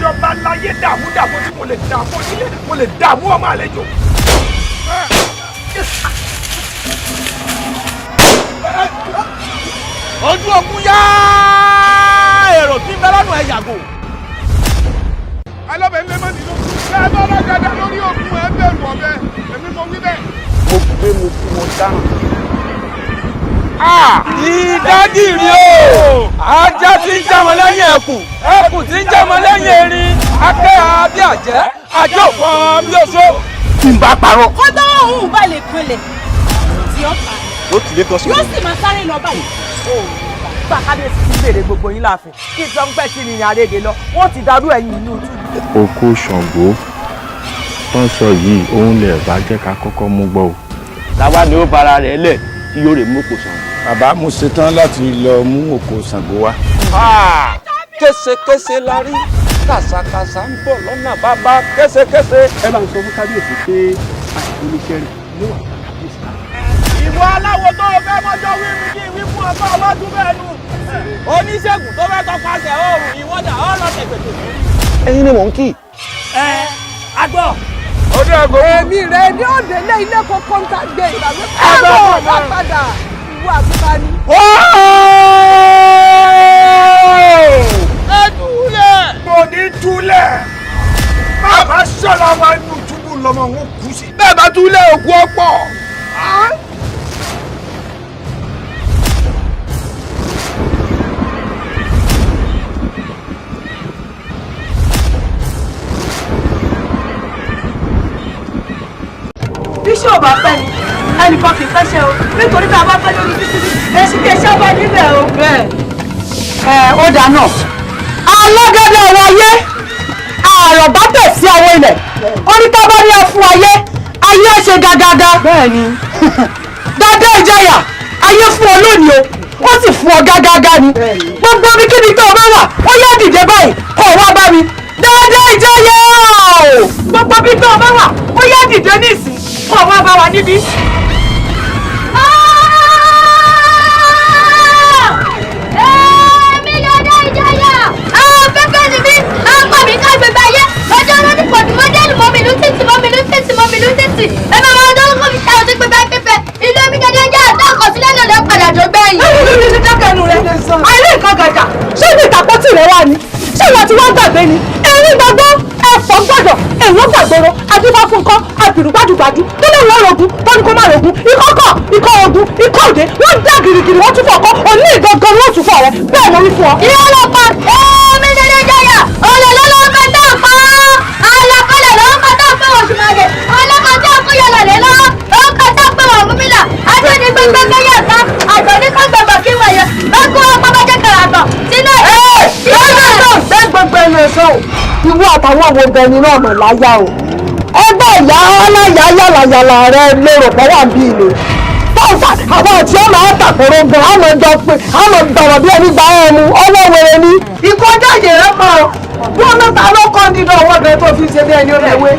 tí ọba láyé dààmú tí mo lè dààmú nílé mo lè dààmú ọmọ àlejò. ojú ogun yá èrò tí ń bẹ lọ́nà ẹ̀ yàgò. alọ́bẹ̀ ń lé mọ́ nínú ẹ bá bá gàdá lórí òkun ẹ bẹ̀rù ọ̀bẹ èmi mo wí bẹ́ẹ̀. mo gbé mo kú mo dáhùn. ìdágìrì o ajá tí ń jámọ lẹ́yìn ẹkùn ẹkùn tí ń jámọ lẹ́yìn erin akẹ́hà bí àjẹ́ àjọ kan bí oṣó. tí n bá parọ́. kọ́tọ́ òun bá lè kanlẹ̀ tí ó pa ó ti lé tọ́sí. yóò sì máa sáré lọ báyìí. gbà kábíyèsí ti béèrè gbogbo yín láàfin kí n sọ pé sí ni ìrìn àrèdè lọ wọ́n ti darú ẹ̀yìn inú túbú. oko Ṣàngó tó ń sọ yìí òun lè bá jẹ́ ká kọ́kọ́ mú gbọ́ o. làwa ni ó bara rẹ̀ lẹ̀ tí yóò rè mú oko Ṣàngó. bàbá mo ṣetán láti lọ mú oko Ṣàngó wá. késekése la rí kàṣàkàṣà ń bọ̀ lọ́nà bàbá késekése. ẹ bá ń sọ fún kábíyèsí pé àìsíníṣẹ́ rẹ̀ ló wà kábíyèsí náà. ìwọ aláwo tó o fẹ́ mọ́jọ́ wí mi kí wí fún ọgbà ọlọ́dún bẹ́ẹ̀ nù. oníṣègùn tó fẹ́ tọpasẹ̀ oòrùn ìwọ́dà ọlọ́tẹ̀ pẹ̀tẹ̀. ẹ̀yin ni mò ń kì. agbọ́. ọdún àgọ́. èmi rẹ ní òde ilé ilé kókó ń tàgbé ìgbàgbé káàbọ̀ ọ̀gá padà ìwọ àbúrò ni. ẹ túlẹ̀. mo ní túlẹ̀ bàbá sọ̀rọ̀ àwọn inú túbú lọ́mọ wọn kú sí. bẹ́ẹ̀ bá túlẹ̀ òkú ọ̀pọ̀. bíṣọ̀ bá pẹ́ ni ẹnìkan kì í fẹ́ ṣe o nítorí tá a bá fẹ́ lórí títí èsì kì í ṣe ọba níbẹ̀ o. bẹ́ẹ̀ ó dáná alágẹ̀dẹ̀ ọ̀rọ̀ ayé ààrọ̀ bá tẹ̀ sí àwọn ilẹ̀ onítàbá ní ẹfun ayé ayé ṣe gàgàgà. bẹ́ẹ̀ ni dádé ìjayà ayé fún ọ lónìí o ó sì fún ọ gàgàgà ni gbogbo ibikíbi tó o bá wà ó yá dìde báyìí kó o wá bá mi dádé ìjayà o gbogbo ibi tó o bá wà ó yá dìde ní ìsìn kó o wá bá wa níbí. Gbàgbé ni ẹ̀rín gbàgbọ́ ẹ̀fọ́ gbọ́dọ̀ ẹ̀wọ̀n gbàgbọ́rọ̀ adúbáfúnkọ́ abìrúgbàdùgbàdù tó lè wọ́n rogun tó ní kó má rogun ikọ́ ogun ikọ́ òde wọ́n dá girigiri wọ́n tún fọ̀kọ́ òní ìgangan wọ́n tún fọ̀ rẹ̀ bẹ́ẹ̀ mo rí fún ọ. ìyá ọlọ́pàá ẹ̀ẹ́mí dédé jẹ́yà olè lọ́lọ́wọ́ kan tó pa alákọ̀lẹ̀ lọ́wọ́ kan tó pé oṣù màdé ọlọ́kan tó kó yọ lọ́lẹ̀ lọ́wọ́ lọ́wọ́ kan tó pé wọ́n múmílà àti ní gbẹgbẹgbẹ yàtọ̀ àjọ ní kó gbẹgbẹ kí wọ́n yẹ lọ́gbọ́n ọkọ̀ bá jẹ́ kàràtọ̀ sínú ìwọ àtàwọn àwọn obìnrin náà mọ̀ láyà o ẹgbẹ́ ìyá ọláyà yàlàyàlà rẹ lérò pọ̀ wà bí ilé fọ́ọ̀sà àwọn àti ọmọ àtàkùrọ̀ gan àmọ́ ẹjọ́ pé àmọ́ gbọ̀rọ̀ bí ẹni gbà ẹ̀ mu ọwọ́ wẹrẹ ni ìkọjá ìyẹrẹ mọ́ bí ọmọ ta ló kọ́ nínú ọwọ́ bẹ́ẹ̀ tó fi ṣe bí ẹni ó lẹ́wẹ́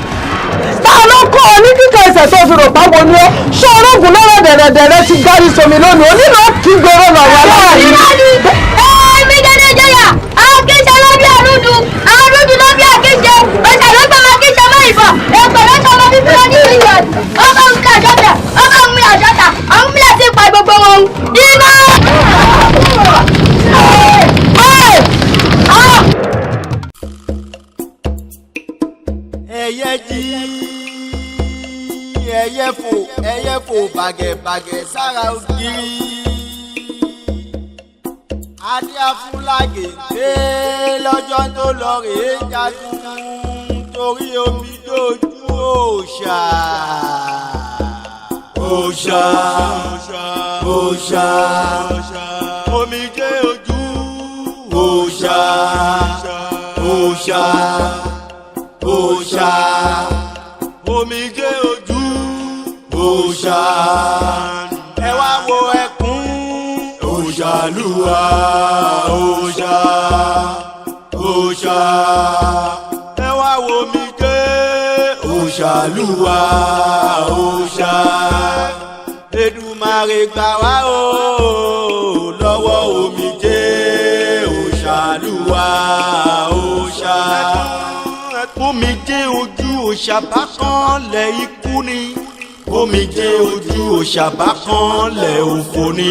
ta ló kọ́ ọ ní kíkẹ́ ẹsẹ̀ tó fi rò páwo ni ó ṣé orógùn lọ́rọ̀ dẹ̀rẹ̀dẹ̀rẹ̀ ti gárí somi lónìí onílò kí gbèrò lọ́wọ́ aláàrin. ẹ̀ẹ́mí dédé jẹ́yà akéṣe lóbi àrùdù àrùdù lóbi àkéṣe ọ̀sẹ̀ ló gbọ́ akéṣe mọ́ ìbọn ẹ̀pẹ̀ ló sọ ọmọdé fún ọ ní ìyọ̀ ọkọ̀ ń ká àjọta ọkọ̀ ń mú àjọta àwọn mílẹ̀ ti pa gbogbo wọn iná. ẹyẹ jí ẹyẹ fò bàgẹ̀bàgẹ̀ sára ògiri adé afúnlágè dé lọ́jọ́ tó lọ rèé jagun torí omi dojú òòṣà òòṣà òòṣà omi dé ojú òòṣà òòṣà òòṣà omi dé ojú òòṣà ẹ wá wo ẹkún òòṣàlúwa òòṣà òòṣà ẹ wá wo mi dé òòṣàlúwa òòṣà Èdùmàrè gbà wá o lọ́wọ́ omi dé òòṣàlúwa òòṣà. omijé ojú òṣàbá kan lẹ̀ ikú ni omijé ojú òṣàbá kan lẹ̀ òfò ni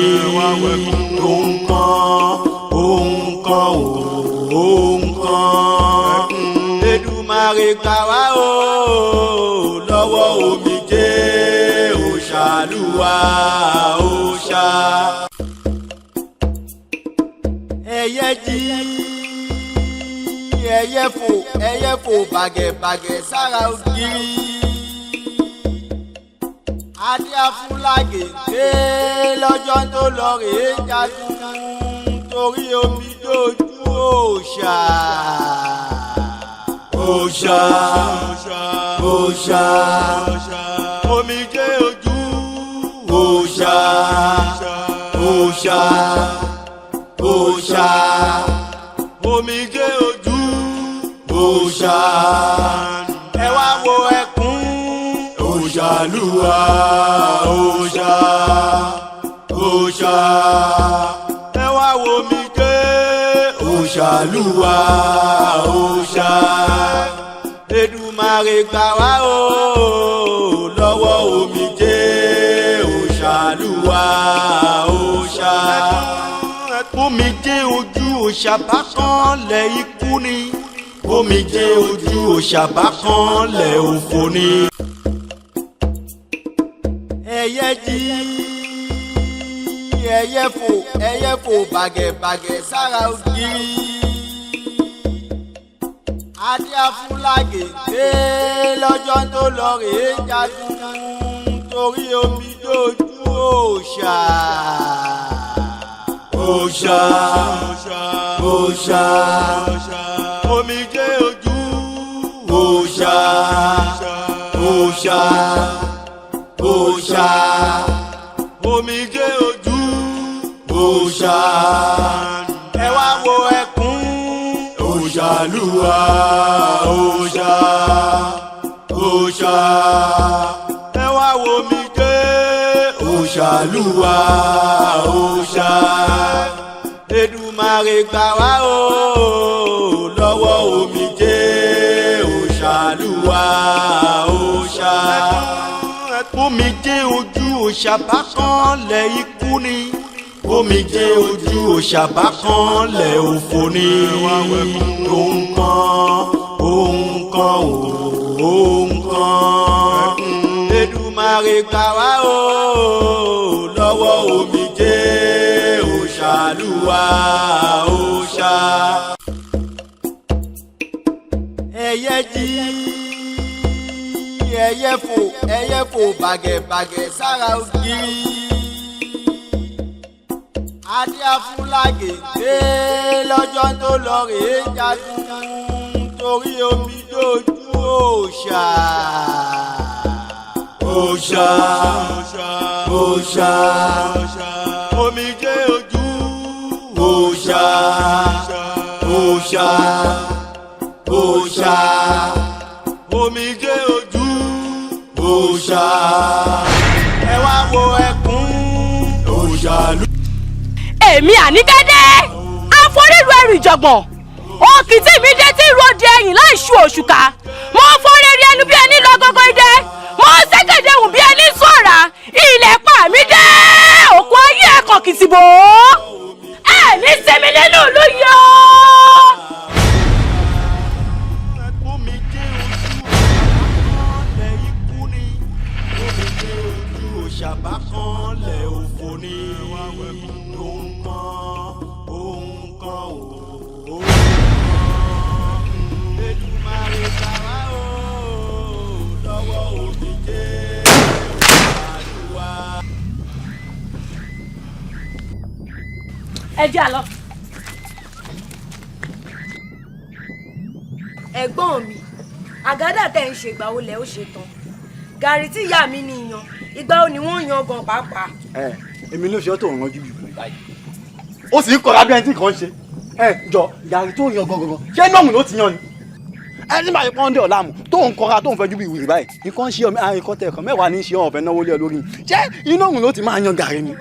ohun kan Èdùmàrè gbà wá o lọ́wọ́ omijé òṣàlùwà òṣà ẹyẹ jí ẹyẹ fò bàgẹ̀bàgẹ̀ sára ògiri adé afúnlágè dé lọ́jọ́ tó lọ rèé jagun torí omi dojú òòṣà omijé ojú òòṣà omijé ojú òòṣà ẹ wá wo ẹkún òṣàlùwà òòṣà ẹ wá wo omijé òṣàlùwà òòṣà Èdùmàrè gbà wá o lọ́wọ́ omijé òṣàlùwà òòṣà omijé ojú òṣàbá kan lẹ̀ ikú ni omijé ojú òṣàbá kan lẹ̀ òfò ni ẹyẹ jí ẹyẹ fò bàgẹ̀bàgẹ̀ sára ògiri adé afúnlágè dé lọ́jọ́ tó lọ rèé jagun torí omi dojú òòṣà omijé ojú òòṣà omijé ojú òòṣà ẹ wá wo ẹkún òṣàlùwà òòṣà ẹ wá wo omijé òṣàlùwà òòṣà Èdùmàrè gbà wá o lọ́wọ́ omijé òṣàlùwà òòṣà omijé ojú òṣàbá kan lẹ̀ ikú ni omijé ojú òṣàbá kan lẹ̀ òfò ni ohun kan Èdùmàrè gbà wá o lọ́wọ́ omijé òṣàlùwà òòṣà ẹyẹ jí ẹyẹ fò bàgẹ̀bàgẹ̀ sára ògiri adé afúnlágè dé lọ́jọ́ tó lọ rèé jagun torí omi dojú òòṣà omijé ojú òòṣà omijé ojú òòṣà ẹ wá wo ẹkún òṣàlù. èmi àníkẹ́dẹ́ àforílu ẹrù ìjọ̀gbọ̀n òkìtì mi dé tí ròde ẹ̀yìn láì ṣu òṣùkà mo fọ́nrẹ́rẹ́ ẹnu bí ẹni lọ gógó idẹ mo ṣẹ́gẹ̀dẹ̀ wù bí ẹni sọ̀ra ilẹ̀ pa mí dé òkú ayé ẹ̀kọ́ kìtìbò ẹ̀ ní sẹ́mi nínú ìlú yọ. òṣàbá kan lẹ̀ òfò ni ohun kan Èdùmàrè gbà wá o lọ́wọ́ omijé òṣàlùwà. ẹ jẹ́ àlọ́. ẹ̀gbọ́n mi àgádà tẹ̀ ń ṣe ìgbà wo lẹ̀ ó ṣe tán gàrí tí ìyá mi ní yan ìgbà wo ni wọ́n yan gan pàápàá. èmi ló ṣe ọ́ tó ń ranjú bìbì báyìí ó sì ń kọ́ra bí ẹni tí kan ṣe jọ gàrí tó yan gangan ṣé nọ́ọ̀mù ló ti yan ni ẹni máa yẹ pọ́ńdé ọ̀làmù tó ń kọ́ra tó ń fẹ́ ju bí ìwé báyìí nǹkan ṣe ọmọ nǹkan tẹ̀ ẹ̀kan mẹ́wàá ní ṣe ọ̀fẹ́ náwó lé ọ lórí ṣé inú òun ló ti máa yan gàrí ni.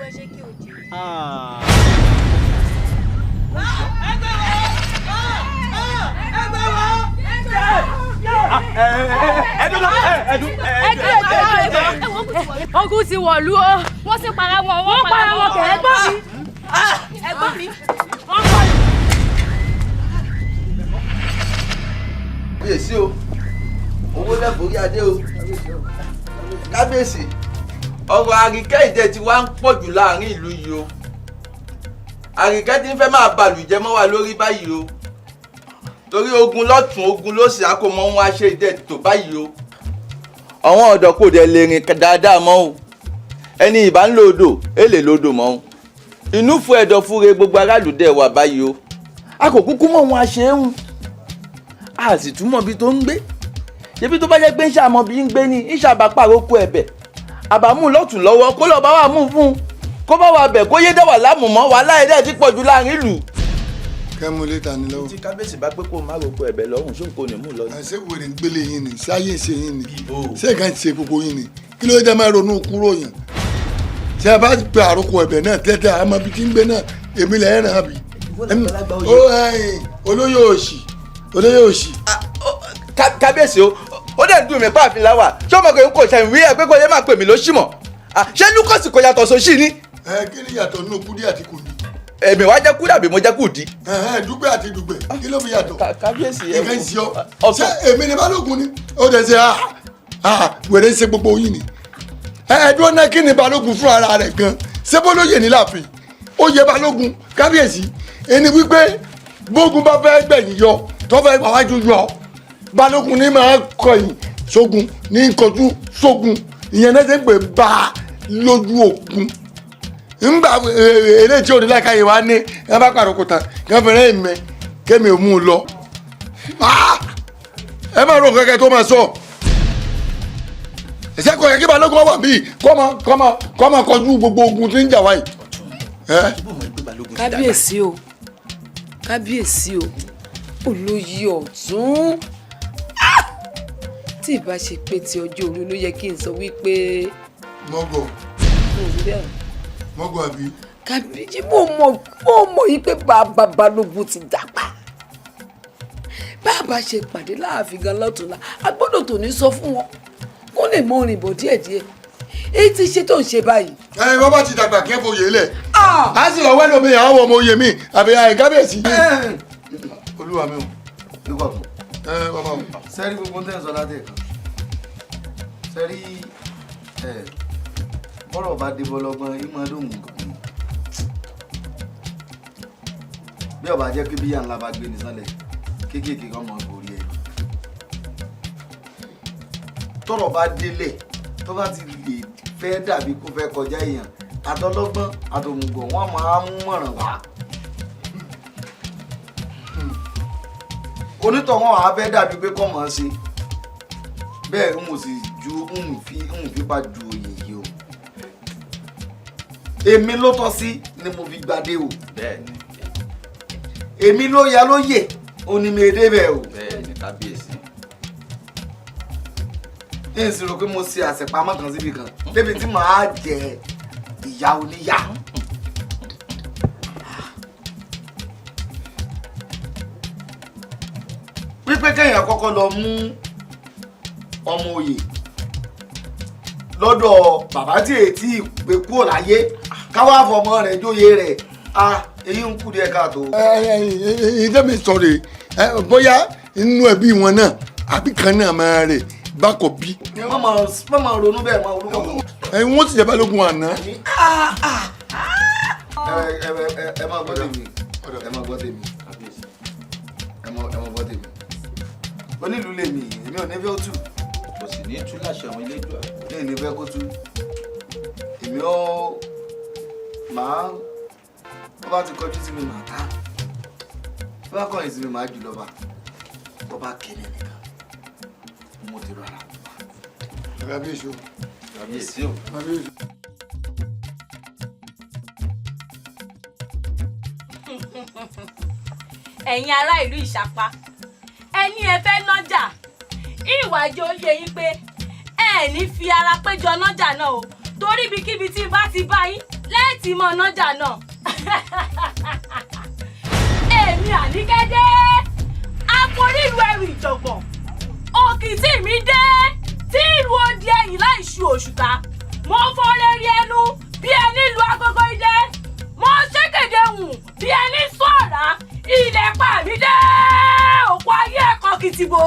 ogun ti wọ̀lú o wọ́n sì para wọn wọ́n para wọn kẹ̀ ẹ̀gbọ́n mi wọ́n pa mi. kábíyèsí o owó lẹ́bùrí adé o kábíyèsí ọ̀rọ̀ Àríkẹ́ ìdẹ ti wá ń pọ̀ jù láàrin ìlú yìí o Àríkẹ́ ti ń fẹ́ máa bàlùjẹ́ mọ́ wa lórí báyìí o torí ogun lọ́tún ogun lósì á kò mọ ohun àṣẹ ìdẹ tó báyìí o àwọn ọ̀dọ́ kò dẹ̀ lè rìn dáadáa mọ́ o ẹni ìbá ń lo odò èlè lodò mọ́ o inú fún ẹ̀dọ̀ fúre gbogbo aráàlú dẹ̀ wà báyìí o a kò kúkú mọ̀ ohun àṣẹ ń a sì túmọ̀ bí tó ń gbé ṣebí tó bá jẹ́ pé ń ṣàmọ́ bí ń gbé ní ìṣàbá pàrókò ẹ̀bẹ̀ àbámú lọ́tún lọ́wọ́ kó lọ́ọ́ bá wà mú fún un kó bá wà bẹ̀ kó yé dá wà láàmú mọ́ wàhálà ẹ̀dẹ̀ ti pọ̀ jù láàrin ìlú. kẹ́mu létà ní lọ́wọ́. tí kábíyèsí bá pé kó má roko ẹ̀bẹ̀ lọ́rùn ṣó kò ní mú lọ. ṣé wèrè ń gbélé yín ni sáyé ṣe yín ni ṣé kàn ṣe gbogbo yín ni kí ló dé máa ronú kúrò yàn ṣé a bá pe àròkọ ẹ̀bẹ̀ náà tẹ́tẹ́ àmọ́ bí tí ń gbé náà èmi lẹ̀ ràn án bí. olóyè òsì. kábíyèsí o ó dẹ̀ dùn mí pààfin láwà ṣé ọmọ kò kò ṣàìwé ẹ pé kò yẹ máa pè mí lóṣì mọ́ ṣé lúkọ̀sì kò yàtọ̀ sóṣì ni. kí ni yàtọ̀ nínú kúdí àti kùdí. èmi wá jẹ́ kúdà bí mo jẹ́ kùdí. dúgbẹ́ àti dùgbẹ́ kí ló fi yàtọ̀. kábíyèsí ẹ ìfẹ́ sí ọ ṣé èmi ni balógun ni ó dẹ̀ ṣe wèrè ń ṣe gbogbo yín ni. ẹ̀ẹ́dúró náà kí ni balógun fún ara rẹ̀ gan ṣé bólóyè ní láàfin ó yẹ balógun kábíyèsí ẹni wípé bógun bá fẹ́ gbẹ̀yìn yọ tó fẹ́ pàwájú yọ balógun ní máa kọ̀yìn sógun ní kọjú sógun ìyẹn náà ṣe ń pè bá lójú òkun ńgbà eré tí òní lákàyè wá ní ẹ bá pàrọ̀kọ̀ tán kí wọ́n fẹ́rẹ́ ìmẹ̀ kémi ò mú un lọ ẹ má rò kẹ́kẹ́ tó máa sọ ẹ̀sẹ̀ kọ̀ yẹ kí balógun wà bíi kọ́ máa kọjú gbogbo ogun tí ń jà wáyé. kábíyèsí o kábíyèsí o olóyè ọ̀tún tí ìbá ṣe pé ti ọjọ́ orí ló yẹ kí n sọ wípé. mọ́gọ̀ àbí. kábíyèsí mo mọ̀ yí pé bàbá balógun ti dàgbà bàbá ṣe pàdé láàfin gan lọ́tùnla a gbọ́dọ̀ tó ní sọ fún wọn kó lè mọ orin bọ̀ díẹ̀díẹ̀ èyí ti ṣe tó ń ṣe báyìí. wọ́n bá ti dàgbà kí ẹ fòye lẹ̀ á sì lọ wẹ́lẹ̀ omi àwọn ọmọ oyè mi àbí kábíyèsí yìí. olúwa mi o. nígbà tó bàbá o. sẹ́rí gbogbo tẹ́ ń sọ láti ẹ̀kan sẹ́rí bọ́rọ̀ bá dé bọ́lọ́gbọ́n ìmọ̀ lóhùn gbogbo bí ọba jẹ́ pé bíyà ńlá bá gbé ní sálẹ̀ kéékèèké kan mọ̀ gòrí ẹ̀ tọ́rọ̀ bá délẹ̀ tó bá ti lè fẹ́ dàbí kó fẹ́ kọjá èèyàn àtọlọ́gbọ́n àtòmùgọ̀ wọ́n máa mú mọ̀ràn wá onítọ̀ wọn wàá fẹ́ dàbí pé kọ́ mọ̀ ọ́n ṣe bẹ́ẹ̀ ń sì ju ń fipá ju òye yìí o èmi ló tọ́ sí ni mo fi gbadé o bẹ́ẹ̀ni èmi ló ya lóye onímẹ̀ẹ́dẹ́ bẹ́ẹ̀ o bẹ́ẹ̀ni kábíyèsí. ní ìṣirò pé mo ṣe àṣepamọ́ kan síbi kan débi tí màá jẹ ìyá oníyà. wípé kéèyàn kọ́kọ́ lọ mú ọmọ oyè lọ́dọ̀ bàbá tí ètí ìpè kúrò láyé káwá fọmọ rẹ̀ jóyè rẹ̀ èyí ń kú díẹ̀ káàtó. ìdẹ́mi sọ̀rọ̀ bóyá inú ẹbí wọn náà àbí kan náà máa rè bákọ̀ bí. wọ́n máa ronú bẹ́ẹ̀ máa olúkọ̀. wọ́n ti jẹ́ balógun àná. ẹ máa gbọ́ tèmi ẹ máa gbọ́ tèmi ẹ máa gbọ́ tèmi onílùú lèmi èmi ò ní fẹ́ ó tù. kò sì ní tú láṣẹ àwọn ilé ìdúrà. ní ìní fẹ́ kó tú èmi ó máa bó bá ti kọjú sí mi màá ká bó bá kọ̀yìn sí mi màá jù lọ́ba bó bá kéde nìkan mo ti rọra. kábíyèsí o. kábíyèsí o. kábíyèsí. ẹ̀yin ará ìlú Ìṣàpá ẹni ẹ fẹ́ nájà ìwàjò yẹ yín pé ẹ ní fi ara péjọ nájà náà o torí ibikíbi tí bá ti bá yín lẹ́ẹ̀tì mọ́ nájà náà. èmi Àníkẹ́dé akórílu ẹrù ìjọ̀gbọ̀n òkìtì mi dé tí ìlú òde ẹ̀yìn láì ṣu òṣùká mo fọ́rẹ́ rí ẹnu bí ẹni lu agogo idẹ mo ṣèkéde hùn bí ẹni sọ̀rá ilẹ̀ pa mi dé òkú ayé ẹ̀kọ́ kìtìbò.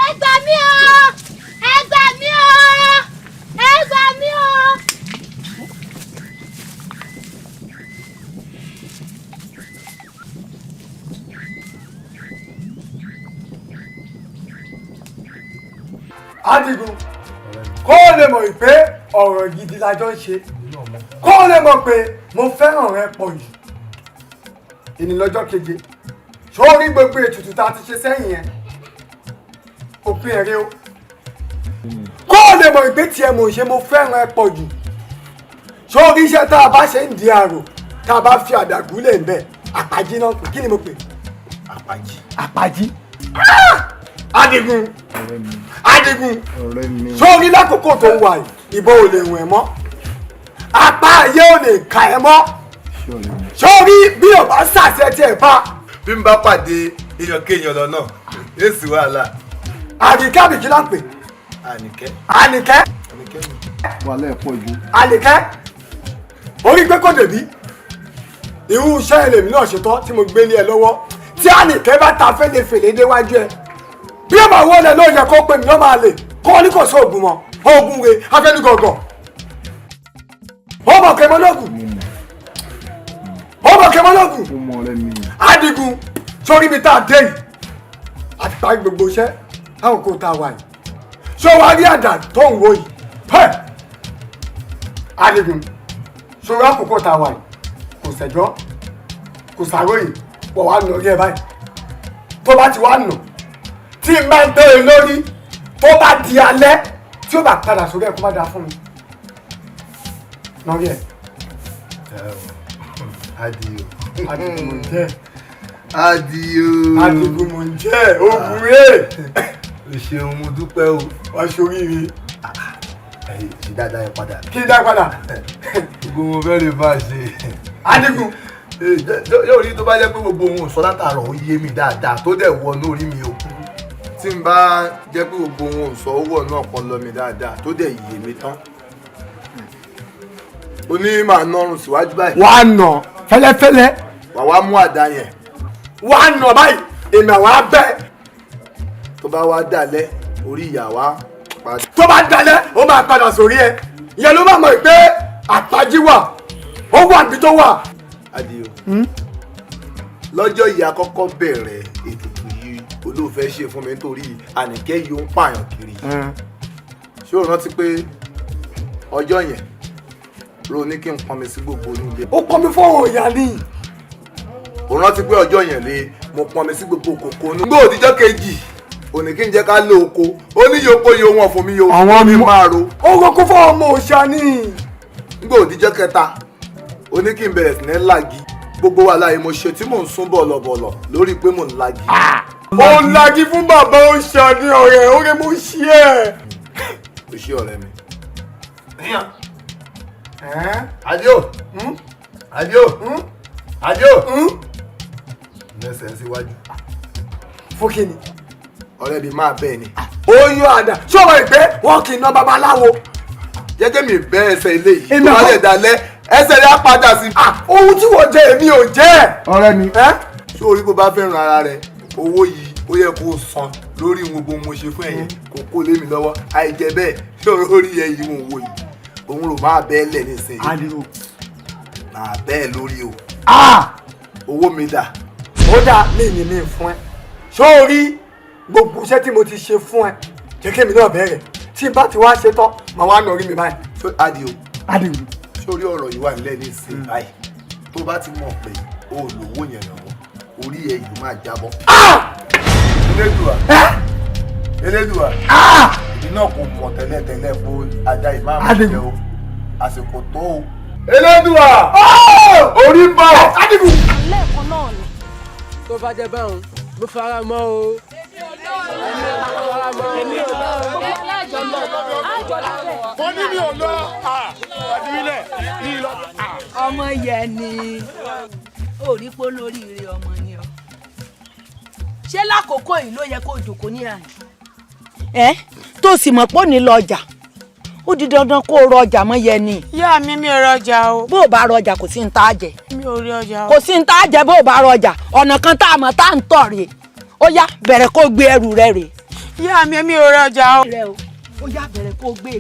ẹ gbà mí o ẹ gbà mí o ẹ gbà mí o. Adigun kó o lè mọ̀ pé ọ̀rọ̀ gidi la jọ ń ṣe kó o lè mọ̀ pé mo fẹ́ràn rẹ pọ̀ jù ìní lọ́jọ́ keje sórí gbogbo ètùtù tá a ti ṣe sẹ́yìn yẹn òpin ẹ̀rẹ́ o kó o lè mọ̀ pé tiẹ̀ mò ń ṣe mo fẹ́ràn ẹ pọ̀ jù sórí iṣẹ́ tá a bá ṣe ń di àrò tá a bá fi àdàgún lè ń bẹ̀ àpájí náà kí ni mo pè àpájí. Adigun Adigun sórí lákòókò tó wà yìí ìbọn ò lè wọ̀n ẹ́ mọ́ apá ayé ò lè ka ẹ́ mọ́ sórí bí o bá ṣàṣẹ tiẹ̀ pa. bí n bá pàdé èèyàn kéèyàn lọ náà èsì wàhálà. Àníkẹ́ àbíkí là ń pè. Àníkẹ́. Àníkẹ́. wàhálà ẹ̀ pọ̀ jù. Àníkẹ́ orí pé kò dèbí irú iṣẹ́ èlèmí náà ṣetán tí mo gbé ní ẹ lọ́wọ́ tí Àníkẹ́ bá ta fẹ́lẹ́fẹ́lẹ́ déwájú ẹ bí ó bá wọlé ló yẹ kó pè mí ló máa lè kó ní kò sí oògùn mọ́ oògùn rẹ̀ afẹ́nugọ̀gọ̀ ọmọ kẹmọ́lọ́gùn ọmọ kẹmọ́lọ́gùn Adigun sórí mi tá a dé yìí àti parí gbogbo iṣẹ́ táwọn kò tá a wà yìí ṣé wàá rí àdá tó ń wo yìí pẹ́ Adigun sórí àkókò tá a wà yìí kò sẹ́jọ́ kò sàròyìn wọ́n wá nà orí ẹ báyìí tó bá ti wá nà tí n bá ń bẹ̀rẹ̀ lórí tó bá di alẹ́ tí ó bá padà sórí ẹ̀ kó má dáa fún mi. Nọ́rí ẹ̀. Adio. Adigun mò ń jẹ́. Adio. Adigun mò ń jẹ́ ogun rẹ̀. O ṣeun mo dúpẹ́ o. Wá ṣoríire. Ṣé dáadáa yẹn padà. Kí n dá padà. Gbogbo mo fẹ́ lè bá a ṣe. Adigun. Yóò rí tó bá jẹ́ pé gbogbo ohun ọ̀sán látàárọ̀ ó yé mi dáadáa tó dẹ̀ wọnú orí mi o. Tí n bá jẹ́ pé gbogbo ohun ọ̀sán owó náà pọ̀ lọ mi dáadáa tó dẹ̀ yé mi tán. O ní màá nọrùn síwájú báyìí. Wà á nà fẹ́lẹ́fẹ́lẹ́. Wà wá mú àdá yẹn. Wà á nà báyìí èmi àwọn abẹ́. Tó bá wá dalẹ̀ orí ìyá wa padà. Tó bá dalẹ̀ ó máa padà sórí ẹ. Ìyẹn ló máa mọ̀ pé àpájí wà ó wà níbi tó wà. Adio. Lọ́jọ́ yìí àkọ́kọ́ bẹ̀rẹ̀ ètùtù yìí olóòfẹ́ ṣe fún mi nítorí Àníkẹ́ yìí ó ń pààyàn kiri. Ṣé o rántí pé ọjọ́ yẹn ro ní kí n pọnmi sí gbogbo onílé? Ó pọnmi fọ́wọ́ ìyá ni. O rántí pé ọjọ́ yẹn lè mo pọnmi sí gbogbo kòkó ní. Gbé òdìjọ́ kejì òní kí n jẹ́ ká lé oko ó ní yòókó yóò wọ̀n fún mi yóò fún mi máa ro. Ó kókó fọ́ ọmọ òòṣà ni. Gbé òdìjọ́ kẹta ó ní kí n bẹ̀rẹ̀ sí ní lagi gbogbo wa láyé mo ṣe tí mò ń sún bọ̀lọ̀bọ̀lọ̀ lórí pé mò ń lagi. Mo ń lagi fún bàbá òòṣà ní ọ̀rẹ́ orí mo ṣí ẹ̀. O ṣé ọ̀rẹ́ mi. Adio. Adio. Adio. Lẹ́sẹ̀ síwájú. Fókè ni. Ọ̀rẹ́ mi máa bẹ́ẹ̀ ni. Oyún àdá ṣọ́wọ́ ìgbé wọn kì í ná babaláwo. Jẹ́jẹ́ mi bẹ́ ẹsẹ̀ ilé yìí. Tó bá lè dalẹ̀ ẹsẹ̀ rẹ̀ á padà sí. Ohun tí wọ́n jẹ èmi ò jẹ́. Ọ̀rẹ́ mi. Ṣé orí bó bá fẹ́ràn ara rẹ̀ owó yìí ó yẹ kó san lórí gbogbo mo ṣe fún ẹ̀yẹ kò kó lé mi lọ́wọ́ àìjẹ́ bẹ́ẹ̀ ṣé orí ẹ yìí mò ń wò yìí òun rò máa bẹ́ẹ̀ lẹ̀ nísìnyí. Adigun. Máa bẹ́ẹ̀ lórí o. Owó mi dà. Ó dà mí ni mi fún ẹ. Sórí gbogbo iṣẹ́ tí mo ti ṣe fún ẹ jẹ́ kí èmi náà bẹ̀rẹ̀ tí n bá ti wá ṣe tán màá wá nà orí mi báyìí. Adio. Adigun. Sórí ọ̀rọ̀ yìí wà nílẹ̀ ní ìsìn báyìí tó bá ti mọ̀ pé o ò lówó yẹn lọ́wọ́ orí ẹ yìí máa jábọ́. Elédùà. Elédùà. Ìdí náà kò mọ̀ tẹ́lẹ̀tẹ́lẹ̀ fún ajá ìmáàmù jẹ́ o àsìkò tó o. Elédùà. Orí ń bọ̀. Adigun. lẹ́ẹ̀kan náà ni. tó bá jẹ́ báwọn mo fara mọ́ o. èmi ò lọ́wọ́. Mo ní mi ò lọ. Àdìmílẹ̀ ní lọ. Ọmọ yẹn ni orí pọ́ lórí ire ọmọ ni ọ. Ṣé lákòókò yìí ló yẹ kó jòkó ní àná? Tó sì mọ̀ pé ó ní lọ ọjà. Ó di dandan kó o rọ ọjà mọ́ yẹn ni. Ìyá mi ò rọjà o. Bó o bá rọ ọjà kò sí ń tá a jẹ. Mi ò rí ọjà o. Kò sí ń tá a jẹ bó o bá rọ ọjà. Ọ̀nà kan tá a mọ̀ tá a ń tọ̀ rè. Ó yá bẹ̀rẹ̀ kó gbé ẹrù rẹ rè. Ìyá mi ò rí ọjà o. Ó yá bẹ̀rẹ̀ kó gbé.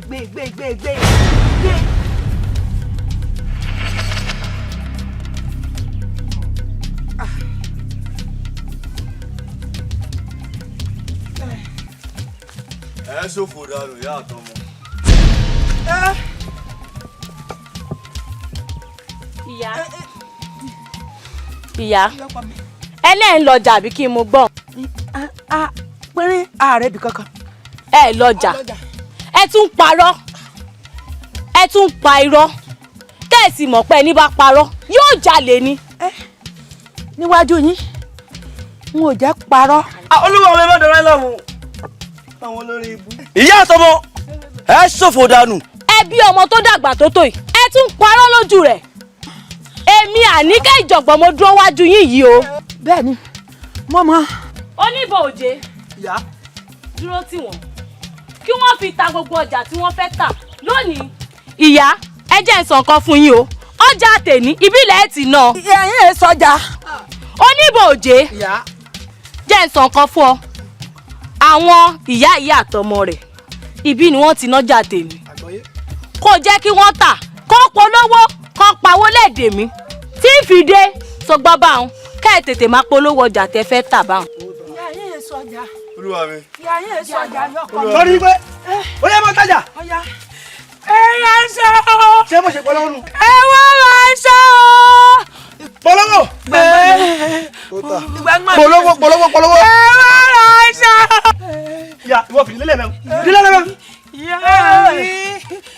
Ẹ ṣòfò dànù ìyá àtọmọ. Ìyá ẹlẹ́yìn lọ́jà àbí kí n mo gbọ́. Pínrín ààrẹ bì kankan. Ẹ lọ́jà ẹ tún parọ́ ẹ tún pa irọ́ kẹ́ẹ̀sì mọ̀ pé ẹni bá parọ́ yóò jalè ni. Níwájú yín n ò jẹ́ parọ́. Olúwa mi má dọ̀rọ̀ ẹ lọ́mù. Àwọn olórí ibú. Ìyá àtọmọ ẹ ṣòfò dànù. Ẹ bí ọmọ tó dàgbà tó tó yìí ẹ tún parọ́ lójú rẹ̀. Èmi Àníkẹ́ Ìjọ̀gbọ̀n mo dúró wájú yín yìí o. Bẹ́ẹ̀ni mọ́mọ́. Oníbò òjé Ìyá dúró tì wọ́n kí wọ́n fi ta gbogbo ọjà tí wọ́n fẹ́ tà lónìí. Ìyá ẹ jẹ́ n sọ nǹkan fún yín o ọjà tèmi ìbílẹ̀ ẹ̀ tì náà. Ẹ̀yin ẹ̀ sọjà. Oníbò òjé jẹ́ n sọ nǹkan fún ọ àwọn ìyá àtọmọ rẹ̀ ibi ni wọ́n ti nájà tèmi kó jẹ́ kí wọ́n tà kó polówó kó pawó lẹ́ẹ̀dẹ̀ mi tí ń fi dé sọgbọ́n báwọn kẹ́ ẹ̀ tètè máa polówó ọjà tẹ́ fẹ́ tà báwọn. Ìyá yín ẹ̀ sọjà. Olúwa mi. Ìyá yín ẹ̀ sọjà lọ́kọ̀. Sọ́rí pé ó yẹ mọ́ tajà. Ẹ̀yà aṣọ. Ṣé mo ṣe polówó nù? Ẹ wá ra aṣọ. Polówó. Polówó. Ẹ wá ra aṣọ. Ìyá ìwọ fìdí lélẹ̀ mẹ́rin. Dílé lẹ́mẹ́rin. Ìyá mi.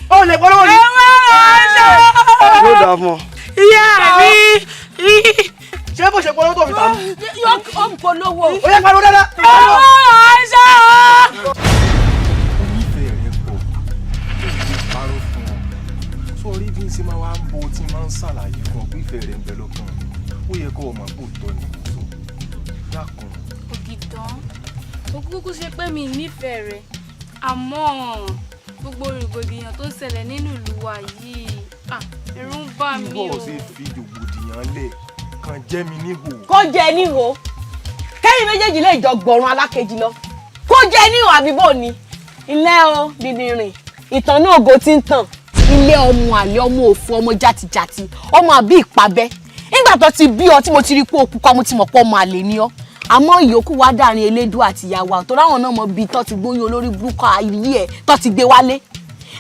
Ó lè polówó ni. Ẹ wá ra aṣọ. Yóò dáa fún ọ. Ìyá mi. Ṣé bó ṣe polówó tó fi tà mú? Yóò ń polówó. Ó yẹ pariwo dáadáa. Ẹ wá ra aṣọ. Onífẹ̀ẹ́ rẹ pọ̀ tó ń parọ́ fún ọ. Sórí bí n ṣe máa wá ń bo tí máa ń ṣàlàyé fún ọ pé ìfẹ́ rẹ ń bẹ lọ́kàn mi. Ó yẹ kó o mọ̀ pé òótọ́ ni mo sọ. Dákun. Ògìdán ó kúkú ṣe pé mi nífẹ̀ẹ́ rẹ̀ àmọ́ gbogbo rògbòdìyàn tó ń ṣẹlẹ̀ nínú ìlú wa yìí ẹ̀rù ń bà mí o. Bọ́ọ̀ ṣe fi rògbòdìyàn lẹ̀ kàn jẹ́ mi níhò. Kó jẹ níhò kẹ́yìn méjèèjì lè jọ gbọ̀run alákejì lọ kó jẹ níhò àbíbò ni. Ilé o dìdìrìn ìtàn náà ògo tí ń tàn ilé ọmọ àlè ọmọ òfu ọmọ játijàti ọmọ àbí ìpàbẹ nígbà tó ti bí ọ tí mo ti rí pé òkú kọ́ mo ti mọ̀ pé ọmọ àlè ni ọ àmọ́ ìyókù wá dàrin elédùn àti ìyàwó tó ráwọn náà mọ bí tó ti gbóyún olórí burúkú ayé ẹ̀ tó ti gbé wálé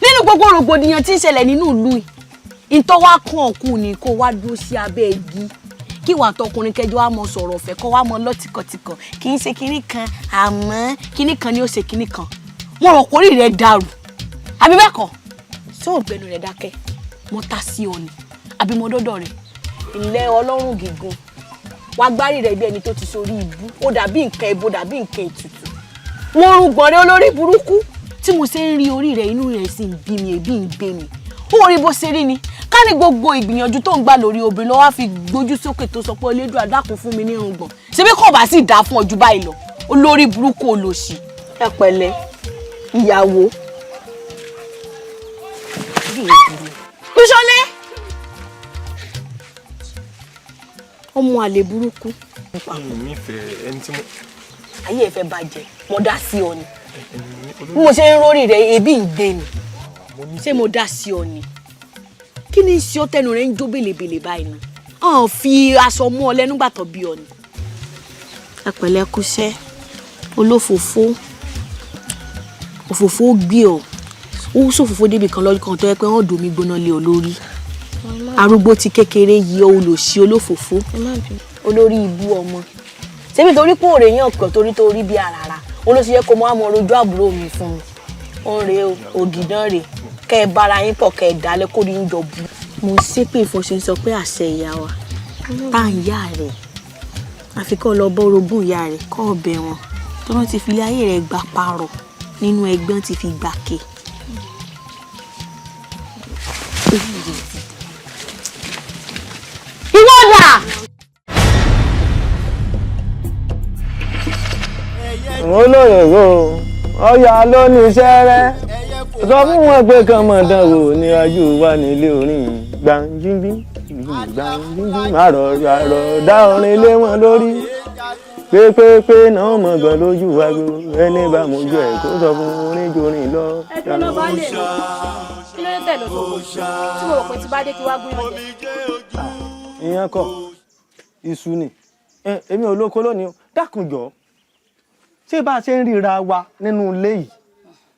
nínú gbogbo rògbòdìyàn tí ń ṣẹlẹ̀ nínú ìlú yìí ìtọ́ wá kàn ọ̀kú ni kó wá dúró sí abẹ́ igi kí wàá tọkùnrin kẹjọ wá mọ sọ̀rọ̀ ọ̀fẹ́ kọ́ wá mọ lọ́tìkọ̀tìkọ̀ kì í ṣe kinní kan àmọ́ kinní kan ni ó ṣe kinní kan wọn rò kórì rẹ̀ dàrú àbí bẹ́ẹ̀ kọ́ ṣé ògbẹ́nu rẹ̀ dákẹ́ mo ta sí ọ ni àbí mo dọ́dọ̀ rẹ̀ ilẹ̀ ọlọ́run gígùn wàá gbárí rẹ̀ bí ẹni tó ti sórí ibú ó dàbí nǹkan ẹbọ dàbí nǹkan ètùtù wọn rún gbọ̀nrẹ́ olórí burúkú tí mo ṣe ń rí orí rẹ̀ inú rẹ̀ sì ń bí mi èbí ń gbé mi ó rí bó ṣe rí ni ká ní gbogbo ìgbìyànjú tó ń gbà lórí obìnrin lọ́wọ́ fi gbójú sókè tó sọ pé Elédùà àdákùn fún mi ní irùngbọ̀n ṣebí kò bá sì dá fún ọjọ́ báyìí lọ olórí burúkú olòṣì ẹ pẹ̀lẹ́ ìyàwó Kúṣọlé ọmọ àlè burúkú. Nífẹ̀ẹ́ ẹni tí mo. Ayé ẹ fẹ́ bàjẹ́ mo dá sí ọ ni bí mo ṣe ń rórí rẹ ebi ń gbé ni ṣé mo dá sí ọ ni kí ni sí ọ tẹnu rẹ ń jó bèlèbèlè báyìí nù ọ̀n fi aṣọ mú ọ lẹ́nu gbàtọ̀ bí ọ ni. ẹ pẹ̀lẹ́ kúṣẹ́ olófòfó òfòfó gbé ọ ó sòfòfó débi kan lọ́jọ́ kan tó yẹ pé wọ́n dòmí gbóná lé ọ lórí arúgbó ti kékeré yìí ọ olòṣì olófòfó olórí ibú ọmọ ṣebí torí pé òrè yàn kàn torí tó rí bí àràrà òun ló ṣe yẹ kó mọ àmọ́ rojú àbúrò mi fún mi ó ń re ògìdán rè kẹ́ ẹ bára yín pọ̀ kẹ́ ẹ dálẹ́ kó rí yín jọ bú. mo ń ṣépè ìfọṣẹ sọ pé àṣẹ ìyá wa tá à ń yá rẹ̀ àfi kọ́ lọ bọ́ orogún ìyá rẹ̀ kọ́ ọbẹ̀ wọn tó wọ́n ti fi ilé ayé rẹ̀ gbà parọ́ nínú ẹgbẹ́ ti fi gbà ké. ìwọ́dà. mo lóye wo ọyà lónìí sẹ́rẹ́ sọ fún wọn pé kàn mọ̀ dánwò níwájú wa nílé orin gbàǹjìnbí gbàǹjìnbí má rọ̀ dá orin lé wọn lórí pépépé náà mọ̀ gan lójú wa gbó ẹni bá mojú ẹ̀ kó sọ fún oníjorin lọ. ẹdun ló bá lè lọ kí ló dé tẹ̀lé òṣogbo tí mo rò pé tí bá dé kí wá gúnyán jẹ. ìyẹn kọ́ iṣu ni èmi ò lóko lónìí o dákun jọ ṣé bá a ṣe ń ríra wa nínú ilé yìí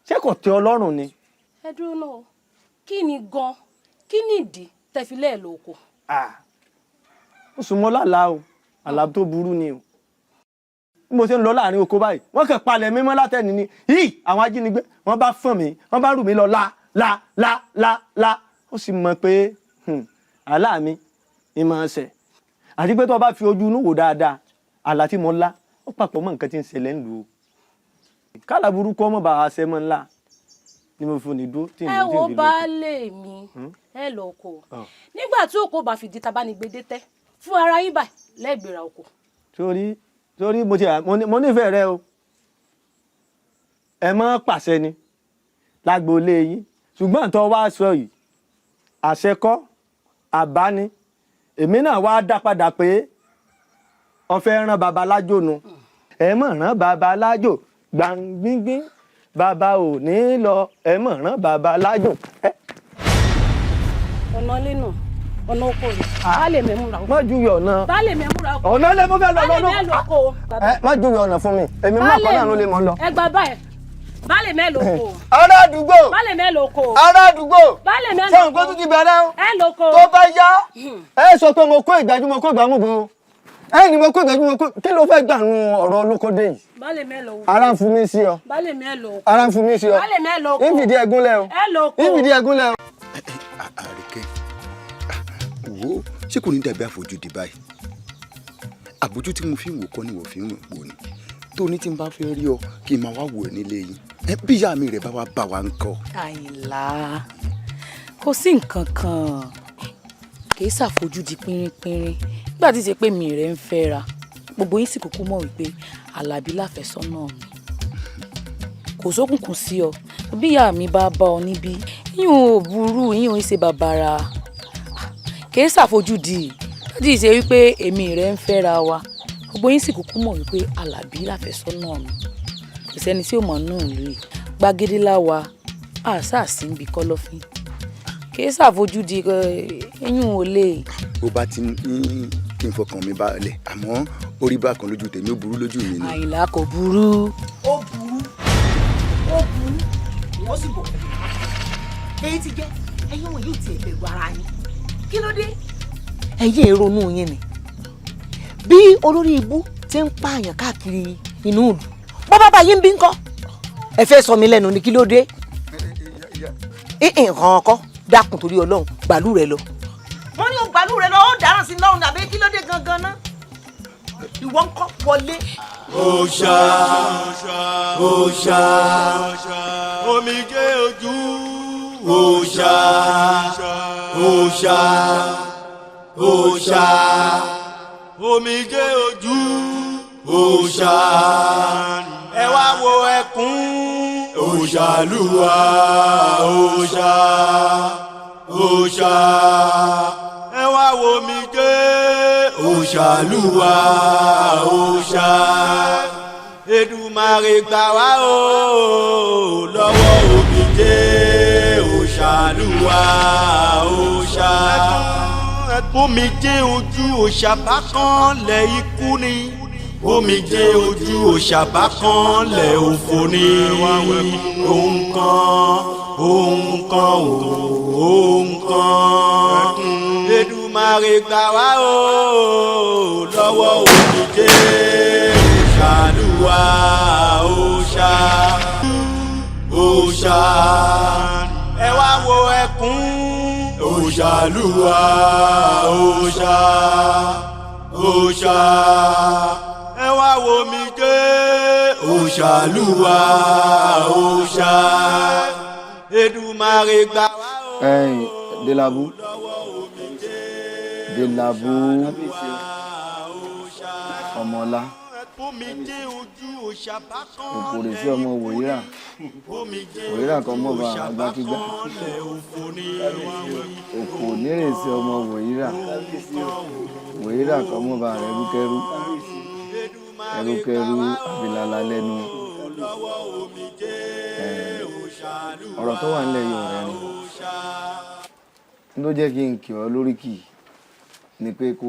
ṣé kò tẹ́ Ọlọ́run ni. ẹ dúró náà kí ni gan kí ni ìdí tẹfilẹ lóko. ó sùn mọ́ lálàá o àlá tó burú ni o bí mo ṣe ń lọ láàrin oko báyìí wọ́n kàn palẹ̀ mímọ́ látẹ̀ni ni yìí àwọn ajínigbé wọ́n bá fọ́n mi wọ́n bá rù mí lọ la ó sì mọ̀ pé àlá mi ìmọ̀ ọ̀sẹ̀ àti pé tó o bá fi ojú inú wò dáadáa àlá tí mo lá ó papọ̀ mọ́ nǹkan tí ń ṣẹlẹ̀ ń lù ú kálá burúkú ọmọ bàá ṣe mọ́ ńlá ni mo fi ní dúró tí ẹ wo baálé mi ẹ lọ oko nígbà tí oko bá fi di tabánigbédé tẹ fún ara yín báyìí lẹ́gbẹ̀rẹ̀ oko. torí mo nífẹ̀ẹ́ rẹ o ẹ mọ́ pàṣẹ ni lágboolé yín ṣùgbọ́n tó wá sọ yìí àṣẹ kọ́ àbá ni èmi náà wá dá padà pé ọ̀fẹ́ rán babalájò nu ẹ mọ̀ rán babalájò gbàngbíngbín bàbá ò ní lọ ẹ mọ̀ rán babalájò. ọ̀nà lẹ́nu ọ̀nà oko rẹ̀ baálé mi múra oko. má júwe ọ̀nà baálé mi múra oko. ọ̀nà lè mú fẹ́ lọ lọ́nà. baálé mi lọ oko. má júwe ọ̀nà fún mi èmi mú àkọ́nà ló lè mọ́ lọ. ẹ gba báyìí baálé mi lọ oko. ará àdúgbò baálé mi lọ oko. ará àdúgbò baálé mi lọ oko. sọ̀rọ̀ pé tún ti bẹ̀rẹ̀ o. ẹ lọ oko. tó bá yá ẹ sọ pé mo kó ìgbájú mo kó ìgbámú bo ẹ ní mo kó ìgbájú mo kó kí ló fẹ́ gbà nù ọ̀rọ̀ olókódé yìí. baálé mi lọ oko. ara ń fún mi sí ọ. baálé mi lọ oko. ara ń fún mi sí ọ. baálé mi lọ oko. ìfìdí ẹgúnlẹ̀ o. ẹ lọ oko. ìfìdí ẹgúnlẹ̀ o. Àríkẹ́ wo ṣé kò ní dàbí àfojúdi báyìí àbójú tí mo fi ń wò kọ́ ni wò fi ń wò ni tó ní tí n bá fẹ́ rí ọ kí n máa wá wò ẹ́ nílé yín bí ìyá mi rẹ̀ bá wá bá wa ń kọ́. Àyìnlá kò sí nǹkan kan kì í ṣàfojúdi pínrínpínrín nígbà tí ṣe pé mi rẹ̀ ń fẹ́ra gbogbo yín sì kúkú mọ̀ wípé Àlàbí láfẹ́sọ́nà mi kò sókùnkùn sí ọ bí ìyá mi bá bá ọ níbí yín ò burú yín ò ń ṣe bàbàrà kì í ṣàfojúdi tí ṣe wípé èmi rẹ̀ ń fẹ́ra wa gbogbo yín sì kúkú mọ̀ wípé Àlàbí láfẹ́sọ́nà mi kò sẹ́ni tí ò mọ̀ náà lóye gbàgede láwa àṣàṣì ń bi kọ́lọ́fín kì í ṣàfojúdi ẹ̀yìn ò lè. bó bá ti ní kí n fọkàn mi balẹ̀ àmọ́ orí bákan lójú tèmi ó burú lójú mi ni. Àyìnlá kò burú. ó burú ìwọ sì bọ̀ èyí ti jẹ́ ẹ̀yin wọn yóò tiẹ̀ bẹ̀rù ara yín kí ló dé. ẹ̀yin ronú yín ni bí olórí ibú ti ń pààyàn káàkiri inú ìlú bọ́bá bá yín bí ń kọ́ ẹ fẹ́ sọ mi lẹ́nu ni kí ló dé. nǹkan ọkọ dákun torí Ọlọ́run gbàlú rẹ lọ. wọ́n ní o gbàlú rẹ lọ ó dáràn sí lọ́rùn àbí kí ló dé gangan ná ìwọ ń kọ́ wọlé. òòṣà òòṣà omijé ojú òòṣà òòṣà òòṣà omijé ojú òòṣà ẹ wá wo ẹkún òòṣàlúwa òòṣà òòṣà ẹ wá wo omijé òòṣàlúwa òòṣà Èdùmàrè gbà wá o lọ́wọ́ omijé òòṣàlúwa òòṣà omijé ojú òòṣà bá kan lẹ̀ ikú ni omijé ojú òòṣà bá kan lẹ̀ òfò ni ohun kan Èdùmàrè gbà wá o lọ́wọ́ omijé òòṣàlúwa òòṣà òòṣà ẹ wá wo ẹkún òòṣàlúwa òòṣà òòṣà ẹ wá wo omijé òòṣàlúwa òòṣà. òòṣà Èdùmàrè gbà wá o. Delabu ọmọọlá òpòrè sí ọmọ wòyíra kan mọ́ bá àgbákígbá òpò nírèsí ọmọ wòyíra kan mọ́ bá rẹ̀rúkẹ́rú àbìlàlà lẹ́nu ọ̀rọ̀ tó wà nílẹ̀ yóò rẹ̀ ni ló jẹ́ kí n kì ọ́ lóríkì ni pé kó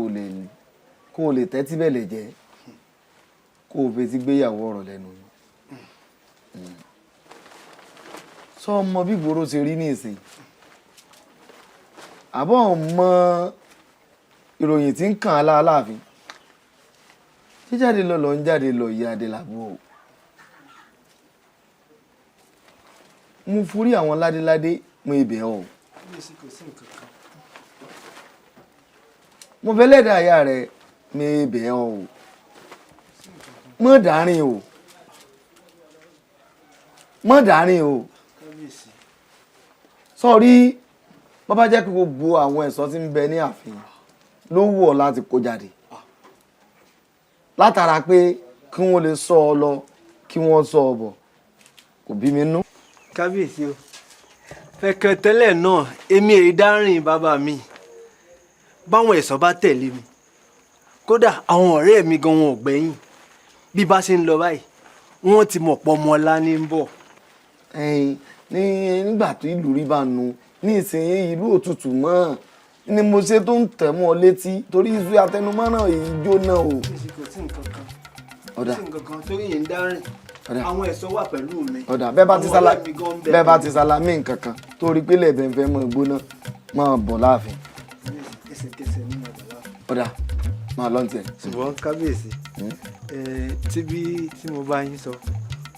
o lè tẹ́tí bẹ̀lẹ̀ jẹ́ kó o fetí gbéyàwó ọ̀rọ̀ lẹ́nu sọ ọmọ bí gbòòrò ṣe rí ní ìsìn àbọ̀ mọ ìròyìn tí ń kàn án láàfin jíjáde lọ ń jáde lọ ìyá Adélabú o mo forí àwọn ládéládé mo ibẹ̀ ọ́ mo fẹ́ lẹ́dàá àyà rẹ̀ mi ibẹ̀ ọ́ o mọ́ dárín o sọ́rí bó bá jẹ́ pé gbogbo àwọn ẹ̀ṣọ́ tí ń bẹ ní ààfin ló wù ọ́ láti kó jáde látara pé kí wọ́n lè sọ ọ lọ kí wọ́n sọ ọ bọ̀ kò bí mi nú. kábíyèsí o fẹ̀kàn tẹ́lẹ̀ náà èmi èyí dárìn bàbá mi báwọn ẹ̀ṣọ́ bá tẹ̀lé mi kódà àwọn ọ̀rẹ́ mi gan wọn ò gbẹ̀yìn bí bá ṣe ń lọ báyìí wọ́n ti mọ̀ pọ̀ ọmọ ọlá ní ń bọ̀. nígbà tó ìlú rí bá nu ní ìsinyìí ìlú òtútù mọ́ ni mo ṣe tó ń tẹ̀ mọ́ ọ létí torí iṣu àtẹnumọ́ràn èyí jóná o. ọ̀dà torí yìí ń dárìn àwọn ẹ̀ṣọ́ wà pẹ̀lú mi. ọ̀dà bẹ́ẹ̀ bá ti sálámì nǹkan kan torí pé lẹ́ẹ̀bẹ̀ ń fẹ́ mọ́ gbóná máa bọ̀ láàfin. ẹsẹ̀kẹsẹ̀ ní ọ̀dà láàfin. ọ̀dà máa lọ́n tiẹ̀. ṣùgbọ́n kábíyèsí tí mo bá yín sọ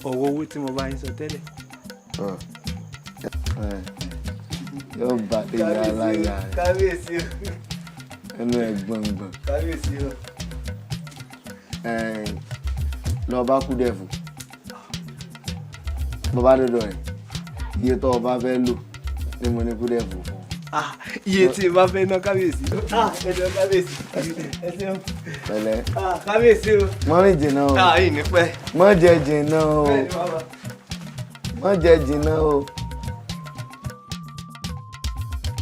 ọ̀wọ́ owó tí mo bá yín sọ tẹ́lẹ̀. yóò bá ìyá aláya rẹ̀ kábíyèsí o. ẹnu ẹ̀ gbọ̀ngbọ̀n. kábíyèsí o. lọ bá kú dẹ̀ fún bọ́ bá dọ̀dọ̀ rẹ̀ iye tó o bá fẹ́ lò ní mo ní kú dẹ̀ fún. iye tí n bá fẹ́ ná kábíyèsí. ẹ̀dọ̀ kábíyèsí. ẹ ṣeun. pẹ̀lẹ́. kábíyèsí o. mọ́rin jìnnà o. yìí ní pẹ́. mọ́ jẹ jìnnà o. mọ́ jẹ jìnnà o.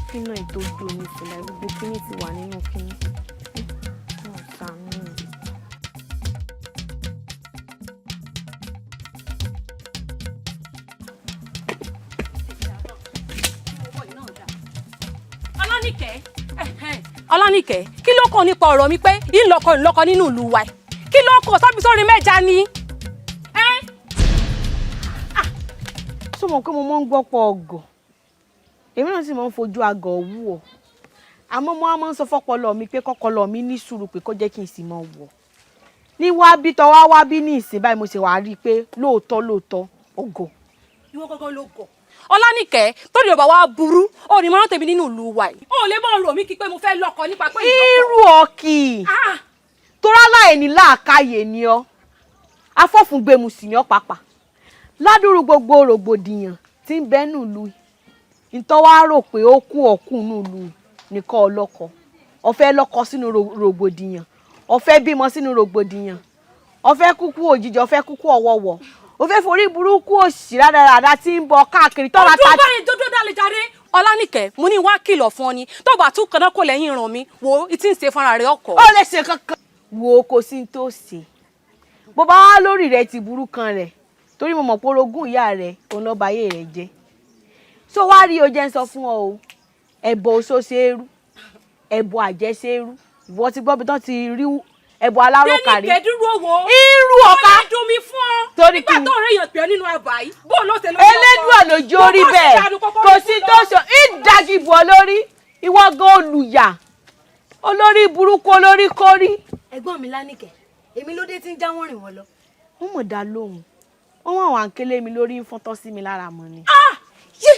kínú ètò ojú omi ìfìlà gbogbo kíní ti wà nínú kíní. Ọlánìkẹ́ kí ló kàn nípa ọ̀rọ̀ mi pé ìlọ́kọ nínú ìlú wa kí ló kàn sábì sórí mẹ́ja ni. sọ mọ pé mo máa ń gbọ́ pọ̀ ọgọ̀ èmi náà sì máa ń fojú àgọ̀ wù ọ́ àmọ́ mo máa ń sọ fọ́pọlọ mi pé kọ́kọlọ mi ní sùúrù pé kó jẹ́ kí n sì máa wọ̀ ní wá bí tọ́ wá bí ní ìsìn báyìí mo sì wá rí i pé lóòótọ́ ọgọ̀. ìwọ gángan ló gọ̀ Ọlánìkẹ́ tó di ọba wa burú ó ní mọ́rán tèmi nínú ìlú wa yìí. ó lè mọ̀ rò mí kí pé mo fẹ́ lọ́kọ nípa pé ìlọ́kọ. irú ọkì torá láì ní làákàyè ni ọ afọ́fúngbẹ̀mù sì ni ọ pàpà ládùúrú gbogbo rògbòdìyàn tí ń bẹ nílùú ìtọ́ wá rò pé ó kú ọ̀kùn nílùú nìkan ọlọ́kọ ọ̀fẹ́ lọ́kọ sínú rògbòdìyàn ọ̀fẹ́ bímọ sínú rògbòdìyàn ọ̀fẹ́ kúkú òjijì ọ̀fẹ́ kúkú ọ̀wọ̀wọ̀ ó fẹ́ forí burúkú òṣì rádaràdà tí ń bọ káàkiri tọ́ra ta. ọdún báyìí dúdú dálé jáde Ọlánìkẹ́ mo ní wá kìlọ̀ fún ọ ni tó bá tún kaná kó lẹ́yìn ràn mí wo ìtì ń ṣe fúnra rẹ̀ ọkọ̀. ó lè ṣe kankan. wo kò sí tó ṣe bó bá wá lórí rẹ ti burú kan rẹ torí mo mọ̀ pé orogún ìyá rẹ òun lọ́ọ́ bayé rẹ jẹ́ so wá rí o jẹ́ ń sọ fún ọ o ẹ̀bọ̀ oṣó ṣe é rú ẹ̀bọ̀ àjẹ́ ṣe é rú ìwọ ti gbọ́ bí tán ti rí ẹ̀bùn aláròkàrí. Dénìkẹ́ dúró wo. irú ọ̀ka. ó lè dùn mí fún ọ. torí kí ni. nígbà tó rẹ̀ yàn pé nínú àbá yìí. bó ló ṣe lórí ọkọ. elédùà lójú orí bẹ́ẹ̀ kò sí tó sọ ìdajìbò olórí ìwọ gan olùyà olórí burúkú olórí kórí. ẹ̀gbọ́n mi Lánìkẹ́ èmi ló dé tí ń já wọ́n rìn wọ́n lọ. wọ́n mọ̀ dá lóhùn wọ́n wà wà ń kélé mi lórí ń fọ́tọ́ sí mi lára mọ́ ni. yé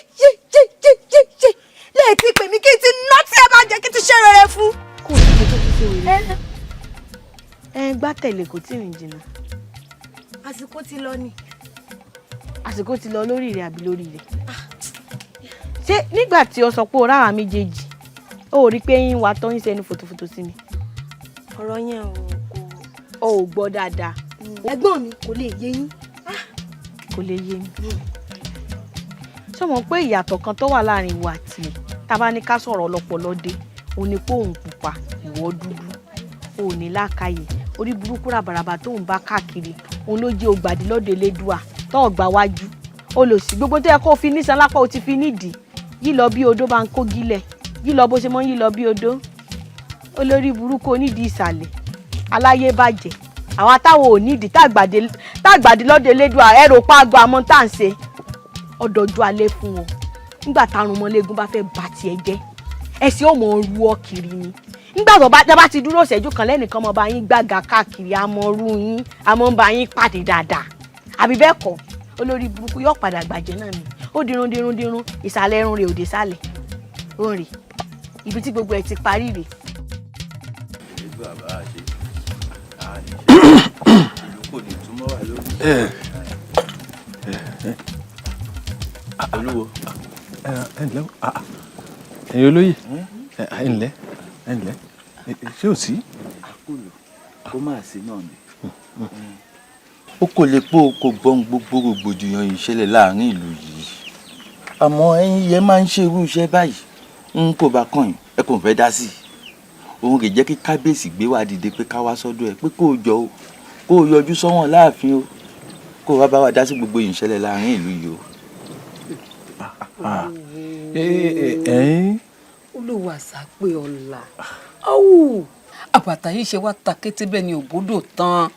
lẹ́ẹ̀tì pè mí kí n ti ná tí ẹ bá jẹ́ kí n ti ṣe rere fún. kò sí pé tó ti ṣe wèrè gbá tẹ̀lé kò tí ì rìn jìnnà. àsìkò ti lọ ni. àsìkò ti lọ lórí rẹ̀ àbí lórí rẹ̀ ṣé nígbà tí o sọ pé o ráwa méjèèjì o rí pé yín wa tó ń ṣe ní fòtòfòtò sí mi. ọ̀rọ̀ yẹn o ò gbọ́ dáadáa. ẹ̀gbọ́n mi kò lè yé yín. kò lè yé mi. ṣé o mọ̀ pé ìyàtọ̀ kan tó wà láàrin ìwà àti ẹ̀ tá a bá ní ká sọ̀rọ̀ ọlọ́pọlọdé òun ni pé òun pupa ìwọ dúdú òun ní lákàyè orí burúkú ràbàràbà tó ń bá káàkiri òun ló jẹ́ ògbàdìlọ́dẹ lẹ́dùà tó ọ̀gbà wájú olòṣì gbogbo tó yẹ kó fi níṣan lápá o ti fi nídìí yí lọ bí odó bá ń kó gílẹ̀ yí lọ bó ṣe mọ́ yí lọ bí odó olórí burúkú onídìí ìsàlẹ̀ aláyé bàjẹ́ àwọn táwọn ò nídìí tágbàdì lọ́dẹ lẹ́dùà ẹ̀rọ pa àgbà àmọ́ tá à ń ṣe ọ̀dọ̀jú alẹ́ fún wọn nígbà táwọn ọmọlẹ́gùn bá fẹ́ bà tiẹ̀ jẹ́ ẹ̀sìn ò mọ̀ ru ọ kiri ni nígbà tó bá ti dúró ìṣẹ́jú kan lẹ́nìkan mọ̀ bá yín gbàgà káàkiri àmọ́ ru yín àmọ́ bá yín pàdé dáadáa àbí bẹ́ẹ̀ kọ́ olórí burúkú yóò padà gbàjẹ́ náà ni ó dirun ìsàlẹ̀ ẹrun rẹ̀ òde sálẹ̀ ó rè ibi tí gbogbo ẹ̀ ti parí rè. olúwo ẹ̀ǹlẹ́ ẹ̀yin olóyè ẹ̀ǹlẹ́ ṣé ò sí. kó máa sí náà ni ó kò lè pé o kò gbọ́n gbogbo rògbòdìyàn ìṣẹ̀lẹ̀ láàrin ìlú yìí àmọ́ ẹ̀yin yẹn máa ń ṣe irú iṣẹ́ báyìí n kò bá kàn yín ẹ kò fẹ́ dá sí i òun kì í jẹ́ kí kábíyèsí gbé wá dìde pé ká wá sọ́dọ̀ ẹ pé kó o jọ o kó o yọjú sọ́wọ́n láàfin o kó o wá bá wa dá sí gbogbo ìṣẹ̀lẹ̀ láàrin ìlú yìí o. olówó àṣà pé ọ̀la áwù àbàtà yìí ṣe wá ta kété bẹ́ẹ̀ ni òbódò tán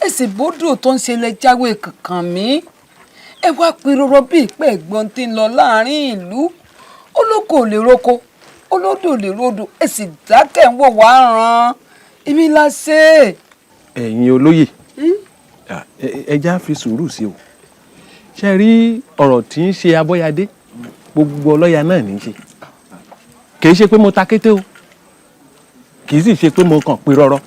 ẹ̀sìn bódò tó ń ṣe lẹ jáwé kankan mi ẹ wá pirọrọ bí ìpẹ́ ẹ̀gbọ́n tí ń lọ láàrin ìlú olóko ò lè roko olódò ò lè rodò ẹ̀sìn dákẹ́ ń wò wá ràn èmi la ṣe. ẹ̀yin olóyè ẹja fi sùúrù sí o ṣe rí ọ̀rọ̀ tí ń ṣe abọ́yadé gbogbo ọlọ́ya náà ní í ṣe kì í ṣe pé mo ta kété o kì í sì ṣe pé mo kàn pé rọ́rọ́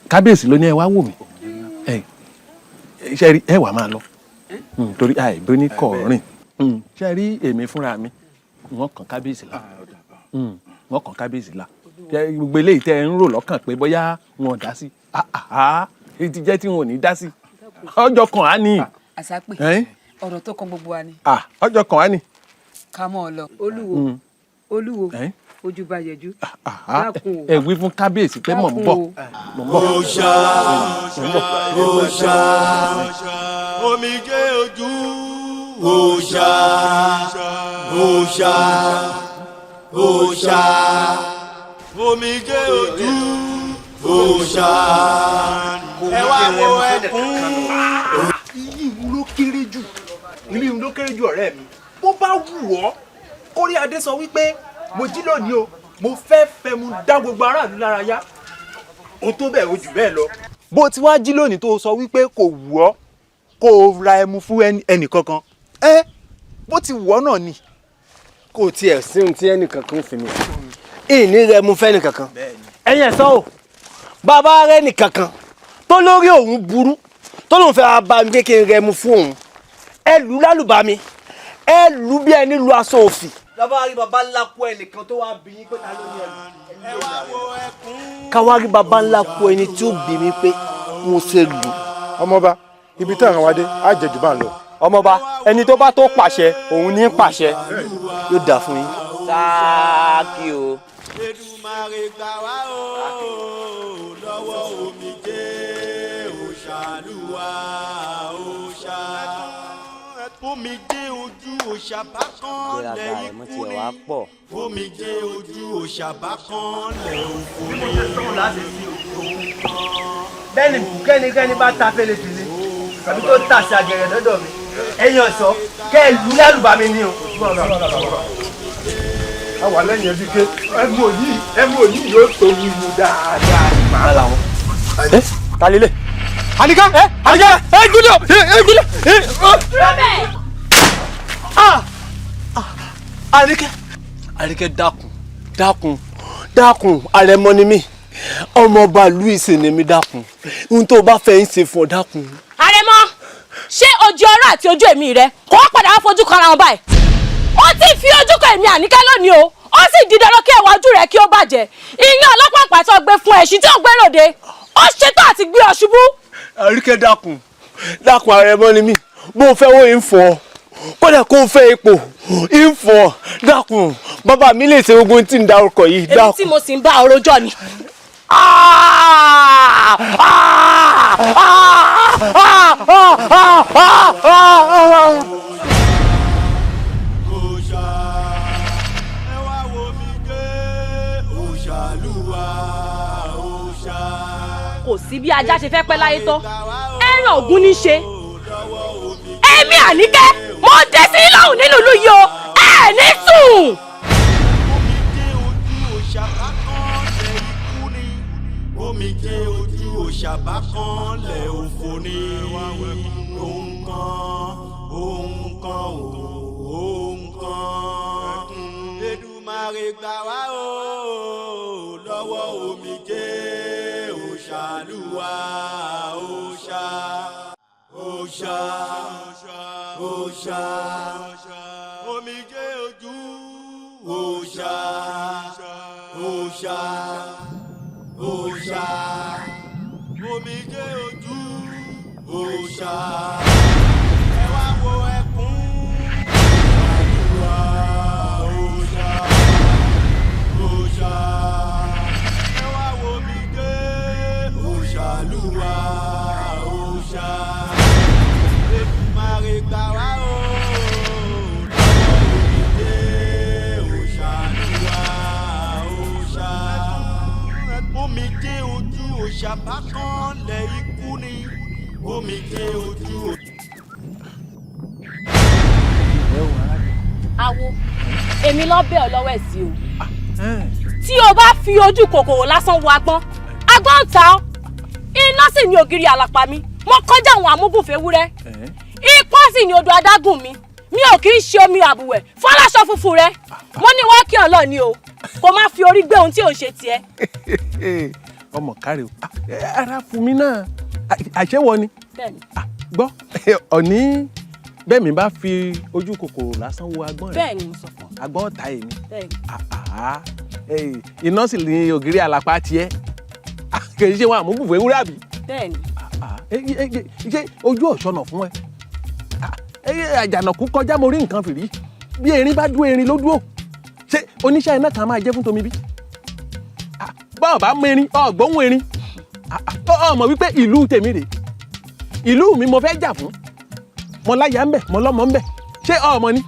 kábíyèsí ló ní ẹ wá wò mí ṣe rí ẹ wà máa lọ torí àìbó ní kọ̀ọ̀rìn ṣe rí èmi fúnra mi wọ́n kàn kábíyèsí la wọ́n kàn kábíyèsí la gbogbo eléyìí tẹ́ ẹ ń rò lọ́kàn pé bóyá wọn ò dá sí èyí ti jẹ́ tí wọn ò ní dá sí ọjọ́ kan á ní. àṣàpè ọ̀rọ̀ tó kan gbogbo wa ni. ọjọ́ kan á ní. ká mọ́ ọ lọ olúwo ojú bá yẹjú. ẹ wí fún kábíyèsí pé mò ń bọ̀. òòṣà òòṣà omijé ojú òòṣà òòṣà òòṣà omijé ojú òòṣà ẹ wá wo ẹkún. iyì ìwú ló kéré jù ilé ìwú ló kéré jù ọ̀rẹ́ mi bó bá wù ọ́ kórí adé sọ wípé mo jí lónìí o mo fẹ́ mu dá gbogbo aráàlú lára yá o tó bẹ́ẹ̀ o jù bẹ́ẹ̀ lọ. bó ti wá jí lónìí tó sọ wípé kò wù ọ́ kó o ra ẹmu fún ẹnì kankan bó ti wù ọ́ náà ni. kò tiẹ̀ sí ohun tí ẹnì kankan fi mi ìní rẹ mu fẹ́ ẹnì kankan ẹ̀yìn ẹ̀sán o bàbá rẹ ẹnì kankan tó lórí òun burú tó lóun fẹ́ bá mi pé kí n rẹ mu fún òun ẹ lù lálùbami ẹ lù bí ẹni lu aṣọ òfì. lọ́ba rí baba ńlá kú ẹnìkan tó wá bí yín pé ta ló ní ẹlù. káwá rí baba ńlá kú ẹni tí ó bí mi pé mo ṣe lù. ọmọọba ibi tí àwọn adé á jẹ jù bá ń lọ. ọmọọba ẹni tó bá tó pàṣẹ òun ní pàṣẹ yóò dà fún yín. sáàkì o. Èdùmàrè gbà wá o lọ́wọ́ omijé òṣàlùwà òṣà omijé ojú òṣà bá kan lẹ́yìn kú ni omijé ojú òṣà bá kan lẹ́yìn òfò ni. bẹ́ẹ̀ni kẹ́nikẹ́ni bá ta fèlèfèlè tàbí tó tà sí àgẹ̀rẹ̀ lọ́dọ̀ mi ẹ̀yin ọ̀sọ́ kẹ́ ẹ̀ lù lálùbami ni o. a wà lẹ́yìn ẹbí ké ẹmu òyì yóò tó wíwu dáadáa. màá làwọn. ta lélẹ̀. Àníkẹ́ gúdọ̀ Àníkẹ́ dákun àrẹ̀mọ ni mí ọmọọba Louis ni mi dákun ohun tó bá fẹ́ ń ṣe fún ọ dákun. àrẹ̀mọ ṣé ojú ọ̀rọ̀ àti ojú èmi rẹ kò wá padà wá fojú kan ara wọn báyìí ó ti fi ojú kan èmi Àníkẹ́ lónìí o ó sì di dandan kí ẹwà ojú rẹ kí ó bàjẹ́ ìyẹn ọlọ́pàá pàtó gbé fún ẹ̀sìn tí ó gbé lòde ó ṣetán àti gbé ọ ṣubú. Àríkẹ́ dákun àrẹ̀mọ ni mí bó fẹ́ wó ìfọ̀ kódà kó fẹ́ ipò ìfọ̀ dákun bàbá mi lè ṣe gbogbo tí ń dárúkọ yìí dákun. èmi tí mo sì ń bá ọ̀rọ̀ jọ ni. kò sí bí ajá ṣe fẹ́ pẹ́ láyé tó ẹran ògún ní ṣe. èmi Àníkẹ́ mo dé sí lọ́hùn nínú ìlú yìí o ẹ ní sùn. omijé ojú òṣàbá kan lẹ̀ òfò ní ohun kan Èdùmàrè gbà wá o lọ́wọ́ omijé òṣàlùwà òṣà omijé ojú òṣà omijé ojú òṣà ẹ wá wo ẹkún òṣà ẹ wá wo omijé òṣàlùwà òṣà Èdùmàrè gbà wá o lọ́wọ́ omijé òṣàlùwà òṣà omijé ojú òṣàbá kan lẹ̀ ikú ni omijé ojú. awo èmi lọ bẹ̀ ọ́ lọ́wọ́ ẹ̀ sí o tí o bá fi ojú kòkòrò lásán wo agbọ́n agbọ́n ń ta ọ́ iná sì ní ògiri àlàpà mi mo kọjá àwọn amúgùnfẹ́ wúrẹ́ ipọ́n sì ní odò adágún mi ò kì í ṣe omi àbùwẹ̀ fọláṣọ funfun rẹ mo ní wá kí ọlọ́ọ̀ ni o kò má fi orí gbé ohun tí ò ń ṣe tiẹ̀. ọmọ káre o ara fún mi náà àṣẹwọ ni gbọ́ ọ̀ní bẹ́ẹ̀ mi bá fi ojú kòkòrò lásán wo agbọ́n rẹ̀ bẹ́ẹ̀ ni mo sọ fún ọ agbọ́n ọ̀tá èmi iná sì ní ògiri àlàpà tiẹ̀ kì í ṣe wọn àmúbùfẹ́ wúrẹ́ àbí. bẹ́ẹ̀ ni ṣe ojú ọ̀ṣọ́nà fún ẹ àjànàkú kọjá mo rí nǹkan fìrí bí erin bá dúró erin ló dúró ṣé oníṣẹ́ iná kan máa jẹ́ fún tomi bí bọ́ọ̀ bá mú erin ọ̀gbọ́n erin ọmọ wípé ìlú tèmi rèé ìlú mi mo fẹ́ jà fún mo láyà ń bẹ̀ mo lọ́mọ ń bẹ̀ ṣé ọmọ ni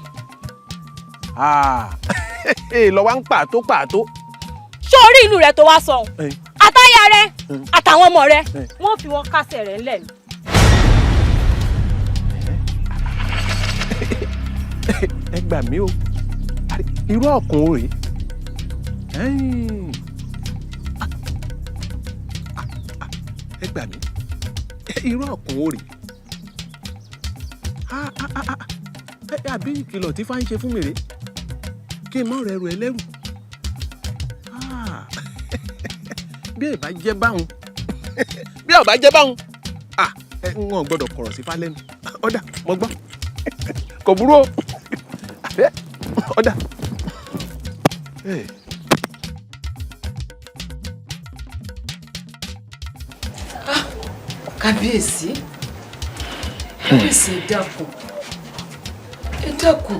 lọ́wọ́ ń pàtó. ṣé orí ìlú rẹ tó wá sọ àtàyà rẹ àtàwọn ọmọ rẹ wọ́n fi wọn kásẹ̀ rẹ̀ ńlẹ̀ ni. ẹ gbà mí o irú ọkùnrin rèé ẹ gbà mí irú ọkùnrin rèé àbí ìkìlọ̀ tí fáń ṣe fún mi rèé kí n mọ̀ rẹ̀ rù ẹlẹ́rù bí ẹ bá jẹ́ báwọn wọn gbọ́dọ̀ kọ̀rọ̀ sí fálẹ́nu ọ̀dà mo gbọ́ kò burú o ọ̀dà. kábíyèsí ẹ dákun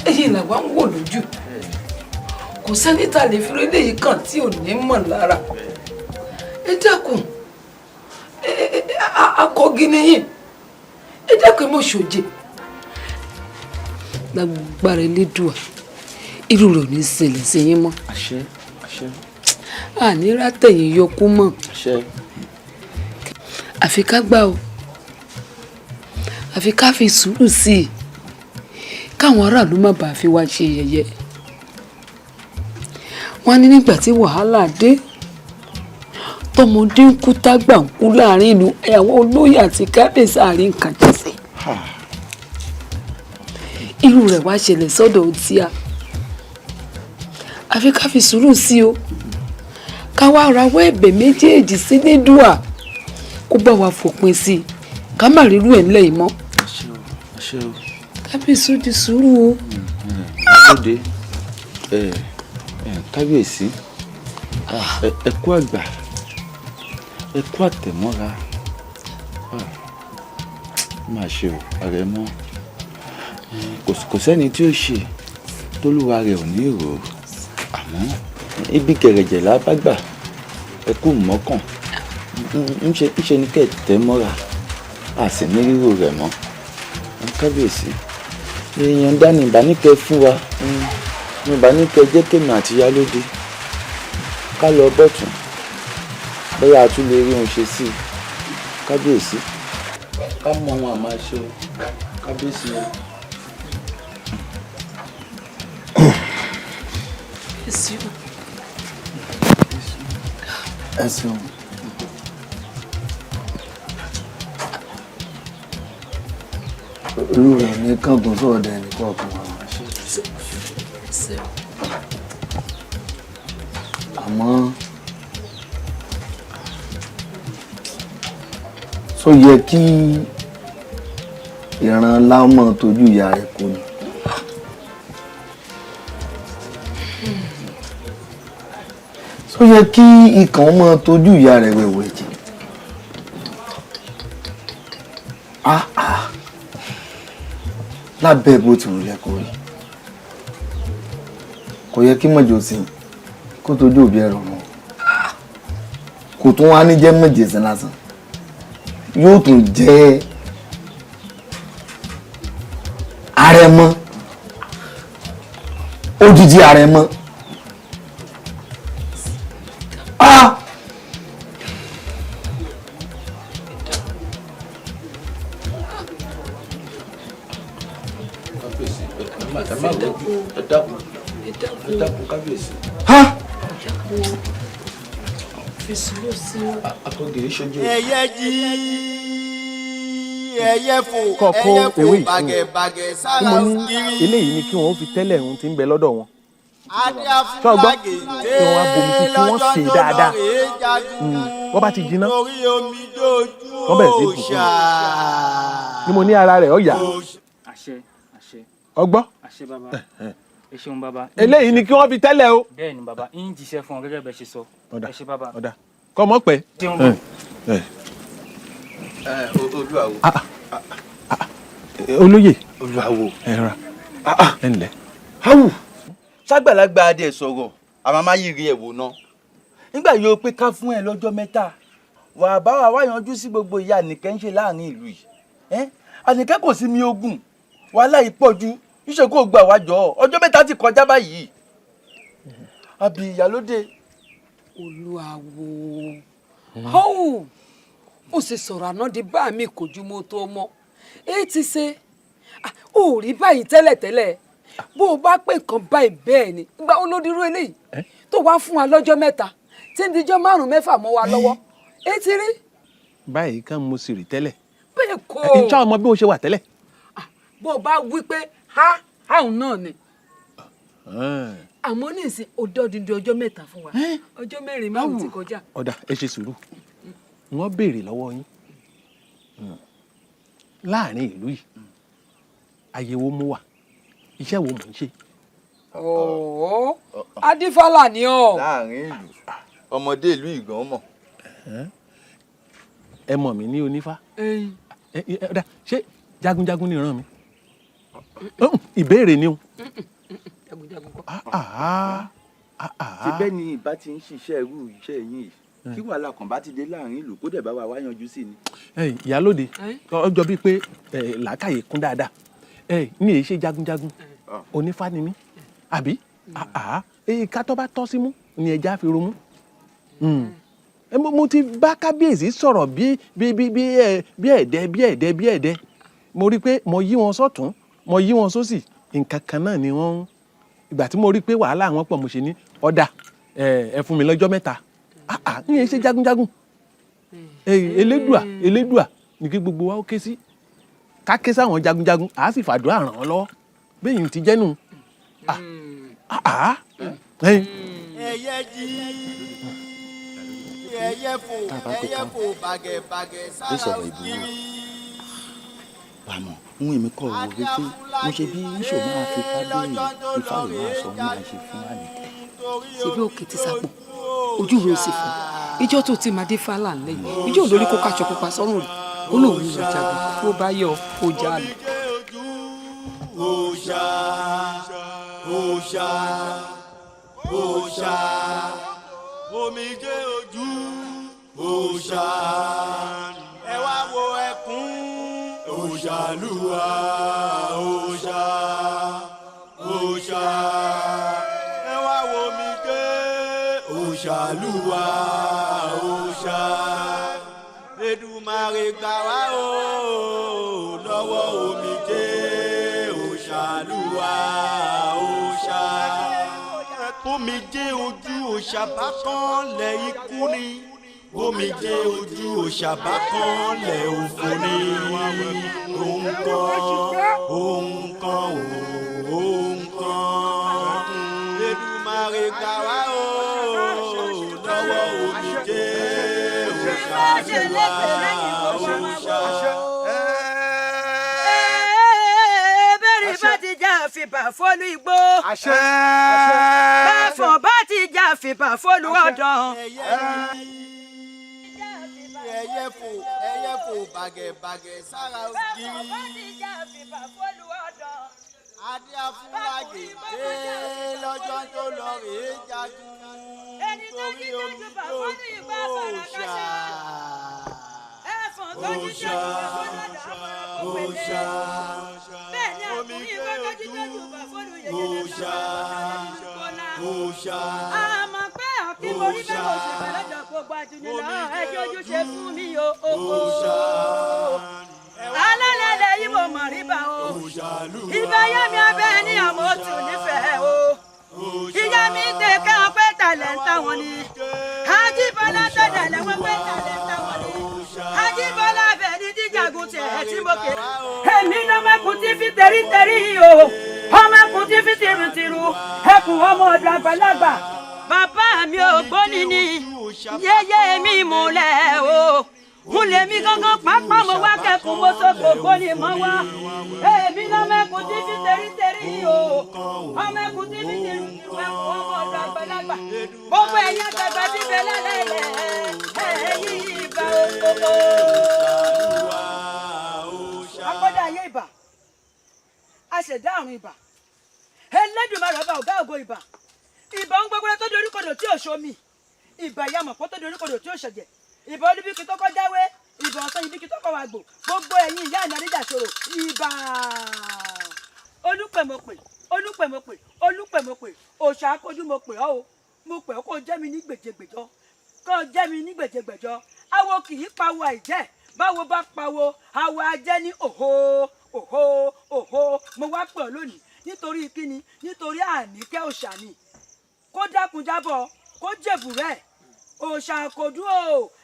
èyí làwa ń wò lójú kò sẹ́ni tá a lè fi rédè yìí kàn tí ò ní mọ̀ lára ẹ dákun akọgi nìyí ẹ dákun mọ̀ ṣòjè lágbára elédùà irú rẹ̀ ò ní ṣẹlẹ̀ sí yín mọ́ àṣẹ àṣẹ àní rátẹ̀yìn yọkú mọ́ àṣẹ àfi ká gbà o àfi ká fi sùúrù sí i káwọn aráàlú má bàa fi wá ṣe yẹ̀yẹ́ wọ́n ní nígbà tí wàhálà dé tọmọdé ń kú tágbà ń kú láàrin ìlú àwọn olóyè àti kábíyèsí àárín nǹkan jẹsẹ irú rẹ̀ wá ṣẹlẹ̀ sọ́dọ̀ Otíà àfi ká fi sùúrù sí o ká wá rawọ́ ẹ̀bẹ̀ méjèèjì sí nídùúà kó bá wa fòpin sí ká má rírú ẹ̀ ńlẹ̀ yìí mọ́. àṣẹ o. kábíyèsí ó di sùúrù o. lálóde kábíyèsí ẹ kú àgbà ẹ kú àtẹ̀mọ́ra máa ṣe o àrẹ̀mọ kò sẹ́ni tí ó ṣe tólúwa rẹ̀ ò ní rò ó àmọ́ ibi gẹ̀rẹ̀jẹ̀ la bá gbà ẹ kú mọ́kàn ńṣe ni kẹ́ ẹ tẹ̀ mọ́ra a sì ní rírò rẹ̀ mọ́ kábíyèsí èèyàn dání ìbáníkẹ́ fún wa ìbáníkẹ́ jẹ́ kémi àti Yálóde ká lọ bọ́tún bóyá a tún lè rí ohun ṣe sí i kábíyèsí ká mọ ohun àmà ṣe o kábíyèsí o. ẹ ṣeun. olú rẹ̀ ní kángun sọ̀dọ̀ ẹnì kọ̀ọ̀kan wà máa ṣe. àmọ́ sọ yẹ kí ìran lámọ̀ tójú ìyá rẹ̀ kú ni. sọ yẹ kí ikàn mọ́ tójú ìyá rẹ̀ wẹ̀wẹ̀ jẹ́. lábẹ́ bó ti wùlẹ̀ kó rí kò yẹ kí mọ̀jọ sí kó tójú òbí ẹ̀rọ mọ́ kò tún wá ní jẹ́ mọ̀jẹ̀sẹ̀ lásán yóò tún jẹ́ àrẹ̀mọ odidi àrẹ̀mọ. ẹyẹ jí ẹyẹ fò kọ̀ọ̀kan ewé yìí bàgẹ̀bàgẹ̀ tí sára mo ní kiri. eléyìí ni kí wọ́n fi tẹ́lẹ̀ ohun tí ń bẹ lọ́dọ̀ wọn. ṣọgbọ́n kí wọ́n á bomi sí kí wọ́n sè é dáadáa wọ́n bá ti jiná wọ́n bẹ̀rẹ̀ sí bùkún ni mo ní ara rẹ̀ ọ̀yà àṣẹ àṣẹ ọgbọ́. àṣẹ bàbá ẹ ṣeun bàbá. eléyìí ni kí wọ́n fi tẹ́lẹ̀ o. bẹ́ẹ̀ ni bàbá yín jíṣẹ́ fún ọ gẹ́gẹ́ bẹ́ẹ̀ ṣe sọ ẹ ṣe bàbá. ọ̀dà kọ́ mọ́ pẹ́. olúwawo. olóyè. olúwawo. ẹ̀ra ẹ̀ ǹlẹ́. awu ṣàgbàlagbà adé sọ̀rọ̀ àmọ́ má yí rí ẹ̀ wò ná nígbà yóò pé ká fún ẹ lọ́jọ́ mẹ́ta wà á bá wa wá yanjú sí gbogbo ìyá ànìkẹ́ ń ṣe láàrin ìlú yìí ànìkẹ́ kò sí mi ogun wàhálà yìí pọ̀ ju iṣẹ́ kó gbà wá jọ ọjọ́ mẹ́ta ti kọjá báyìí àbí Ìyálóde. olúwawo ọ̀hún ó sì sọ̀rọ̀ àná di bá mi kò ju mo tó mọ́ èyí ti ṣe ó rí báyìí tẹ́lẹ̀tẹ́lẹ̀ bó o bá pè nǹkan báyìí bẹ́ẹ̀ ni ìgbà olódirú eléyìí tó wá fún wa lọ́jọ́ mẹ́ta tí ń dijọ́ 5-6 mọ́ wa lọ́wọ́ èyí ti rí. báyìí kan mo sì rí tẹ́lẹ̀. bẹ́ẹ̀ kọ́ ìjọ ọmọ bí mo ṣe wà tẹ́lẹ̀. bó o bá wí pé háùn náà ni àmọ́ ní ìsìn òde ọdún di ọjọ́ mẹ́ta fún wa ọjọ́ 4-5 ti kọjá. ọ̀dà ẹ ṣe sùúrù wọ́n béèrè lọ́wọ́ yín láàrin ìlú yìí àyẹ̀wò mú wà iṣẹ́ wo mò ń ṣe. ọ̀ọ́ adífálà ni ọ́. láàrin ìlú ọmọdé ìlú ìgàn mọ̀. ẹ mọ̀ mí ní onífá. ṣé jagunjagun ni ìran mi ìbéèrè ni o. tí bẹ́ẹ̀ ni ìbá ti ń ṣiṣẹ́ irú iṣẹ́ yín yìí kí wàhálà kan bá ti dé láàrin ìlú kó dẹ̀ bá wa wá yanjú sí ni. Ìyálóde ọjọ́ bíi pé làákàyè kún dáadáa ní èyí ṣe jagunjagun onífá ni mí àbí ká tó bá tọ́ sí mú ni ẹja fi romú. mo ti bá kábíyèsí sọ̀rọ̀ bí ẹ̀dẹ́ mo rí i pé mo yí wọn sọ́tún mo yí wọn sósì nǹkan kan náà ni wọ́n ń ìgbà tí mo rí i pé wàhálà wọn pọ̀ mo ṣe ní ọ̀dà ẹ fún mi lọ́jọ́ mẹ́ta ní èyí ṣe jagunjagun elédùà ní kí gbogbo wa ó ké sí ká ké sáwọn jagunjagun àá sì fàdúrà ràn wọ́n lọ́wọ́ bẹ́ẹ̀ ti jẹ́ nù. ẹyẹ jí ẹyẹ fò bàgẹ̀bàgẹ̀ sára kiri. Àmọ́ ohun èmi kọ̀ wò wípé mo ṣe bí iṣò máa fi kábíyèsí ifá ló máa sọ máa ṣe fún Àníkẹ́. ṣebí òkè ti sápò ojú rẹ ó sì fún ìjọ tó ti máa dé fálà ńlẹ̀ ìjọ lórí kó káṣọ pupa sọ́rùn rẹ̀ ó lóun ń lọ jagun tó bá yọ ó já lọ. òòṣà òòṣà òòṣà omijé ojú òòṣà ẹ wá wo ẹkún òòṣàlúwa òòṣà òòṣà ẹ wá wo omijé òòṣàlúwa òòṣà Èdùmàrè gbà wá o lọ́wọ́ omijé òòṣàlúwa òòṣà omijé ojú òòṣà bá kán lẹ̀ ikú ni omijé ojú òòṣà bá kán lẹ̀ òfò ni òun kan Èdùmàrè gbà wá o lọ́wọ́ omijé òòṣàlúwa òòṣà. bẹ́ẹ̀rẹ̀ bá ti jà fìbà fólú igbó. bẹ́ẹ̀fọ̀n bá ti jà fìbà fólú ọ̀dàn. ẹyẹ fò bàgẹ̀bàgẹ̀ sára ògiri. bẹ́ẹ̀fọ̀n bá ti jà fìbà fólú ọ̀dàn. adé afúnlágè dé lọ́jọ́ tó lọ rèé jagun torí omi tó òòṣà. òòṣà òòṣà omijé ojú òòṣà òòṣà àmọ́ pé ọ̀kí mo rí bẹ́ẹ̀ mo ṣe bẹ̀rẹ̀ lọ́jọ́ gbogbo àjùnú lọ ẹjọ́ ojúṣe fún mi o. alálẹ̀lẹ̀ yìí mo mọ̀ rí bá o ìbá yá mi abẹ́ ní àmọ́ tù nífẹ̀ẹ́ o ìyá mi tẹ̀ ká pé talẹ̀ ń táwọn ni Ajíbọ́lá tọ̀dẹ̀ lẹ́wọ́n pé talẹ̀ ń táwọn ni Ajíbọ́lá bẹ̀ ní díjagun tiẹ̀ tí mo kè. èmi lọ́mọkùn tí fi tẹ̀rítẹ̀rí o ọmọkùn tí fi tìrùtìrù ẹkùn ọmọ ọ̀dọ̀ àgbàlagbà. bàbá mi ò gbóni ni yéyé mi múlẹ̀ o múlẹ̀ mi gángan pápá mo wá kẹ́kùn mo sọ̀kò gbóni mọ́ wá. èmi lọ́mọkùn tí fi tẹ̀rítẹ̀rí o ọmọkùn tí fi tìrùtìrù ẹkùn ọmọ ọ̀dọ̀ àgbàlagbà. gbogbo ẹ̀yà gbàgbà bíbẹ̀ lẹ́lẹ́lẹ̀ ẹ̀yìn ìbà òkòkò. akọ́dá ayé ìbà aṣẹ̀dá àrùn ibà Ẹlẹ́dùmarè ọba ọ̀gá ògo ibà ìbà ń gbogbo tó dorí kodò tí ò ṣomi ìbà ìyàmọ̀pọ̀ tó dorí kodò tí ò ṣẹ̀jẹ̀ ìbà olúbíkí tó kọ́ jáwé ìbà ọ̀sán ibíkí tó kọ́ wà gbò gbogbo ẹ̀yin ìyá ìnáríjà ṣòro ìbà olúpẹ̀mọ̀pẹ̀ òòṣà akójú mo pè ọ́ o mo pè ọ́ kó jẹ́ mi ní gbèjègbèjọ kó jẹ́ mi ní gbèjègbèjọ awo kì í pawó àìjẹ́ báwo bá pawó awo ajẹ́ ní òhó mo wá pè ọ́ lónìí nítorí kíni nítorí Àníkẹ́ òòṣà ni kó dákun jábọ̀ kó jèbù rẹ̀ òòṣà kò dúró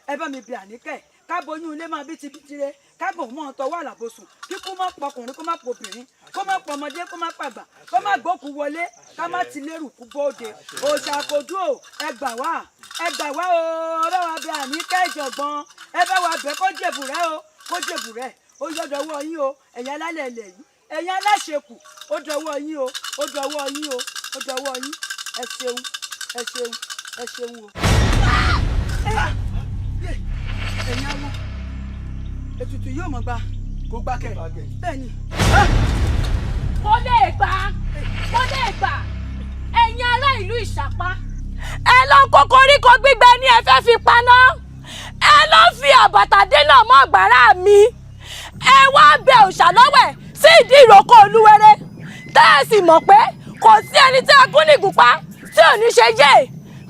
ẹ bá mi bẹ̀ Àníkẹ́ káboyún ilé máa bí ti bí tire kágbọ̀n mọ́ ọ̀tọ̀ wà lábòsùn kíkú má pọkùnrin kó má pọbìnrin kó má pọmọdé kó má pàgbà kó má gbókù wọlé ká má ti lérù kú bóde òòṣà kò dúró ẹ gbà wá o ẹ bá wa bẹ̀ Àníkẹ́ ìjọ̀gbọ́n ẹ bá wa bẹ̀ kó jèbù rẹ̀ o kó jèbù rẹ̀ ó yọ̀dọ̀wọ́ yín o ẹ̀yin alálẹ̀ ilẹ̀ yìí ẹ̀yin aláṣekù ó dọwọ́ yín o ó dọwọ́ yín o ó dọwọ́ yín ẹ ṣeun o. ẹ̀yin awo ètùtù yóò mọ̀ gbà kó gbà kẹ́ bẹ́ẹ̀ ni. mo lè gbà ẹ̀yin ará ìlú Ìṣàpá ẹ lọ kó koríko gbígbẹ ní ẹ fẹ́ fi paná ẹ lọ fi àbàtà dènà mọ́ àgbàrá mi ẹ wá bẹ òòṣà lọ́wẹ̀ sí ìdí ìrókò Olúwẹrẹ tẹ́ ẹ sì mọ̀ pé kò sí ẹni tí a gún ní ìgúnpá tí ò ní ṣe yé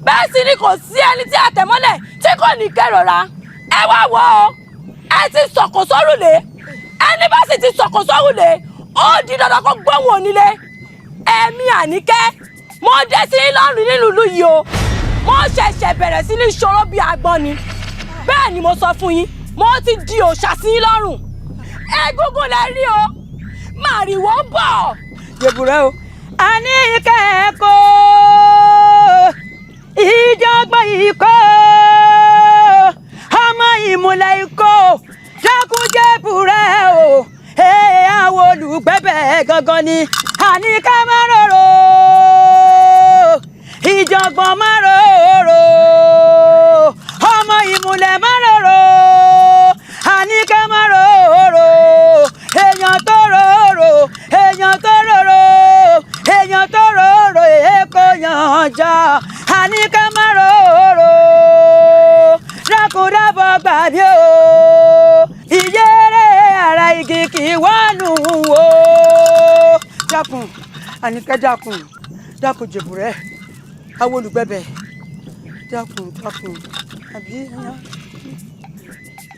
bẹ́ẹ̀ sì ni kò sí ẹni tí a tẹ̀ mọ́lẹ̀ tí kò ní kérora ẹ wá wò ó ẹ ti sọ̀kò sórùlé ẹni bá sì ti sọ̀kò sórùlé ó di dandan kó gbóhùn onílé ẹ̀mí Àníkẹ́ mo dé sí lọ́rùn nínú ìlú yìí o mo ṣẹ̀ṣẹ̀ bẹ̀rẹ̀ sí ní ṣòro bíi agbọ́n ni bẹ́ẹ̀ ni mo sọ fún yín mo ti di òòṣà sí lọ́rùn egungun lẹ rí o màrìwò ń bọ̀. jèbùrẹ́ o Àníkẹ́ kó ìjọgbọ́n ikọ́ ọmọ ìmùlẹ̀ ikọ́ jákújẹ́bùrẹ́ o olùgbẹ́bẹ̀ gangan ni Àníkẹ́ má rorò ìjọ̀gbọ̀n má rorò ọmọ ìmùlẹ̀ má rorò Àníkẹ́ má rorò èèyàn tó rorò èèyàn tó rorò èèyàn tó rorò èèkó yànjá Àníkẹ́ má rorò dákúndábọ̀ gbà mí o ìyẹ́rẹ́ ara igi kì í wánu o dákun Àníkẹ́ dákun dákun jèbù rẹ àwọn olùgbẹ́bẹ̀ dákun dákun àbí ẹ̀yà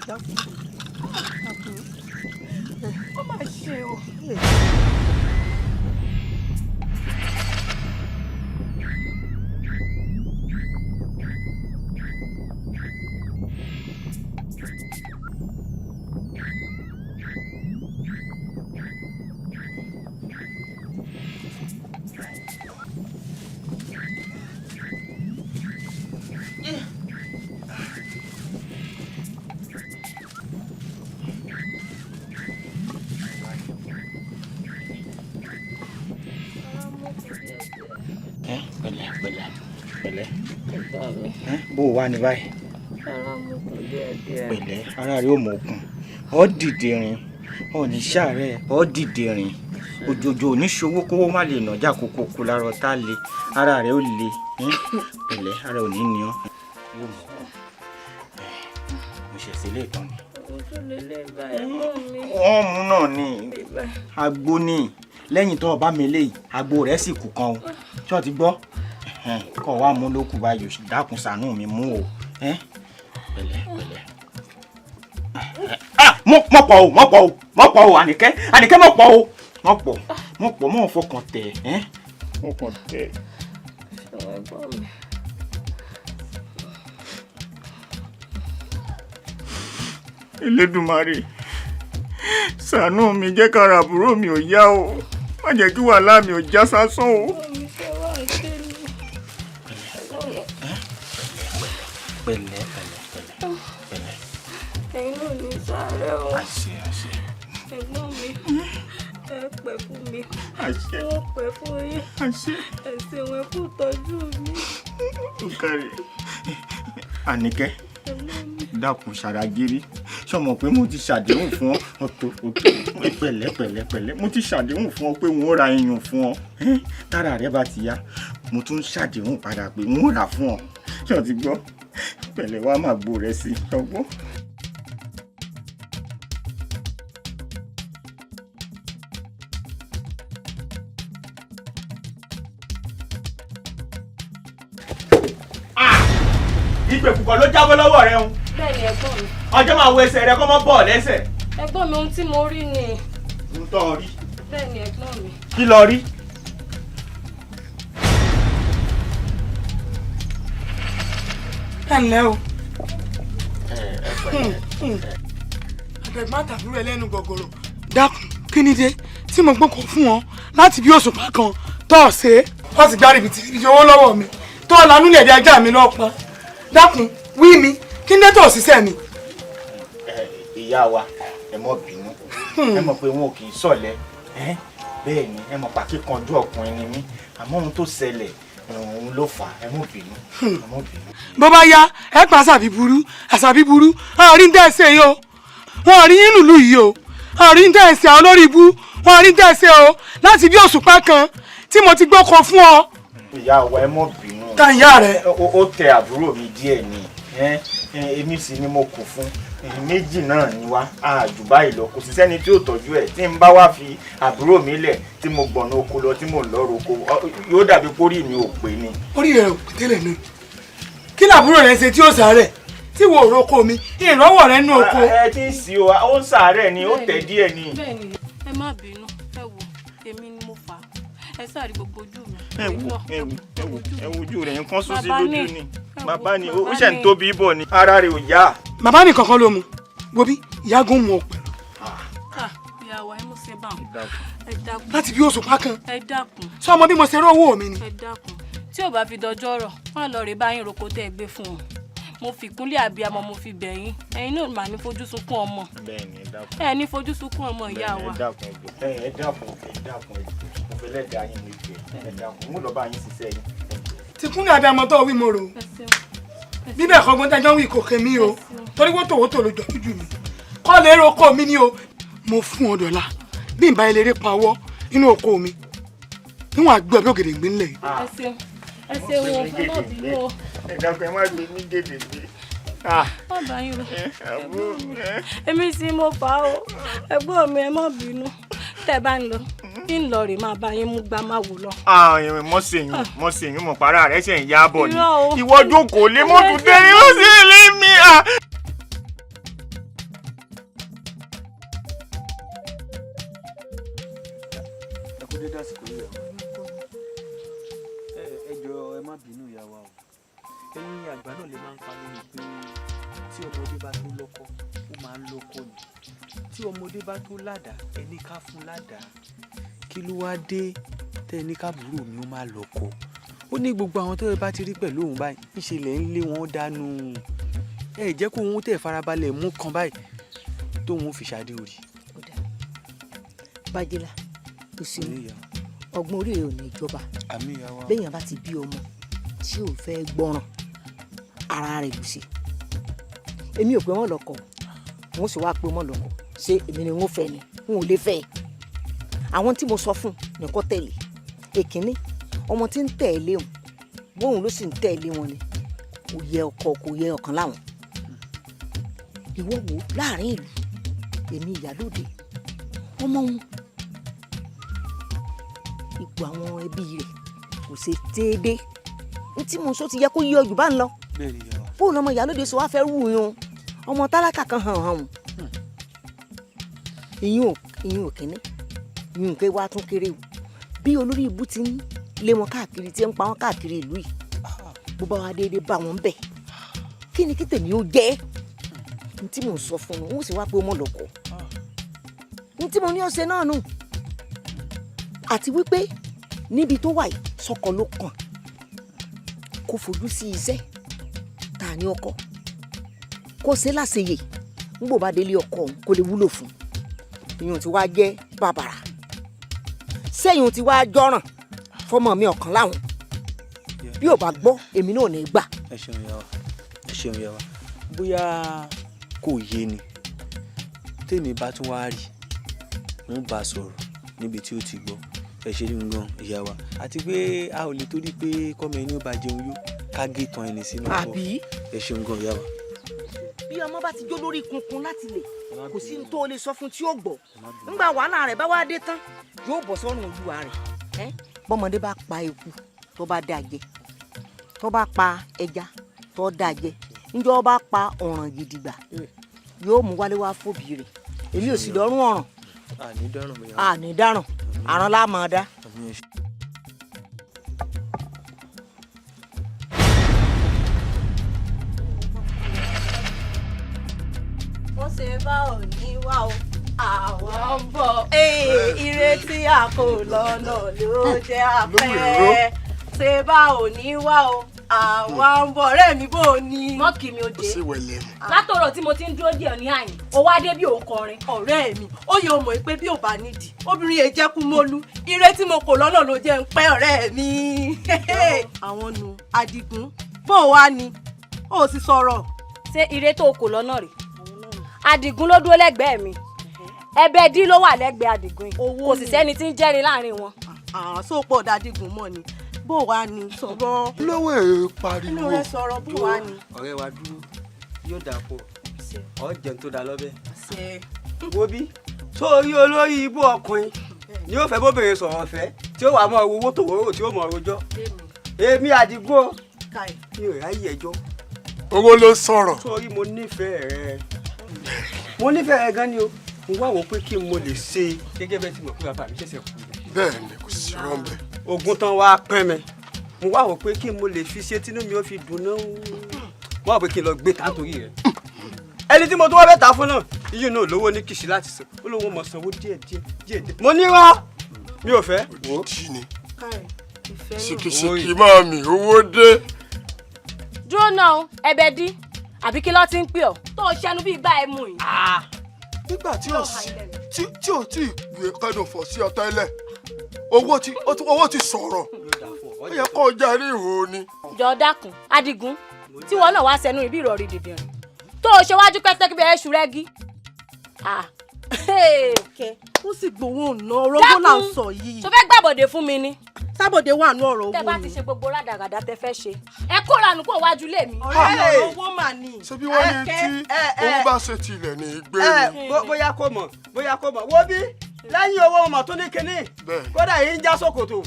dákun dákun ó má ṣe o. pẹ̀lẹ́ bó o wà ní báyìí pẹ̀lẹ́ ara rẹ ò mọ okun ọ dìde rìn ọ ní sàárẹ̀ ọ dìde rìn òjòjò oníṣòwò kówó má lè nàjà kókó kó lára ọ̀tá le ara rẹ ó le pẹ̀lẹ́ ara ò ní ní ọ yóò mọ okun mo ṣẹ̀ṣẹ̀ lè tán ni. wọ́n mú náà ní agbo ní lẹ́yìn tó ọba mi léyìí agbo rẹ̀ sì kù kan o ṣé o ti gbọ́ kọ́ wa mú lókù báyìí dákun ṣàánú mi mú o pẹ̀lẹ́ pẹ̀lẹ́. mọ̀pọ̀ o Àníkẹ́ mọ̀pọ̀ o mọ̀ fọkàn tẹ̀ fọkàn tẹ̀. Elédùmarè ṣàánú mi jẹ́ kára àbúrò mi ò yá o má jẹ́ kí wàhálà mi ò já sásán o. pẹ̀lẹ́. ẹ̀yin náà ní sáré o. àṣẹ. ẹ̀gbọ́n mi ẹ pẹ́ fún mi. àṣẹ. wọ́n pẹ́ fún yín. àṣẹ. ẹ̀sìn wọn kú tọ́jú mi. ó kárí. Àníkẹ́ dákun ṣàràgírí sọmọ pé mo ti ṣàdéhùn fún ọ ọtọ pẹ̀lẹ́ mo ti ṣàdéhùn fún ọ pé wọn ó ra iyùn fún ọ tára rẹ bá ti yá mo tún ṣàdéhùn padà pé wọn ó rà fún ọ ṣé o ti gbọ́ pẹ̀lẹ́ wàá máa gbó rẹ sí ọgbọ́n. ìgbèkùkọ̀ ló jábọ́ lọ́wọ́ rẹ ń. bẹ́ẹ̀ni ẹ̀gbọ́n mi. ọjọ́ máa wo ẹsẹ̀ rẹ kó mọ́ bọ̀ lẹ́sẹ̀. ẹ̀gbọ́n mi ohun tí mo rí ni. ń tọ́ ọ rí. bẹ́ẹ̀ni ẹ̀gbọ́n mi. kí lọ rí. ẹ ǹlẹ́ o. àbẹ̀gbọ́n àtàbúrò ẹlẹ́nu gọ̀gọ̀rọ̀ dákun kí ni dé tí mo gbọ́kàn fún wọn láti bí òṣùpá kan tó ọ̀ ṣe é wọ́n sì gbárí ibi owó lọ́wọ́ mi tó ọ̀ lanú lẹ̀dí ajá mi lọ́pọ̀ dákun wí mi kí ní tó ṣiṣẹ́ mi. ìyá wa ẹ mọ̀ bínú ẹ mọ̀ pé wọn ò kì í sọ̀lẹ̀ bẹ́ẹ̀ ni ẹ mọ̀ pàkí kanjú ọkùnrin ni mí àmọ́ ohun tó ṣẹlẹ̀ òun ló fà ẹ mọ̀ bínú. bó bá yá ẹ pa àṣàbí burú àárín tẹ̀sẹ̀ yìí o wọn ò rí yín lùlù yìí o àárín tẹ̀sẹ̀ àwọn olórí ibú wọn ò rí tẹ̀sẹ̀ o láti bí òṣùpá kan tí mo ti gbọ́kọ̀ fún ọ. ìyá wa ẹ mọ̀ bínú. ta ìyá rẹ. ó tẹ àbúrò mi díẹ̀ ni èmi sì ni mo kù fún méjì náà ni wá àjù báyìí lọ kò sí sẹ́ni tí ò tọ́jú ẹ̀ tí n bá wá fi àbúrò mi lẹ̀ tí mo gbọ̀nà oko lọ tí mo ń lọ roko yóò dàbí pórí mi ò pé ni. orí rẹ ò pé tẹ́lẹ̀ náà kí làbúrò rẹ ṣe tí ó sàárẹ̀ tí wo òroko mi ìrànwọ́ rẹ nú oko. ẹ ti ń sí o ó ń sàárẹ̀ ni ó tẹ̀ díẹ̀ ni. bẹ́ẹ̀ni ẹ má bínú ẹ wò èmi ni mo fà á ẹ sáré gbogbo ojú mi. ẹ wojú rẹ̀ nǹkan sún sí lójú ni bàbá ni ó ṣe ń tóbi bọ̀ ni ara rẹ̀ ò yá. bàbá nìkan kan ló mu wo bí ìyáàgùn mu ọ̀pẹ̀ lọ. ìyàwó ẹ mú ṣe bá wọn ẹ dákun. láti bí òṣùpá kan. ẹ dákun. sọ ọmọ bí mo ṣe rí owó mi ni. ẹ dákun tí ò bá fi dọjọ́ rọ̀ wọn lọ rí báyìí roko tẹ́ ẹ gbé fún wọn mo fi kúnlẹ̀ abiyamọ mo fi bẹ̀yìn ẹ̀yin náà mà ní fojú sunkún ọmọ. bẹ́ẹ̀ni ẹ dákun. ẹ ní fojú sunkún ọmọ ìyá wa. ẹ dákun ẹ jọ̀ọ́. ẹ dákun mo fẹ́ lẹ́dàá yín mi fẹ́ ẹ dákun mo lọ bá yín ṣiṣẹ́ yín. ti kún ní àdàmọ́ tó wí mo rò bíbẹ̀ kọ́gbọ́n tájọ́ wí kò kémi o torí wọ́n tòwó tò ló jọ jújù mi kọ́ lè ro oko mi ni o mo fún ọ dọ̀la bí n bá eléré pawọ́ inú oko mi níwọ̀n àgbẹ̀ ọbẹ̀ ògèdè gbé ńlẹ̀. ẹ ṣeun wọn fún náà bínú o. ẹ dákun ẹ má gbé ní gèdè gbé. má bá yín lọ èmi sì mo fà á o ẹ̀gbọ́n mi ẹ má bínú tẹ́ bá ń lọ kí n lọ rè máa bá yín mú gbá má wò lọ. mọ sèyún mọ para rẹ ṣe ń yá bọ ni ìwọ jókòó lé mọtò dẹni ló sì lé mi. ẹ kú dédé àsìkò yìí ẹ jọ̀ọ́ ẹ má bínú ìyá wa o ẹ̀yin àgbà náà lè máa ń pa lórí pé tí ọmọdé bá tó lọ́kọ ó máa ń lọ́kọ ni tí ọmọdé bá tó ládàá ẹni ká fún ládàá kí ló wá dé tẹ ẹni káàbùrò mi ó máa lọ́kọ ó ní gbogbo àwọn tó bá ti rí pẹ̀lú òun báyìí ìṣẹ̀lẹ̀ ń lé wọn dànù ẹ jẹ́ kó òun tẹ̀ farabalẹ̀ mú kan báyìí tóun fi ṣáde orí. bájẹ́lá tó sì ní ọgbọ́n orí rẹ̀ ò ní ìjọba lẹ́yìn bá ti bí ọmọ tí ò fẹ́ gbọ́ràn ara rẹ̀ lù sí èmi ò pé wọ́n lọ́kọ wọ́n sì wáá pé wọ́n lọ́kọ ṣé èmi ni wọ́n fẹ́ ni wọn ò lè fẹ́ ẹ̀ àwọn tí mo sọ fún nìkan tẹ̀lé èkínní ọmọ tí ń tẹ̀lé òun bóun ló sì ń tẹ̀lé wọn ni kò yẹ ọkọ kò yẹ ọ̀kan láwọn ìwọ wo láàrin ìlú èmi ìyálóde ọmọ wọn ipò àwọn ẹbí rẹ̀ kò ṣe déédéé ní tí mo sọ ti yẹ kó yí ọjù bá ń lọ fóònù ọmọ ìyálóde sọ wá fẹ́ rú yun ọmọ tálákà kan hàn hàn ìyún òkínní ìyún ké wá tún kéré o bí olórí ibú ti ń lé wọn káàkiri tí ń pa wọn káàkiri ìlú yìí bó bá wá déédéé bá wọn bẹ̀ kí ni kí tèmi ó jẹ́ ní tí mo sọ fún un ó sì wá pé ó mọ̀ lọ́kọ̀ ní tí mo ní ọ̀sẹ̀ náà nù àti wípé níbi tó wà yìí sọkọ ló kàn kó fojú sí iṣẹ́ ta ní ọkọ kó ṣe láṣeyè nígbò bá délé ọkọ òun kó lè wúlò fún ìyún tí wàá jẹ́ bàbàrà sẹ́yìn tí wàá jọ́ràn fọmọ mi ọ̀kan láwọn bí ò bá gbọ́ èmi náà ní gbà. ẹ ṣeun yà wá bóyá kò yé ni tèmi bá tún wá rí ń bá a sọ̀rọ̀ níbi tí ó ti gbọ́ ẹ ṣe rí nǹkan ìyá wa àti pé a ò lè torí pé kọ́mọ ẹni ó bá jẹun yó ká gé tan ẹni sínú ọkọ àbí ẹ ṣe nǹkan ìyá wa. bí ọmọ bá ti jó lórí kunkun láti lè kò sí ní tó o lè sọ fún tí ó gbọ́ nígbà wàhálà rẹ̀ bá wá dé tán yóò bọ̀ sọ́run olúwa rẹ̀ bọ́mọdé bá pa eku tó bá dá jẹ tó bá pa ẹja tó dá jẹ níjọ́ bá pa ọ̀ràn gidigba yóò mú wálé wá fòbí rẹ̀ èmi ò sì lọ́rùn ọ̀ràn àní dáràn àrùn láàmú dá. wọ́n ṣe bá òní wá o àwọn ń bọ̀ ìrètí àkó lọ́nà ló jẹ́ àpẹ́ ṣe bá òní wá o àwọn ń bọ̀ ọ̀rẹ́ mi bò ní. mọ́ kí mi ó dé látọ̀rọ̀ tí mo ti ń dúró díẹ̀ ní àyìn ó wá dé bí òun kọrin. ọ̀rẹ́ mi ó yẹ ọmọ pé bí ò bá nídìí obìnrin yẹn jẹ́ kú mólú ìrètí mo kò lọ́nà ló jẹ́ ń pẹ́ ọ̀rẹ́ mi. àwọn nu Adigun bó wá ni ó sì sọ̀rọ̀. ṣé ire tó kò lọ́nà rè Adigun ló dúró lẹ́gbẹ̀ẹ́ mi ẹbẹ dí ló wà lẹ́gbẹ̀ẹ́ Adigun yìí kò sì sẹ́ni tí ń jẹ́rìí láàrin wọn. sóòpọ̀ Dadigun mọ́ ni bó wá ni sọ̀rọ̀. lọ́wọ́ ẹ̀ pariwo. inú rẹ̀ sọ̀rọ̀ bó wá ni. ọ̀rẹ́ wa dúró yóò dà pọ̀ ọ̀ jẹun tó da lọ́bẹ̀. wo bí sórí olórí ibú ọkùnrin ni yóò fẹ́ bóbìnrin sọ̀rọ̀ fẹ́ tí ó wà mọ́ owó tòwórò tí ó mọ̀ rojọ́ èmi Àdìgún mi ò ráyè ẹjọ́. owó ló sọ̀rọ̀. sórí mo nífẹ̀ẹ́ rẹ gan ni o mo wá wò pé kí n mo lè ṣe gẹ́gẹ́ bẹ́ẹ̀ tí mo pé bàbá mi ṣẹ̀ṣẹ̀ kú. bẹ́ẹ̀ ni kò sí rọ́ǹbẹ́. ogun tán wá pẹ́ mi mo wá wò pé kí n mo lè fi ṣe tínú mi ó fi dùn náà mo wá wò pé kí n lọ gbé tàǹtòrí rẹ ẹni tí mo tún wá bẹ́ẹ̀ ta fún náà iye náà lówó ní kìsì láti san ó lówó mọ̀ sanwó díẹ̀ mo ní rán mi ò fẹ́ wò ó. ṣìkìṣìkì máa mi owó dé. dúró náà ẹbẹ dí àbí kí ló ti ń pè ọ́ tó o ṣẹnu bí gbá ẹ mú yìí. nígbà tí ò sí tí ò tí gbé kẹnu fọ sí ọtọ ilẹ̀ owó ti sọ̀rọ̀ ó yẹ kó jáde ìhò ni. jọ dákun Adigun tí wọn náà wá sẹnu ibi ìrọ̀rí dìndìnrín tó o ṣe wájú pẹ́tẹ́kí bẹ́ẹ̀ ṣù rẹ́gí. ó sì gbowó ọ̀nà ọ̀rọ̀ là ń sọ yìí. tó fẹ́ gbàbọ̀dé fún mi ni. sábọ̀dé wà nú ọ̀rọ̀ owó ni. tẹ bá ti ṣe gbogbo rádàràdà tẹ fẹ́ ṣe ẹ kó ranù kó wájú lé mi. ọ̀rọ̀ owó mà ní. ṣebí wọ́n ní tí owó bá ṣe tilẹ̀ ní gbé ni. bóyá kò mọ̀ wo bí lẹ́yìn owó ọmọ tó ní kinní kódà yìí ń já sókòtò.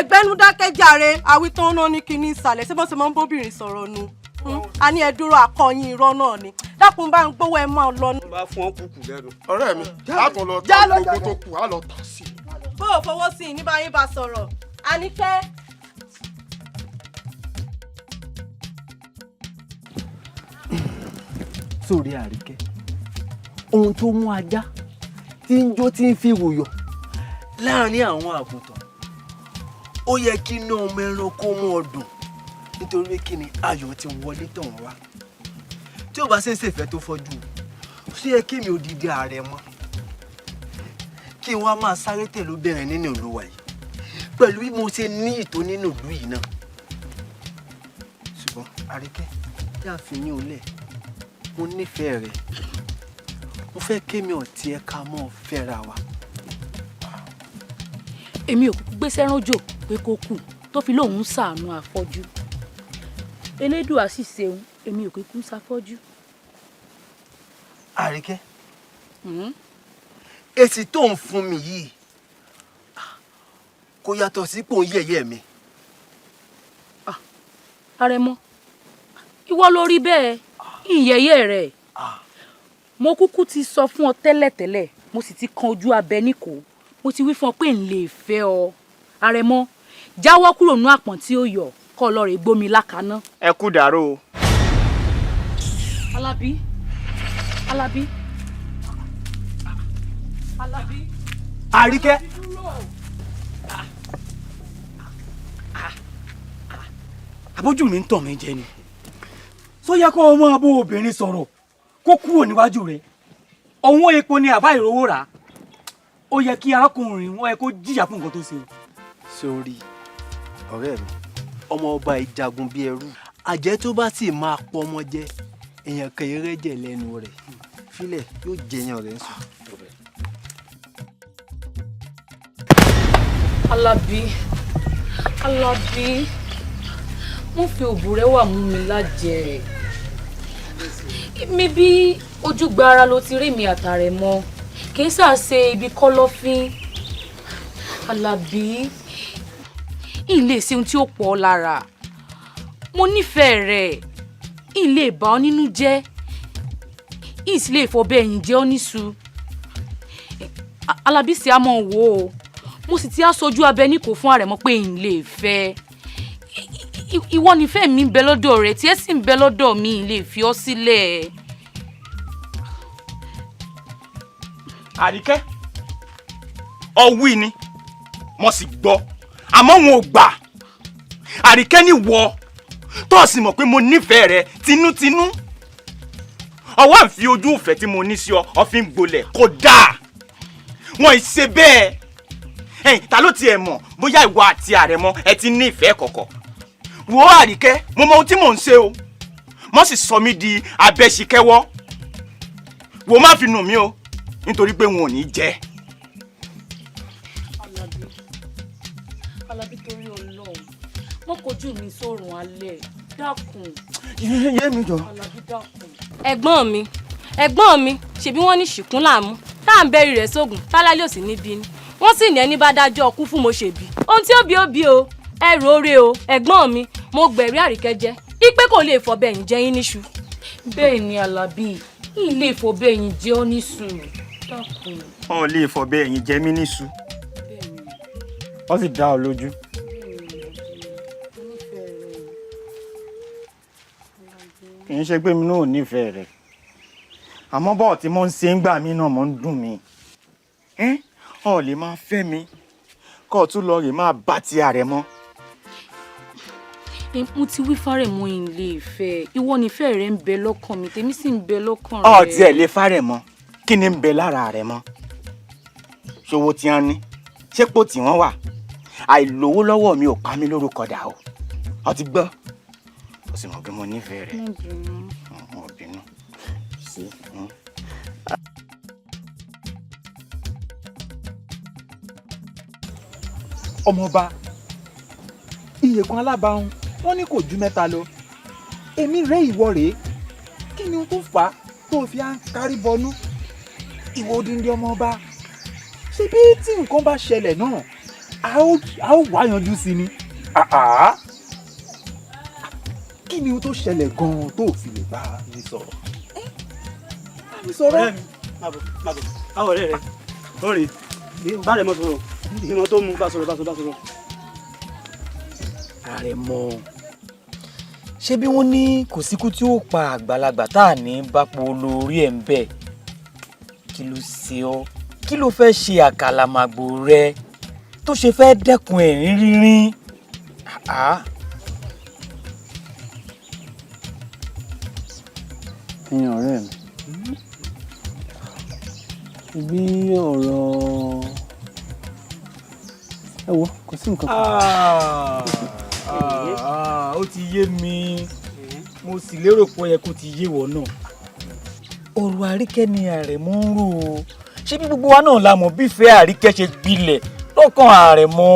Gbẹ́nu dákẹ́ jàre àwítán náà ní kinní ìsàlẹ̀ ṣé bọ́n ṣe máa ń bóbìnrin sọ̀rọ̀ nu a ní ẹ dúró akọyin irọ́ náà ni dákun bá ń gbówó ẹ máa lọ. bá fún ọ kúkú lẹ́nu. ọ̀rẹ́ mi a tún lọ ta gbogbo tó kù a lọ tà sí. bó o fọwọ́ sí i ní bá yín bá sọ̀rọ̀ Àníkẹ́. sórí Àríkẹ́ ohun tó mú ajá tí ń jó tí ń fi wòyọ̀ láàrin àwọn àgùntàn ó yẹ kí iná ọmọ ẹranko mú ọ dùn nítorí kí ni ayọ̀ ti wọlé tàn wá tí ó bá ṣe ń ṣèfẹ́ tó fọ́jú ṣé yẹ kí mi ò dìde ààrẹ mọ́ kí n wá máa sáré tẹ̀lé obìnrin nínú ìlú wa yìí pẹ̀lú bí mo ṣe ní ìtò nínú ìlú yìí náà ṣùgbọ́n Àríkẹ́ yá fi yín olẹ̀ mo nífẹ̀ẹ́ rẹ̀ mo fẹ́ kémi ọ̀tí ẹ̀ka mọ́ fẹ́ra wa. èmi ò kúkú gbé sẹ́rànjò pé kó kù tó fi lóun ṣàánú afọ́jú elédùà sì ṣeun èmi ò kúkú ń ṣàfọ́jú. Àríkẹ́ èsì tó ń fún mi yìí kò yàtọ̀ sípò yẹ̀yẹ́ mi. Àrẹ̀mọ ìwọ ló rí bẹ́ẹ̀ ìyẹ̀yẹ́ rẹ̀ mo kúkú ti sọ fún ọ tẹ́lẹ̀tẹ́lẹ̀ mo sì ti kan ojú abẹ níkò mo ti wí fún ọ pé n lè fẹ́ ọ Àrẹ̀mọ jáwọ́ kúrò nú àpọ̀n tí ó yọ kọ́ lọ rè gbómi lákaná. ẹ kú dàrú o. Alábí Àríkẹ́. Àbójú mi ń tàn mí jẹ ni sọ yẹ kó o máa bó obìnrin sọ̀rọ̀ kó kúrò níwájú rẹ̀ ọ̀wọ́n epo ni àbá ìrówó rà ó yẹ kí arákùnrin wọn ẹ kó jìyà fún nǹkan tó ṣe. sórí ọ̀rẹ́ mi ọmọ ọba ìjagun bíi ẹrú àjẹ́ tó bá sì máa pọ̀ ọmọ jẹ èèyàn kan eré jẹ lẹ́nu rẹ̀ fílẹ̀ yóò jẹyàn rẹ̀ sùn. Alábí mo fi òbúrẹ́ wà mú mi lájẹ mi bí ojúgbà ara ló ti rí mi àtàrẹ̀mọ kì í ṣàṣe ibi kọ́lọ́fín. Alábí ilé ṣe ohun tí ó pọ̀ lára mo nífẹ̀ẹ́ rẹ̀ ilé bá ọ nínú jẹ́ ìsílẹ̀ ìfọ̀bẹ ẹ̀yìn jẹ́ ọ níṣu. Alábí sì á mọ̀ wò ó mo sì ti á sojú abẹ ní kò fún Àrẹ̀mọ pé n lè fẹ́ ìwọ nífẹ̀ẹ́ mi ń bẹ lọ́dọ̀ rẹ̀ tí ẹ sì ń bẹ lọ́dọ̀ mi lè fi ọ́ sílẹ̀. Àríkẹ́ ọ̀wí ni mo sì gbọ́ àmọ́ wọn ò gbà. Àríkẹ́ ní wọ tó sì mọ̀ pé mo nífẹ̀ẹ́ rẹ tinútinú ọwọ́ à ń fi ojú ìfẹ́ tí mo ní sí ọ fi ń gbolẹ̀ kò dáa wọn ì ṣe bẹ́ẹ̀. ẹ̀yin ta ló tiẹ̀ mọ̀ bóyá ìwọ àti Àrẹ̀mọ ẹ ti ní ìfẹ́ kọ̀kọ̀. wo Àríkẹ́ mo mọ ohun tí mò ń ṣe o mo sì sọ mí di abẹ́ṣikẹ́wọ́ wo má fi nù mí o nítorí pé wọn ò ní jẹ́. Alábí torí Ọlọ́run wọn kojú mi sórun alẹ́ dákun. yé mi jọ. Alábí dákun. ẹ̀gbọ́n mi ṣebí wọ́n ní ṣìkún láàmú tá à ń bẹ́rí rẹ̀ sógun tálálẹ́ òsì níbí ni wọ́n sì ní ẹni bá dájọ́ ọkú fún mo ṣèbí ohun tí ó bí o ẹrù oore o ẹ̀gbọ́n mi mo gbẹ̀rí Àríkẹ́ jẹ́ ipe kò lè fọ̀bẹ ẹ̀yìn jẹ yín níṣu. bẹ́ẹ̀ ni Alábí ilé ìfọ̀bẹ ẹ̀yìn jẹ́ ọ níṣu dákun. wọn ò lè fọ̀bẹ ẹ̀yìn jẹ mí níṣu wọ́n sì dá ọ lójú. kì í ṣe pé mi náà ò nífẹ̀ẹ́ rẹ̀ àmọ́ bọ́ọ̀ tí mo ń ṣe ń gbà mí náà mo ń dùn mí ọ̀ lè máa fẹ́ mi kó o tún lọ rè máa bá ti Àrẹ̀mọ. mo ti wí f'Àrẹ̀mọ ilé ìfẹ́ ìwọ nífẹ̀ẹ́ rẹ ń bẹ lọ́kàn mi tèmi sì ń bẹ lọ́kàn rẹ. ọ̀ tiẹ̀ lè f'Àrẹ̀mọ kí ni ń bẹ lára rẹ mọ́ ṣòwò tí wọ́n ní ṣépò tí wọ́n wà àìlówó lọ́wọ́ mi ò pa mí lórúkọ dà o ọ ti gbọ́ o sì mọ̀ pé mo nífẹ̀ẹ́ rẹ̀ mo bínú sí. ọmọọba iyèkan alábàáhùn wọn ní kò ju mẹ́ta lọ èmi rẹ ìwọ rèé kí ni tó fà á tó fi à ń kárí bọnú ìwọ odindi ọmọọba ṣé bí tí nǹkan bá ṣẹlẹ̀ náà a ó wá yanjú sí ni kí ni tó ṣẹlẹ̀ gan-an tó fi lè bá mi sọ̀rọ̀. bá mi sọ̀rọ̀. ọ̀rẹ́ mi má bọ̀ àwọn ọ̀rẹ́ rẹ̀ ó rè bá rẹ̀ mọ́ sọ̀rọ̀ ìmọ̀ tó mú bá sọ̀rọ̀. Àrẹ̀mọ ṣé bí wọ́n ní kò síkú tí ó pa àgbàlagbà tá à ní bápo lórí ẹ̀ ń bẹ̀ kí ló ṣe ọ́ kí ló fẹ́ ṣe àkàlàmàgbò rẹ tó ṣe fẹ́ dẹ́kun ẹ̀rín rínrín. ẹ̀yin ọ̀rẹ́ mi bí ọ̀rọ̀ ẹ wo kò sí nǹkan kan. Ó ti yé mi mo sì lérò pé ó yẹ kó ti yé wọ náà. ọ̀rọ̀ Àríkẹ́ ni Àrẹ̀mọ ń rò ó ṣé bí gbogbo wa náà la mọ̀ bí ìfẹ́ Àríkẹ́ ṣe gbilẹ̀ lọ́kàn Àrẹ̀mọ.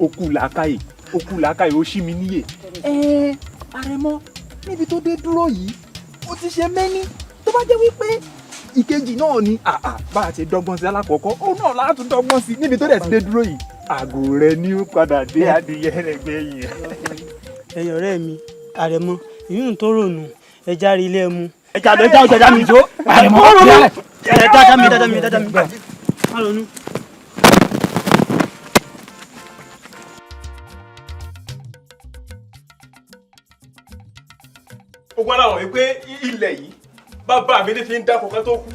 okú làákàyè ó ṣí mi níyè. Àrẹ̀mọ níbi tó dé dúró yìí ó ti ṣe mẹ́ni tó bá jẹ́ wípé ìkejì náà ni bá a ṣe dọ́gbọ́n sí alákọ̀ọ́kọ́ òun náà látún dọ́gbọ́n sí níbi tó dẹ̀ ti dé dúró yìí àgò rẹ ní ó padà dé adìyẹ rẹ gbẹ̀yìn. ẹ̀yin ọ̀rẹ́ mi Àrẹ̀mọ ìyún tó rònú ẹja rí ilé mu. ẹja ọjà mi tó Àrẹ̀mọ dáadáa mi má ronú. ogun aláwọ̀ yìí pé ilẹ̀ yìí bàbá mi ní fi ń dáko kan tó kú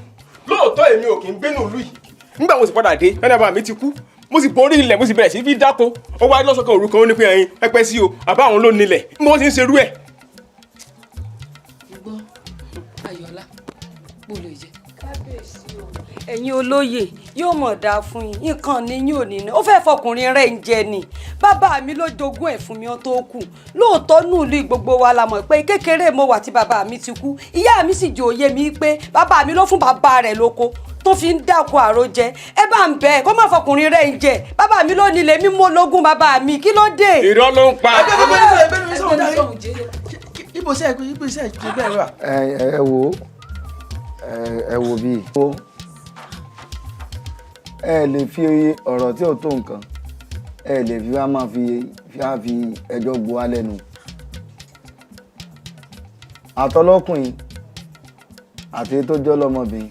lóòótọ́ èmi ò kì í gbénú ìlú yìí nígbà mo sì padà dé lẹ́nu bàbá mi ti kú mo sì borí ilẹ̀ mo sì bẹ̀rẹ̀ sí fi dáko ó wá lọ́sọ̀kan òru kan ó ní pé ẹyin pẹ́pẹ́ sí o àbá àwọn ló nílẹ̀ mo sì ń ṣerú ẹ̀. gbọ́ Ayọ̀lá bó lè jẹ. kábíyèsí o ẹ̀yin olóyè yóò mọ̀ dáa fún yín nǹkan ni yóò ní ná ó fẹ́ fọkùnrin rẹ̀ ń jẹ ni bàbá mi ló jogún ẹ̀ fún mi ó tó kù lóòótọ́ nùlù gbogbo wa la mọ̀ pé kékeré mo wà tí bàbá mi ti kú ìyá mi sì jòyè mi pé bàbá mi ló fún bàbá rẹ̀ lóko tó fi ń dáko àròjẹ ẹ bá ń bẹ kó má fọkùnrin rẹ̀ ń jẹ bàbá mi ló nílé mímú ológun bàbá mi kí ló dé. irọ́ ló ń pa. ibo iṣẹ́ ìjọba bẹ́ẹ̀ wà. ẹ wo bíi ẹ lè fi ọ̀rọ̀ tí ò tó nǹkan ẹ lè fi wá máa fi ẹjọ́ gbo wá lẹ́nu àtọlọ́kùnrin àti tó jọ́ lọ́mọbìnrin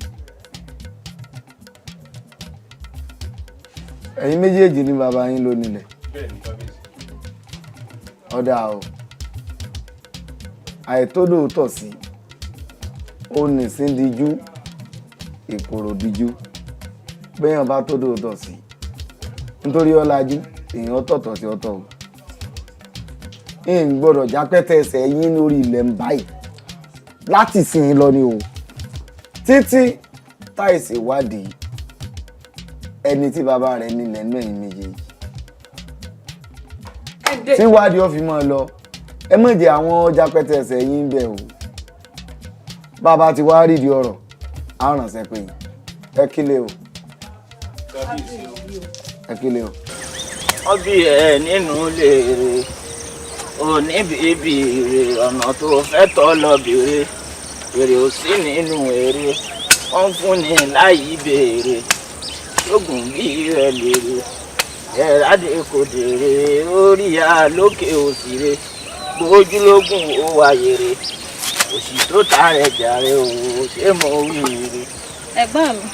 ẹ̀yin méjèèjì ni bàbá yín ló nílẹ̀ ọ̀dà o àìtódòótọ́ sí ó nìsín díjú ìkòrò díjú béèyàn bá tódòótọ́ sí nítorí ọ̀làjú èèyàn tọ̀tọ̀ sí ọ̀tọ̀ o ń gbọ́dọ̀ jápẹ́tẹ̀ ẹsẹ̀ yín lórí ilẹ̀ ń báyìí láti sìn lọ ni o títí táìsì ìwádìí ẹni tí bàbá rẹ̀ nílẹ̀ náà yín méjèèjì tí ìwádìí ó fi máa lọ ẹ má jẹ́ àwọn jápẹ́tẹ̀ ẹsẹ̀ yín bẹ̀ o bàbá ti wá rídìí ọ̀rọ̀ á ránṣẹ́ pé ẹ kílẹ̀ o ẹ kílẹ̀ o. ọbí ẹ nínú lè rè òní bèbí rè ọ̀nà tó fẹ́ tọ́ lọ bèrè èrè ò sí nínú èrè wọ́n fún ni láyé béèrè lógún bí rẹ̀ lèrè ẹ̀rádé kò dèrè orí ya lókè òsìrè gbójúlógún ó wáyèrè òsì tó ta rẹ̀ jàre òwò ṣé mo wí rè. ẹ̀gbọ́n mi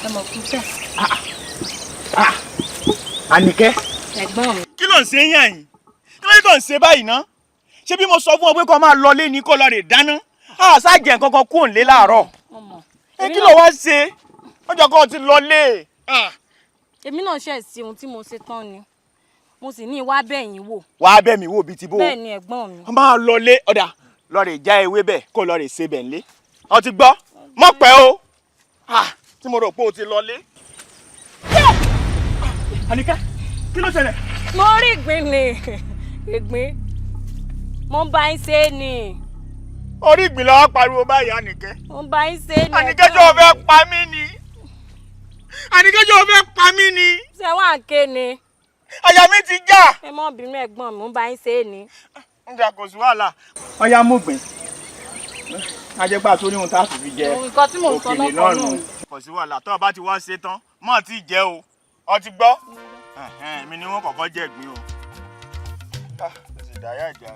ẹ mọ̀ kú sẹ́. Àníkẹ́. ẹ̀gbọ́n mi. kí ló ń ṣe yàn yín kí ló ń ṣe báyìí ná ṣé bí mo sọ fún ọ pé kó máa lọ lé ní kó lọ rè dáná ṣáàjẹ nǹkan kan kú òǹlé láàárọ̀ kí ló wá ṣe ọjọ́ kan ti lọ lé. èmi náà ṣe sí ohun tí mo ṣe tán ni mo sì ní wá bẹ̀yìn wò. wá bẹ̀ mí wò bíi ti bó. bẹ́ẹ̀ ni ẹ̀gbọ́n mi. wọ́n máa lọ lé ọ̀dà lọ rè já ewé bẹ́ẹ̀ kó lọ rè ṣe bẹ̀ ńlé ọ ti gbọ́ mọ̀ pẹ́ o tí mo rò pé o ti lọlé. Àníkẹ́ kí ló ṣẹlẹ̀. mo rí ìgbín ni ìgbín mo ń bá yín ṣe ni. orí ìgbín lọ́wọ́ pariwo báyìí Àníkẹ́. mo ń bá yín ṣe ni. Àníkẹ́ jọ̀ọ́ fẹ́ pa mí ni. Àníkẹ́ jọ̀ọ́ fẹ́ pa mí ni. ṣé wàá ké ni. àyà mi ti já. ẹ mọ bínú ẹ̀gbọ́n mi mo ń bá yín ṣe ni. ń jà kò sí wàhálà. ọya mú gbìn. ajẹgbà tó ní ohun tá a fi jẹ nǹkan tí mò ń sọ òkèlè lọ́kọ̀ọ́ náà nù. kò sí wàhálà tó o bá ti wá ṣe tán mọ́ ti jẹ́ o ọ ti gbọ́. èmi ni wọ́n kọ́kọ́ jẹ́ ìgbín o. ó sì dáyà ìjà.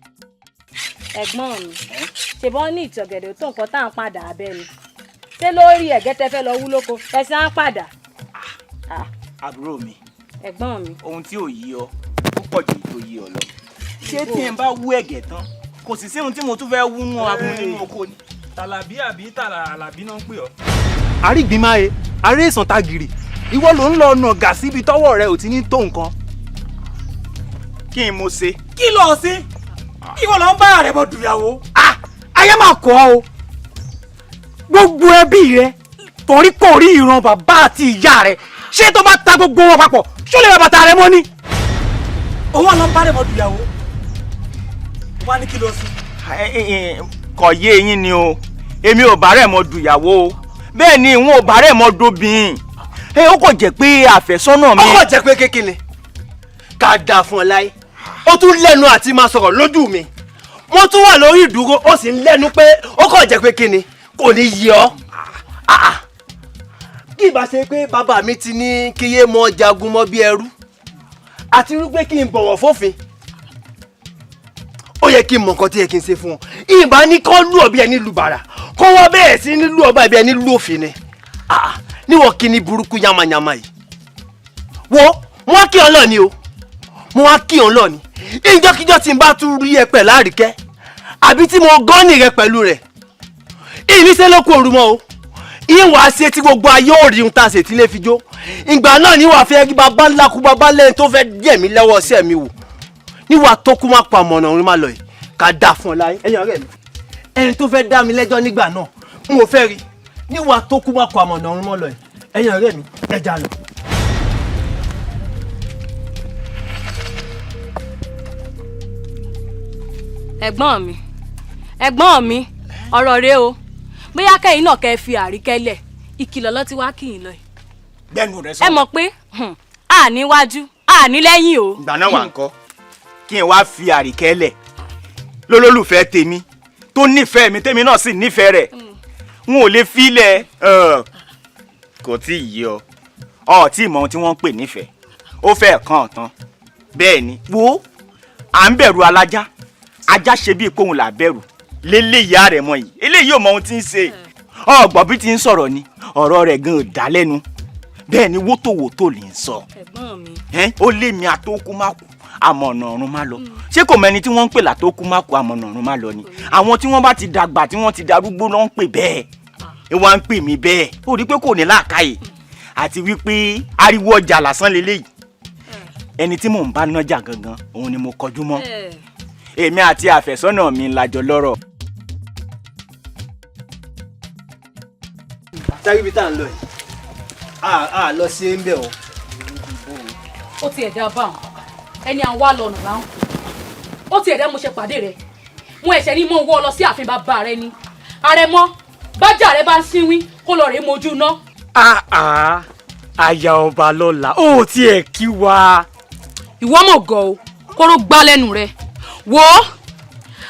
ẹ̀gbọ́n mi ṣe bọ́ ní ìtọ̀gẹ̀dẹ̀ tó nǹkan tá à ń padà abẹ́ ni ṣé lórí ẹ̀gẹ́tẹ́ fẹ́ lọ wú lóko ẹ̀sìn á ń padà. àbúrò mi ẹ̀gbọ́n mi. ohun tí ò yí ọ ó pọ̀ ju tó yí ọ lọ. ṣé tí ẹ bá wú ẹ̀gẹ́ tán kò sì sí ohun tí mo tún fẹ́ wú nú abúlé nínú oko ni. tàlàbí àbí tàlàbí náà ń pè ọ́. àrígbìmáye àrẹ́sàn tagìrì ìwọ ló ń lọ ọ̀nà gà síbi tọ́wọ́ rẹ ò ti ní tó nǹkan. kí n mo ṣe. kí ló ṣe ìwọ ló ń bá rẹ bọ dùyàwó. ayé máa kọ́ ọ gbogbo ẹbí rẹ torí kò rí ìran bàbá àti ìyá rẹ ṣé tó bá ta gbogbo wọn papọ̀ ṣó lè bàtà rẹ mọ́ ni. òun àlọ́ ń bá rẹ bọ dùyàwó wá ní kí ló ṣe. kò yé yín ni o èmi ò bá rẹ̀ mọ́ dùyàwó o bẹ́ẹ̀ ni ìwọ̀n ò bá rẹ̀ mọ́ dobìn ó kò jẹ́ pé àfẹ́sọ́nà mi. ó kò jẹ́ pé kékeré ká dà fún ọ láyé ó tún lẹ́nu àti máa sọ̀rọ̀ lójú mi mo tún wà lórí ìdúró ó sì ń lẹ́nu pé ó kò jẹ́ pé kíni kò ní yí ọ. kí ìbá ṣe pé bàbá mi ti ní kí yé mọ jagun mọ́ bí ẹrú àti wípé kí n bọ̀wọ̀ fófin ó yẹ kí n mọ nǹkan tí yẹ kí n ṣe fún ọ ìbá ní kọ́ lù ọ bí ẹni lù bàrà kó wọ́n bẹ̀rẹ̀ sí ní lù ọ bí ẹni lù òfin ni níwọ̀n kí ni burúkú yamayama yìí wọ́n á kí ọ lọ ni o mo wá kí ọ lọ ni ìjọkíjọ tí n bá tún rí ẹ pẹ̀lú Àríkẹ́ àbí tí mo gán ní rẹ pẹ̀lú rẹ ìníṣẹ́ ló kú òrùmọ́ o ìwà ṣe tí gbogbo ayé ò rí ohun tá a ṣe tí lè fi jó ìgbà náà níwà fẹ́ kí bàbá ńlá kú bàbá lẹ́yìn tó fẹ́ jẹ̀ mí lọ́wọ́ sí ẹ̀mí wò níwà tó kú má pa mọ̀nà òun má lọ yìí ká dà fún ọ láyé ẹ̀yìn ọ̀rẹ́ mi ẹni tó fẹ́ dá mi lẹ́jọ́ nígbà náà n ò fẹ́ rí níwà tó kú má pa mọ̀nà òun má lọ yìí ẹ̀yìn ọ̀rẹ́ mi ẹja lọ. ẹ̀gbọ́n mi ọ̀rọ̀ rẹ o bóyá kẹ́yìn náà kẹ́ fi Àríkẹ́ lẹ̀ ìkìlọ̀ lọ́tí wá kì í lọ yìí. gbẹ́nu rẹ sọ. ẹ mọ̀ pé àníwájú ànílẹ́yìn o. ìgbà náà wà ń kọ́ kí n wá fi Àríkẹ́ lẹ̀ lólólùfẹ́ tèmi tó nífẹ̀ẹ́ mi tèmi náà sì nífẹ̀ẹ́ rẹ̀ n ò lè filẹ̀ kò tí ì yé ọ tí ì mọ ohun tí wọ́n ń pè nífẹ̀ẹ́ ó fẹ́ kàn tán bẹ́ẹ̀ ni wo à ń bẹ̀rù alájá ajá ṣe bí ìpòhùn là bẹ̀rù léléyà rẹ̀ mọ yìí eléyìí ò mọ ohun tí ń ṣe ọgbọ́n bí ti ń sọ̀rọ̀ ni ọ̀rọ̀ rẹ̀ gan ò dá lẹ́nu bẹ́ẹ̀ ni wótòwótò lè ń sọ ó lé mi àtókù má kú àmọ̀nà ọ̀run má lọ ṣé kò mẹ́ni tí wọ́n ń pè látókù má kú àmọ̀nà ọ̀run má lọ ni àwọn tí wọ́n bá ti dàgbà tí wọ́n ti darúgbó ló ń pè bẹ́ẹ̀ ẹ wá ń pè mí bẹ́ẹ̀ ó rí pé kò ní làákàyè àti wípé ariwo ọjà lásán leléyìí ẹni tí mò ń bá nájà gangan òun ni mo kọjú mọ́ èmi àti àfẹ́sọ́nà mi lájọ lọ́rọ̀. sáré ibi tá à ń lọ yìí a lọ sí ń bẹ̀ o. ó ti ẹ̀dá bá wọn ẹni à ń wá lọ́nà láwọn ó ti ẹ̀dá mo ṣe pàdé rẹ mo ẹ̀ṣẹ̀ ní mo wọ́ ọ lọ sí ààfin bàbá rẹ ni àrẹ̀mọ bájà rẹ bá ń sínwín kó lọ rèé mojú ná. àyà ọba lọ́la ó tiẹ̀ kí wa. ìwọ mọ̀ gọ̀ o kóró gbá lẹ́nu rẹ wò ó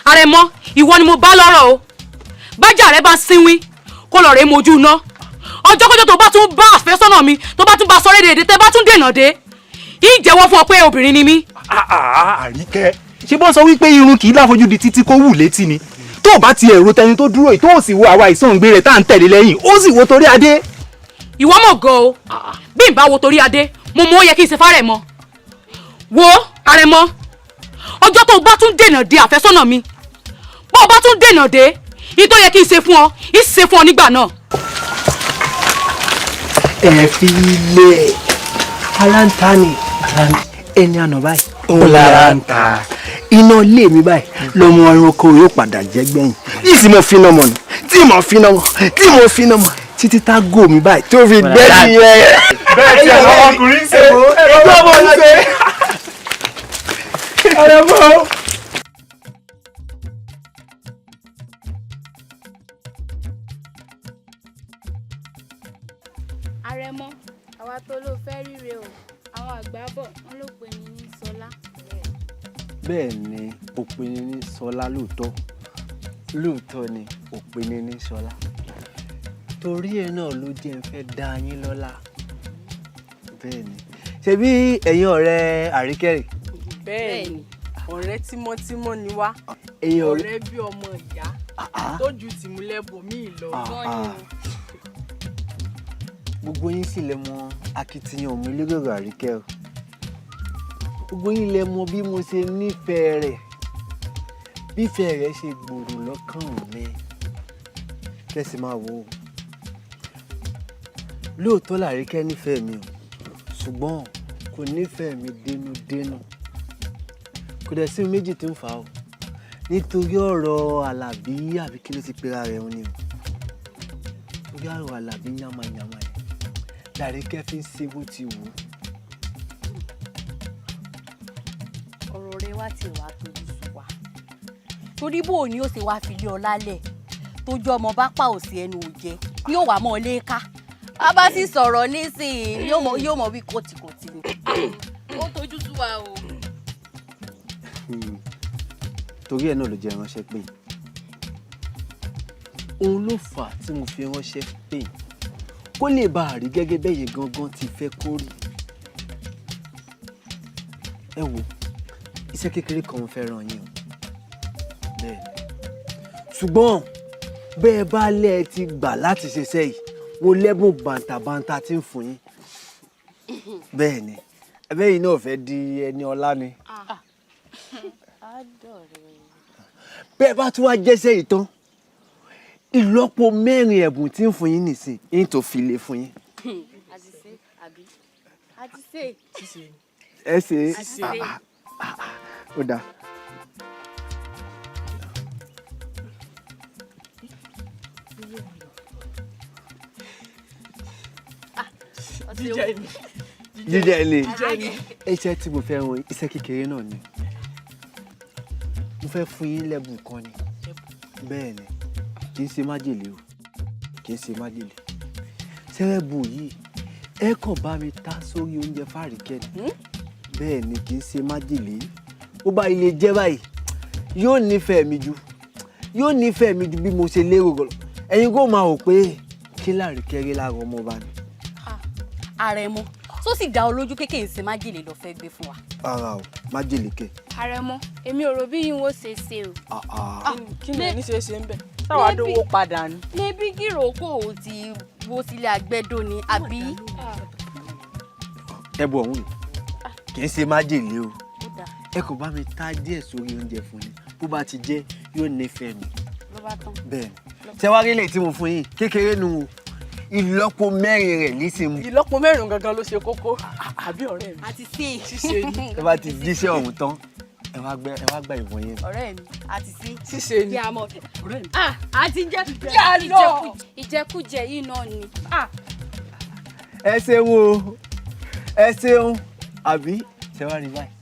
àrẹ̀mọ ìwọ ni mo bá lọ́rọ̀ o bájà rẹ bá ń sínwín kó lọ rèé mojú ná ọjọ́ kọjọ́ tó bá tún bá àfẹ́sọ́nà mi tó bá tún bá sọ rédèédé tẹ́ bá tún dènà dé ìjẹ́wọ́ fún ọ pé obìnrin ni mí. Àríkẹ́ ṣé bọ́n sọ wípé irun kì í láfojú di títí kó wù létí ni tó o bá ti ẹ̀rọ tẹni tó dúró yìí tó o sì wo àwa ìsọ̀ǹgbé rẹ̀ tá à ń tẹ̀lé lẹ́yìn ó sì wo torí adé. ìwọ mọ̀ gan o bí n bá wo torí adé mo mọ ó yẹ kí n ṣe fárẹ̀ mọ́ wo àrẹ̀mọ ọjọ́ tó o bá tún dènà dé àfẹ́sọ́nà mi bó o bá tún dènà dé ìtọ́ yẹ kí n ṣe fún ọ ìṣe fún ọ nígbà náà. ẹ fi ilé aláǹtánì ẹni àná báyìí òun lára ń ta iná ilé mi báyìí lọmọ ẹranko yóò padà jẹ gbẹ̀yìn yìí sì mo finá mọ ni tí mo finá mọ títí tá gò mí báyìí tó fi gbẹ́ nìyẹn. bẹ́ẹ̀ tí àwọn ọkùnrin ṣe ẹgbẹ́ ọmọ ṣe. Àrẹ̀mọ. Àrẹ̀mọ àwa tó ló fẹ́ ríre o àwọn àgbà bọ̀ wọ́n ló pè ní ní Sọlá. bẹ́ẹ̀ ni òpin ní Sọlá lóòótọ́ ni òpin ní Sọlá torí ẹ̀ náà ló jẹ́ ń fẹ́ dá yín lọ́lá bẹ́ẹ̀ ni ṣebí ẹ̀yin ọ̀rẹ́ Àríkẹ́rì. bẹ́ẹ̀ ni ọ̀rẹ́ tímọ́tímọ́ ni wá ẹ̀yin ọ̀rẹ́ bí ọmọ ìyá tó ju tìmúlẹ́bù míì lọ. gbogbo yín sì lè mọ akitiyan mi lérò Àríkẹ́ o gbogbo yín lè mọ bí mo ṣe nífẹ̀ẹ́ rẹ̀ bífẹ̀ẹ́ rẹ̀ ṣe gbòòrò lọ́kàn mi kẹ́sì máa wò ó lóòótọ́ l'Àríkẹ́ nífẹ̀ẹ́ mi o ṣùgbọ́n kò nífẹ̀ẹ́ mi dénúdénú kò dẹ̀ sí méjì tó ń fà á o nítorí ọ̀rọ̀ Àlàbí àbí kí ló ti pera rẹ̀ wọn ni o torí ọ̀rọ̀ Àlàbí yánmayànmá yẹn l'Àríkẹ́ fi ń ṣe bó ti wù ú. ọ̀rọ̀ rẹ wá ti wá torí sùn wá torí bó o ní ó ṣe wá fi lé ọ lálẹ́ tójú ọmọ bá pa òsì ẹnu òjẹ yóò wá mọ́ ọ lé ká a bá sì sọ̀rọ̀ nísìnyí yóò mọ̀ wí kòtìkòtì ni ó tójú sú wa o. torí ẹ̀ náà ló jẹ́ ránṣẹ́ pé òun ló fà á tí mo fi ránṣẹ́ pé kó lè bá a rí gẹ́gẹ́ bẹ́ẹ̀ yẹn gangan ti fẹ́ kó rí. ẹ wo iṣẹ́ kékeré kan fẹ́ ràn yín o bẹ́ẹ̀ ni ṣùgbọ́n bẹ́ẹ̀ bá lẹ́ẹ̀ ti gbà láti ṣiṣẹ́ yìí mo lẹ́bùn bàǹtàbàǹtà tí ń fún yín bẹ́ẹ̀ ni ẹbẹ́ yìí náà fẹ́ di ẹni ọlá ni bẹ́ẹ̀ bá tún wá jẹ́sẹ̀ yìí tán ìlọ́po 4 ẹ̀bùn tí ń fún yín nìsín yín tó fi lè fún yín. àti ṣe àbí àti ṣe ẹ ṣe ó dáa. jíjẹ ni iṣẹ́ tí mo fẹ́ ran iṣẹ́ kékeré náà ni mo fẹ́ fún yín lẹ́bùn kan ni bẹ́ẹ̀ ni kì í ṣe májèlé o kì í ṣe májèlé sẹ́rẹ̀bù yìí ẹ kàn bá mi ta sórí oúnjẹ fàríkẹ́ ni bẹ́ẹ̀ ni kì í ṣe májèlé ó bá ilé jẹ́ báyìí yóò nífẹ̀ẹ́ mi ju bí mo ṣe lérò gọ̀lọ̀ ẹ̀yin kò máa rò pé kí l'Àríkẹ́ rí lára ọmọ bá ní. Àrẹ̀mọ tó sì dá ọ lójú kékeré ṣe májèlé lọ fẹ́ gbé fún wa. ara o májèlé kẹ. Àrẹ̀mọ èmi ò rò bí yín ó ṣe ṣe o. kí ni ẹni ṣe ń bẹ̀ táwa dówó padà ni. níbi gíròkó ò ti wo sílé àgbẹ̀dọ̀ ni àbí. ẹbù ọ̀hún kì í ṣe májèlé o ẹ kò bá mi ta díẹ̀ sórí oúnjẹ fún yín bó bá ti jẹ́ yóò nífẹ̀ẹ́ mi. bẹ́ẹ̀ ni tẹ́wárí lè tí mo fún yín kékeré nu o ìlọ́po 4 rẹ̀ lísìn mu. ìlọ́po 4 gangan ló ṣe kókó àbí ọ̀rẹ́ mi. àti sí ṣíṣe ni. ẹ bá ti díṣẹ́ ọ̀hún tán ẹ wá gba ìwọ̀n yẹn. ọ̀rẹ́ mi àti sí ṣíṣe ni. ọ̀rẹ́ mi. àti ìjẹkújẹ yìí náà ni. ẹ ṣeun o ẹ ṣeun àbí ṣe wá rí báyìí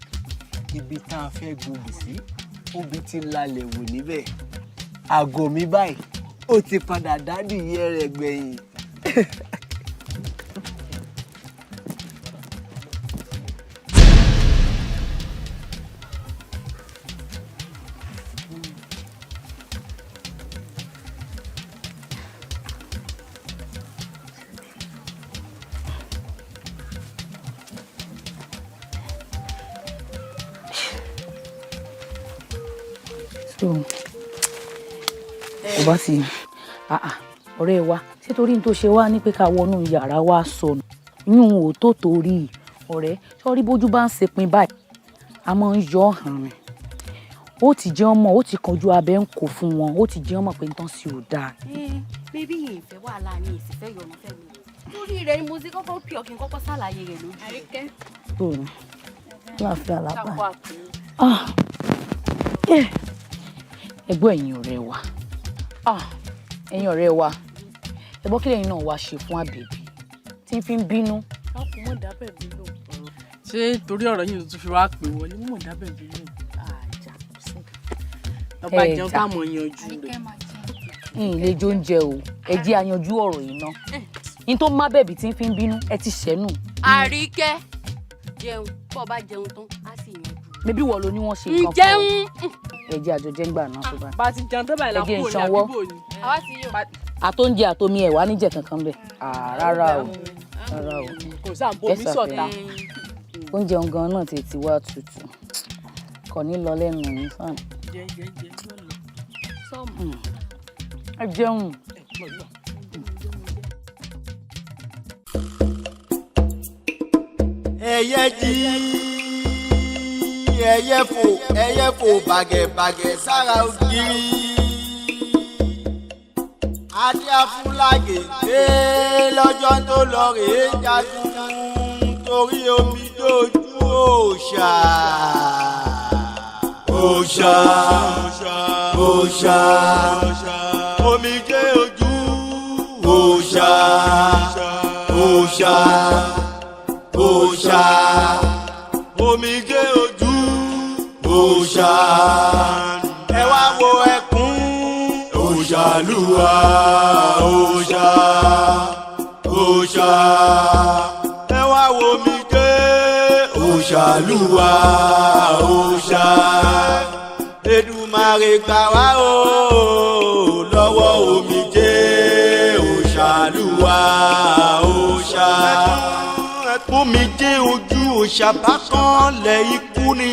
ibi tá a fẹ́ gbòòbì sí obì ti lálẹ́ wò níbẹ̀ àgọ́ mi báyìí ó ti padà dádìyẹ rẹ̀ gbẹ̀yìn. ọba sì ọ̀rẹ́ wa ṣé torí n tó ṣe wá ní pé ká wọnú yàrá wa sọnù yún ò tó torí ọ̀rẹ́ sọ́rí bójú bá ń sepin báyìí a máa ń yọ hàn mí ó ti jẹ́ ọmọ ó ti kanjú abẹ́ ń kó fún wọn ó ti jẹ́ ọmọ pé nǹkan sí ò dáa. bébí yìí ìfẹ́ wàhálà ni ìsìfẹ́ yọ̀nù fẹ́ mi lórí rẹ̀ ni mo ti kọ́kọ́ pè ọ́ kí n kọ́kọ́ ṣàlàyé rẹ̀ lójú. Àríkẹ́. tó ní láàfin àlápá ẹgbọ́n ẹ̀yin ọ̀rẹ́ wa ẹ̀yin ọ̀rẹ́ wa ẹ̀gbọ́n kílẹ̀ yìí náà wá ṣe fún àbèbí tí ń fi ń bínú. a kò mọ̀ dábẹ̀ bínú. ṣé torí ọ̀rọ̀ yìí ló tún fi wá pè wọlé mọ̀ dábẹ̀ bínú. àjà kò sí. ọba jẹun táwọn yanjú rẹ̀. lè jó oúnjẹ o ẹ jẹ́ àyanjú ọ̀rọ̀ yìí ná ní tó má bẹ̀bí tí ń fi ń bínú ẹ ti ṣẹ́nu. Àríkẹ́ jẹun bó bá jẹun tán á sì yanjú. mẹbí wọ ló ní wọn ṣe nǹkan jẹun. ẹ jẹ́ àjọjẹ ń gbà náà tó bá. bá ti jẹun tó báyìí lápò ní àbíbò ni. àwa ti yọ. àtóúnjẹ àtomi ẹ̀ wá níjẹ̀ kankan bẹ̀. rárá o rárá o. kò sáà ń bomi sọ̀tà. oúnjẹ gan náà ti wá tutù kò ní lọ lẹ́nu ní sáà. ẹ jẹun. ẹyẹ jí ẹyẹ fò bàgẹ̀bàgẹ̀ sára ògiri adé afúnlágè dé lọ́jọ́ tó lọ rèé jagun torí omi dojú òòṣà òòṣà òòṣà omi jẹ́ ojú òòṣà òòṣà òòṣà omijé ojú òòṣà ẹ wá wo ẹkún òòṣàlúwa òòṣà òòṣà ẹ wá wo omijé òòṣàlúwa òòṣà Èdùmàrè gbà wá o lọ́wọ́ omijé òòṣàlúwa òòṣà omijé ojú òòṣà bá kanlẹ̀ ikú ni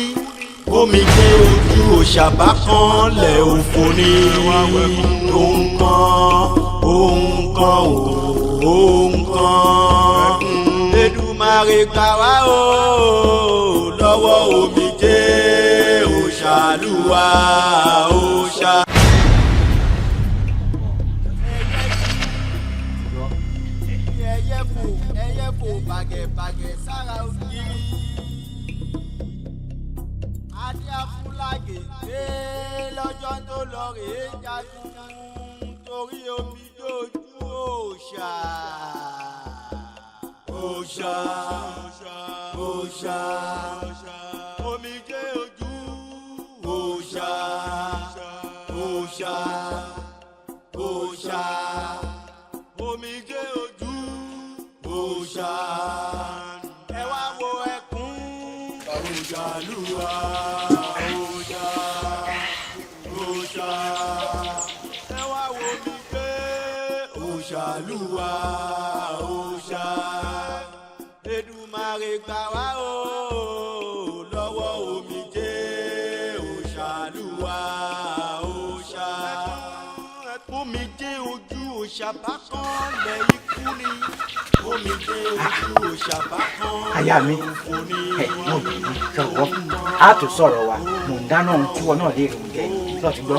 omijé ojú òòṣà bá kanlẹ̀ òfò ni ohun kan Èdùmàrè gbà wá o lọ́wọ́ omijé òòṣàlúwa òòṣà. bàgẹ̀bàgẹ̀ sára ògiri adé afúnlágè dé lọ́jọ́ tó lọ rèé jagun torí omi dojú òòṣà òòṣà òòṣà omi jẹ́ ojú òòṣà òòṣà òòṣà omi jẹ́ ojú òòṣà ẹ wá wo ẹkún òòṣàlúwa òòṣà òòṣà ẹ wá wo mi pé òòṣàlúwa òòṣà Èdùmàrè gbà wá o lọ́wọ́ omijé òòṣàlúwa òòṣà omijé ojú òòṣà bá kanlẹ̀ ikú ni omijé ojú òòṣà bá kanlẹ̀ aya mi mo bìí sọ̀rọ̀ a tó sọ̀rọ̀ wa mò ń dáná ohun tí wọn náà lè rí oúnjẹ lọ ti gbọ́.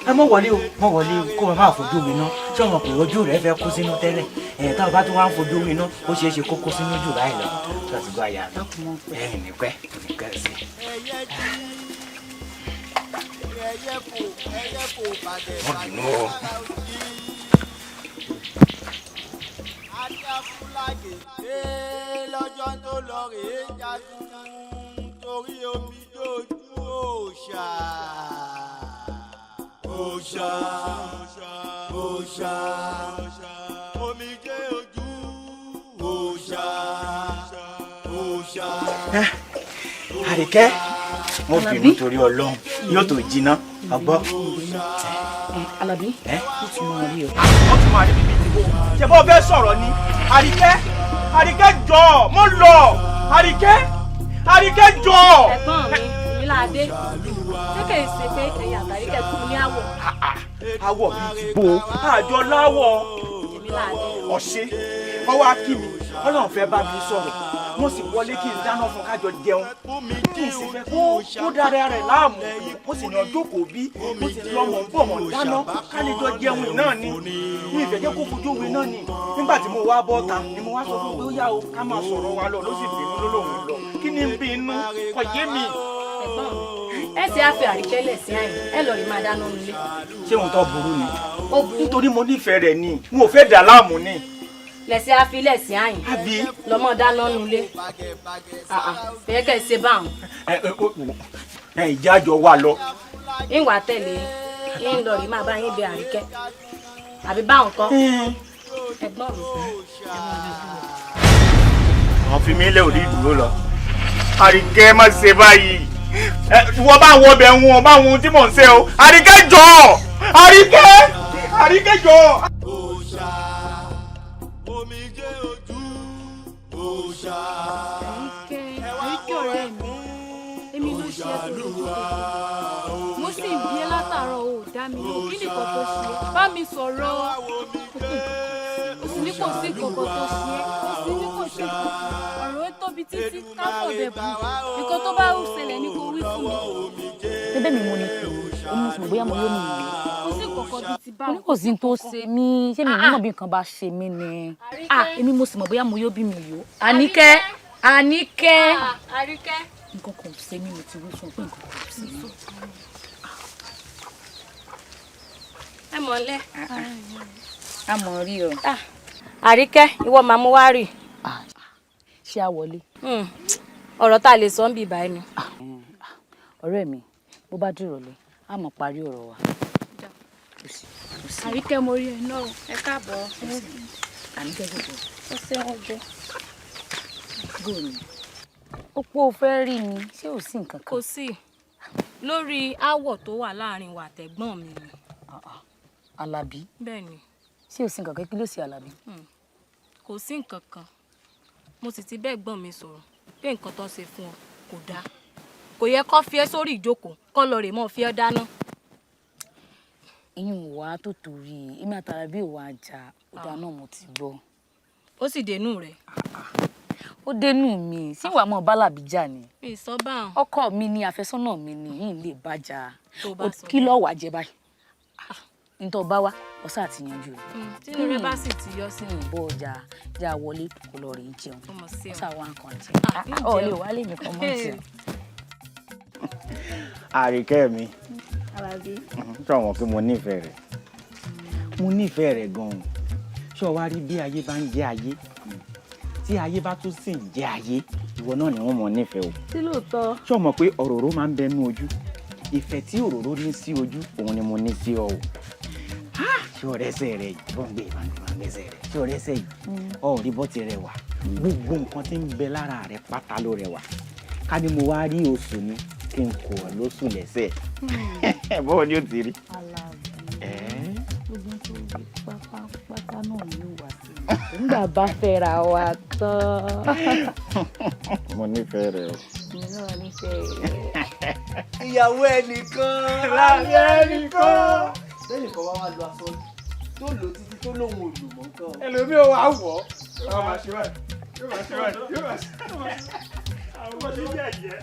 ẹ mọ wọlé o kó o máa fojú mi ná ṣé wọn pè ojú rẹ fẹ́ kó sínú tẹ́lẹ̀ táwọn bá tún wá ń fojú mi ná ó ṣeé ṣe kó kó sínú jù báyìí lọ lọ ti gbọ́ aya mi nìpẹ́ sí. wọ́n bínú o. adéafúnlágè dé lọ́jọ́ tó lọ rèé jagun torí omi dojú òòṣà òòṣà òòṣà omi jẹ́ ojú òòṣà òòṣà. Àríkẹ́ mo bínú torí Ọlọ́run yóò tó jiná ọgbọ́. Alábí ó ti mọ rí o. ó ti mọ àrí bíbí ìdìbò ṣe bó fẹ́ sọ̀rọ̀ ni Àríkẹ́ jọ mo lọ Àríkẹ́ jọ. ẹ̀gbọ́n mi ìmíládé ṣé kìí ṣe pé ẹ̀yìn àtàríkẹ́ fún mi ní àwọ̀. àwọ̀ bíi ti bò àjọ láwọ̀ ọ̀ṣẹ́ ọwọ́ akí mi Ọlọ́run fẹ́ bá mi sọ̀rọ̀ mo sì wọlé kí n dáná fún kájọ jẹun kí n sì fẹ́ kó dára rẹ̀ láàmú mo sì ní ọjọ́ kò bí mo sì lọ́mọ bọ̀ mọ̀ dáná kálíjọ jẹun náà ni mi ìfẹ́ jẹ́ kó fojú wí náà ni nígbà tí mo wá bọ́ ta ni mo wá sọ fún pé ó yá o ká máa sọ̀rọ̀ wa lọ ló sì bínú ló lòun lọ kí ni ń bí inú kò yé mi. ẹ̀gbọ́n mi ẹ ti á fi àríkẹ́lẹ̀ sí àyìn ẹ lọ rí máa dáná nílé. ṣé òun tó burú ni nítorí mo nífẹ̀ẹ́ rẹ̀ ni n ò fẹ́ dà láàmú ni. lẹ̀sẹ̀ á fi lẹ̀ sí àyìn lọ́mọ dáná nílé fẹ́ kẹ́ ẹ ṣe báwọn. ìjà jọ wà lọ. ìwà tẹ̀lé ń lọ rí máa bá yín bẹ àríkẹ́ àbí báwọn kọ́ ẹ̀gbọ́n mi. àwọn fi mí lé òní ìdúró lọ. Àríkẹ́ má ṣe báyìí wọ́n bá wọ ọbẹ̀ wọn bá wọn tí mò ń ṣe o. Àríkẹ́ jọ Àríkẹ́ jọ. Àríkẹ́ ọ̀rẹ́ mi èmi ló ṣe é tó mo sì ń bí ẹ látàárọ̀ ò dá mi lò kí nìkan tó ṣe é bá mi sọ̀rọ̀ o sì ní kò sí nǹkan tó ṣe é o sì ní kò sí ọ̀rọ̀ tóbi títí káfọ̀ bẹ̀ bù nǹkan tó bá ṣẹlẹ̀ ní kò wí fún mi. bébè mi mo ní pé ó mú sùn bóyá mo yóò mú mi. kò sí kọ̀kọ́ bíi ti bá mo ní kò sí tó ṣe mí ṣé mi nímọ̀ bí nǹkan bá ṣe mí ni. èmi mo sì mọ̀ bóyá mo yóò bí mi yó. Àníkẹ́ Àríkẹ́ nǹkan kan ò ṣe mí mo ti wí fún pé nǹkan kan ò ṣe mí. ẹ mọ̀lẹ́. a mọ̀ rí o. Àríkẹ́ ìwọ máa mú wá rì. ṣé a wọlé. ọ̀rọ̀ tá a lè sọ ń bì báyìí ni. ọ̀rẹ́ mi bó bá dúró lé a mọ̀ parí ọ̀rọ̀ wa. Àríkẹ́ mo rí ẹ náà ẹ káàbọ̀. Àníkẹ́ gbogbo. ó ṣeun jẹ. góòlù ó pọ̀ fẹ́ rí mi ṣé ò sí nǹkan kan. kò sí lórí aáwọ̀ tó wà láàrin wa àtẹ̀gbọ́n mi ni. Alábí. bẹ́ẹ̀ ni. ṣé ò sí nǹkan kan kí ló ṣe Alábí. kò sí nǹkan kan mo sì ti bẹ́ẹ̀ gbọ́n mi sọ̀rọ̀ pé nǹkan tó ń ṣe fún ọ kò dáa kò yẹ kó fi ẹ́ sórí ìjókòó kó lọ rè mọ́ fi ẹ́ dáná. ìyún wà tó torí èmi àtàrà bí òwà àjà ọ̀dà náà mo ti gbọ́. ó sì dénú rẹ̀. ó dénú mi sí ìwà mọ́ bálàbí jà ni. ìsọ́bà. ọkọ mi ni àfẹ́sọ́nà mi ni yìí lè bàjá kí ló wà jẹ báyìí. nítorí bá wá ọ̀sán àti yanjú rẹ̀. tínú rẹ bá sì ti yọ sí. bó ọjà já wọlé kó lọ rí jẹun ọ̀sán àwọn nǹkan jẹ. ǹjẹ́ ọ̀ lè wálé nìkan mọ́ jẹun. Àríkẹ́ mi Àlàbí. ṣé o mọ̀ pé mo nífẹ̀ẹ́ rẹ̀ mo nífẹ̀ẹ́ rẹ̀ gan-an ṣé o wá rí bí ayé bá ń jẹ́ ayé tí ayé bá tún sì ń jẹ́ ayé ìwọ náà ni wọ́n mọ̀ nífẹ̀ẹ́ o. sí lóòótọ́. ṣé o mọ̀ pé òróró máa ń bẹnu ojú ìfẹ́ tí òróró ní sí ojú òun ni mo ní sí ọ o. ṣé ọ̀rẹ́sẹ̀ rẹ yìí bọ́ ń gbé ìbánidọ́gbẹ́sẹ̀ rẹ ṣé ọ̀rẹ́sẹ̀ yìí ọ̀ rí bọ́ ti rẹwà gbogbo nǹkan tí ń bẹ lára rẹ pátá ló rẹwà ká ní mo wá rí oṣù ni kí n kò ọ lóṣù lẹ́sẹ̀ bọ́ọ̀ ni ó ti rí. gbogbo tó rí pátápátá náà ló wà sí i nígbà bá fẹ́ra wa tán. mo nífẹ̀ẹ́ rẹ o. mi náà nífẹ̀ẹ́ rẹ. ìyàwó ẹnìkan láàrin ẹnìkan. lẹ́yìn kan wá lo aṣọ tó lò títí tó lóun ò lò mọ́ nǹkan. ẹlòmíì ò wá wọ̀ ọ́ máa ṣe báyìí yóò máa ṣe báyìí yóò máa ṣe báyìí àwọn ọmọdé jẹ́ ẹ̀jẹ̀.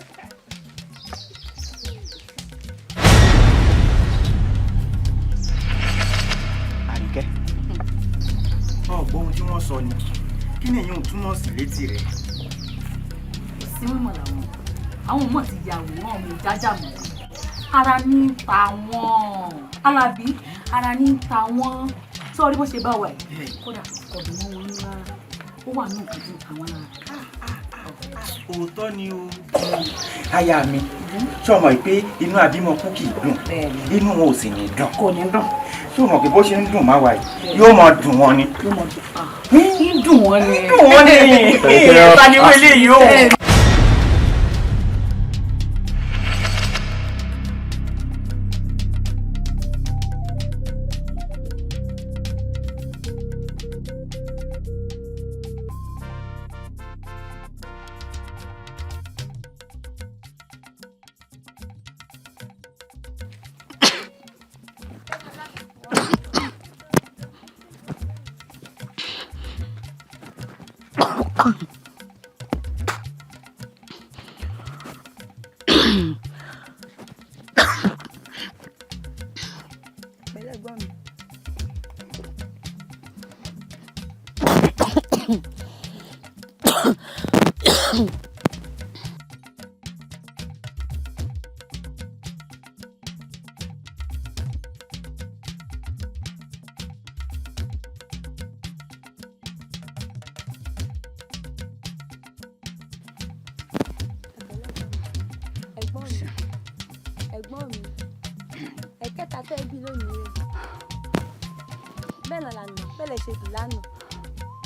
Àríkẹ́ ọgbọ́n ohun tí wọ́n sọ ni kí ni èyí ò túmọ̀ sí létí rẹ̀. sí mímọ̀ làwọn àwọn ọmọ ti ya àwòrán ọmọ ìjájà mọ́ ara ní ta wọ́n Alábí ara ní ta wọ́n sọ́ọ́rí bó ṣe bá wà yìí kódà ọ̀dùn wọn wọn ńlá ó wà ní nǹkan tó ta wọ́n lára. òótọ́ ni o. aya mi ṣé o mọ̀ pé inú àbímọ kú kì í dùn inú wọn ò sì ní dùn. kò ní dùn. ṣé o mọ̀ pé bó ṣe ń dùn má wà yìí yóò máa dùn wọn ni. yóò máa dùn ń dùn wọn ni. dùn wọn ni ìtaniwé lè yóò. ẹ̀gbọ́n mi ẹ̀kẹta fẹ́ bí lónìí rẹ̀ bẹ́ẹ̀ náà lànà bẹ́ẹ̀ lè ṣe bì lánàá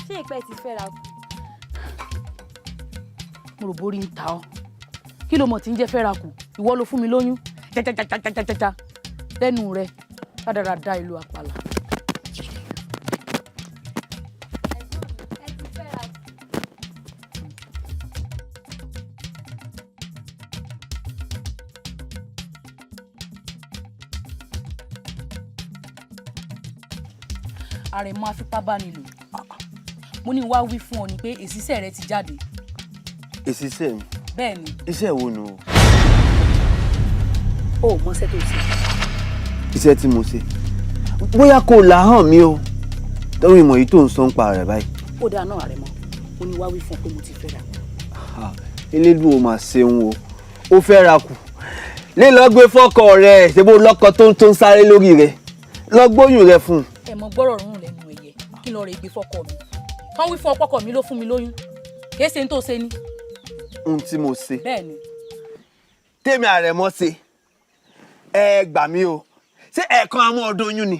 ṣé ìpẹ́ ti fẹ́ra kù. mo rò borí ń ta ọ́ kí ló mọ̀ tí ń jẹ́ fẹ́ra kù ìwọ ló fún mi lóyún jajajajajajaja lẹ́nu rẹ̀ rádaràda ìlú àpàlà. Àrẹ̀mọ afipábánilò mo ní wá wí fún ọ ni pé èsìsẹ́ rẹ ti jáde. Èsìsẹ́ mi. Bẹ́ẹ̀ ni. Iṣẹ́ wo nù? O ò mọṣẹ́ tó ṣe. Iṣẹ́ tí mo ṣe bóyá kò là hàn mí o torí ìmọ̀ yìí tó ń sọ ń pa rẹ̀ báyìí. Ó dáa náà Àrẹ̀mọ mo ní wá wí fún ọ pé mo ti fẹ́ ra. Elédùn ò mà ṣeun o ó fẹ́ ra kù lè lọ gbé fọ́kọ rẹ̀ ṣe bó lọ́kọ tó ń sáré lórí rẹ̀ lọ gbóyún rẹ̀ fún un. Ẹ mọ gbọ́rọ̀ rún lẹ́nu ẹ̀yẹ kí lọ rẹ̀ gbé fọ́kọ mi kán wí fún ọpọkọ mi ló fún mi lóyún kìí ṣe ń tó ṣe ni. Ohun tí mo ṣe. Bẹ́ẹ̀ni. Tèmi Àrẹ̀mọ ṣe ẹ gbà mí o ṣé ẹ̀ẹ̀kan amọ́ ọdún oyún ni.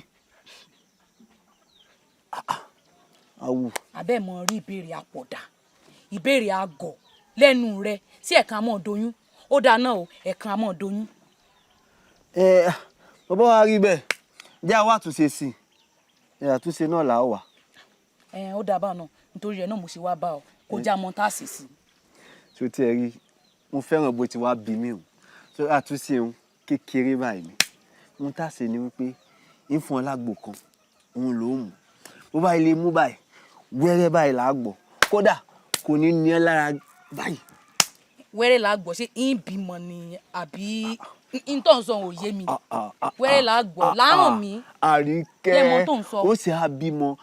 Awu. Abẹ́ mọ rí ìbéèrè àpọ̀dà ìbéèrè àgọ̀ lẹ́nu rẹ sí ẹ̀ẹ̀kan amọ́ ọdún oyún ó dáa náà o ẹ̀ẹ̀kan amọ́ ọdún oyún. Bàbá wa rí bẹ́ẹ̀ jẹ́ àwa àtúnṣe sí i àtúnṣe náà là á wà. Ó dáa báà náà nítorí rẹ̀ náà mo ṣe wá bá ọ kó já mọ́ tá a sì sí. Ṣé o tiẹ̀ rí mo fẹ́ràn bó ti wá bí mi o ṣé àtúnṣe òun kékeré báyìí ni mo tá a ṣe ni wípé ń fún ọ lágbo kan òun ló mú bó bá ilé mú báyìí wẹ́rẹ́ báyìí là á gbọ́ kódà kò ní ní ẹ lára báyìí. Wẹ́rẹ́ là á gbọ́ ṣé ń bímọ ni àbí ń tó ń sọ òye mi wẹ́rẹ́ là á gbọ́ láhùn mi. Àríkẹ́ ó sì á bímọ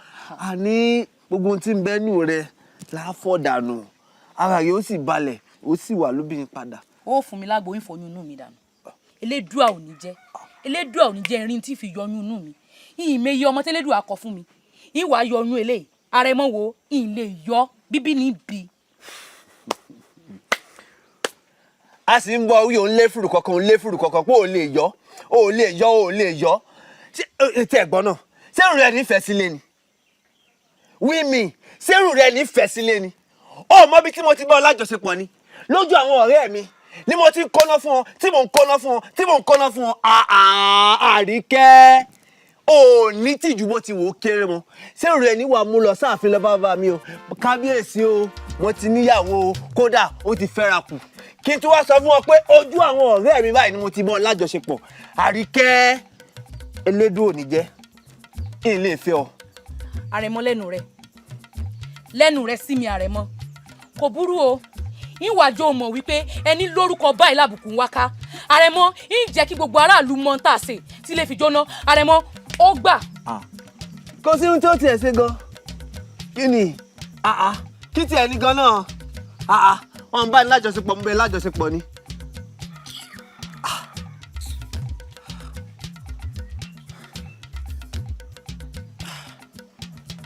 àní gbogbo ohun tí ń bẹ́nu rẹ là á fọ́ dànù ara rẹ ó sì balẹ̀ ó sì wà lóbìnrin padà. Ó fún mi lágbo ìfọyín inú mi dànù elédùà ò ní jẹ́ elédùà ò ní jẹ́ irin tí fi yọyún inú mi ìmẹyẹ ọmọ tẹ́lẹ̀dùà kọ fún mi ìwà yọyún eléyìí Àrẹ̀mọ wo ìlè yọ bíbí ní bí. A sì ń bọ wí òun lé fùrù kankan pé ò lè yọ tí ẹ̀gbọ́n náà sẹ́rù rẹ̀ nífẹ̀ẹ́ sílé ni wí mi sẹ́rù rẹ̀ nífẹ̀ẹ́ sílé ni ó mọ bí tí mo ti bá ọ lájọṣepọ̀ ni lójú àwọn ọ̀rẹ́ mi ni mo ti ń kọ́ná fún ọ tí mò ń kọ́ná fún ọ Àríkẹ́ ò ní tìjú bó ti wò ó kéré mọ́ sẹ́rù rẹ̀ níwà mú lọ sáàfin lọ bá mi o kábíyèsí o mo ti níyàwó o kódà ó ti fẹ́ra kù kí n tún wá sọ fún ọ pé ojú àwọn ọ̀rẹ́ mi báyìí ni mo ti bọ́ lájọṣepọ̀ Àríkẹ́ elédùn ò ní jẹ́ kí n lè fẹ́ ọ. Àrẹ̀mọ lẹ́nu rẹ̀ sí mi Àrẹ̀mọ kò burú o ìwàjọ mọ̀ wípé ẹni lórúkọ báyìí lábùkù ń wáká Àrẹ̀mọ ń jẹ́ kí gbogbo aráàlú mọ̀ ń tà sí tí lè fi jóná Àrẹ̀mọ ó gbà. Kò sí ohun tí ó tiẹ̀ ṣe gan kí ni kí tiẹ̀ ní gan náà wọn bá ní lájọṣepọ̀ ń bẹ lájọṣepọ̀ ni.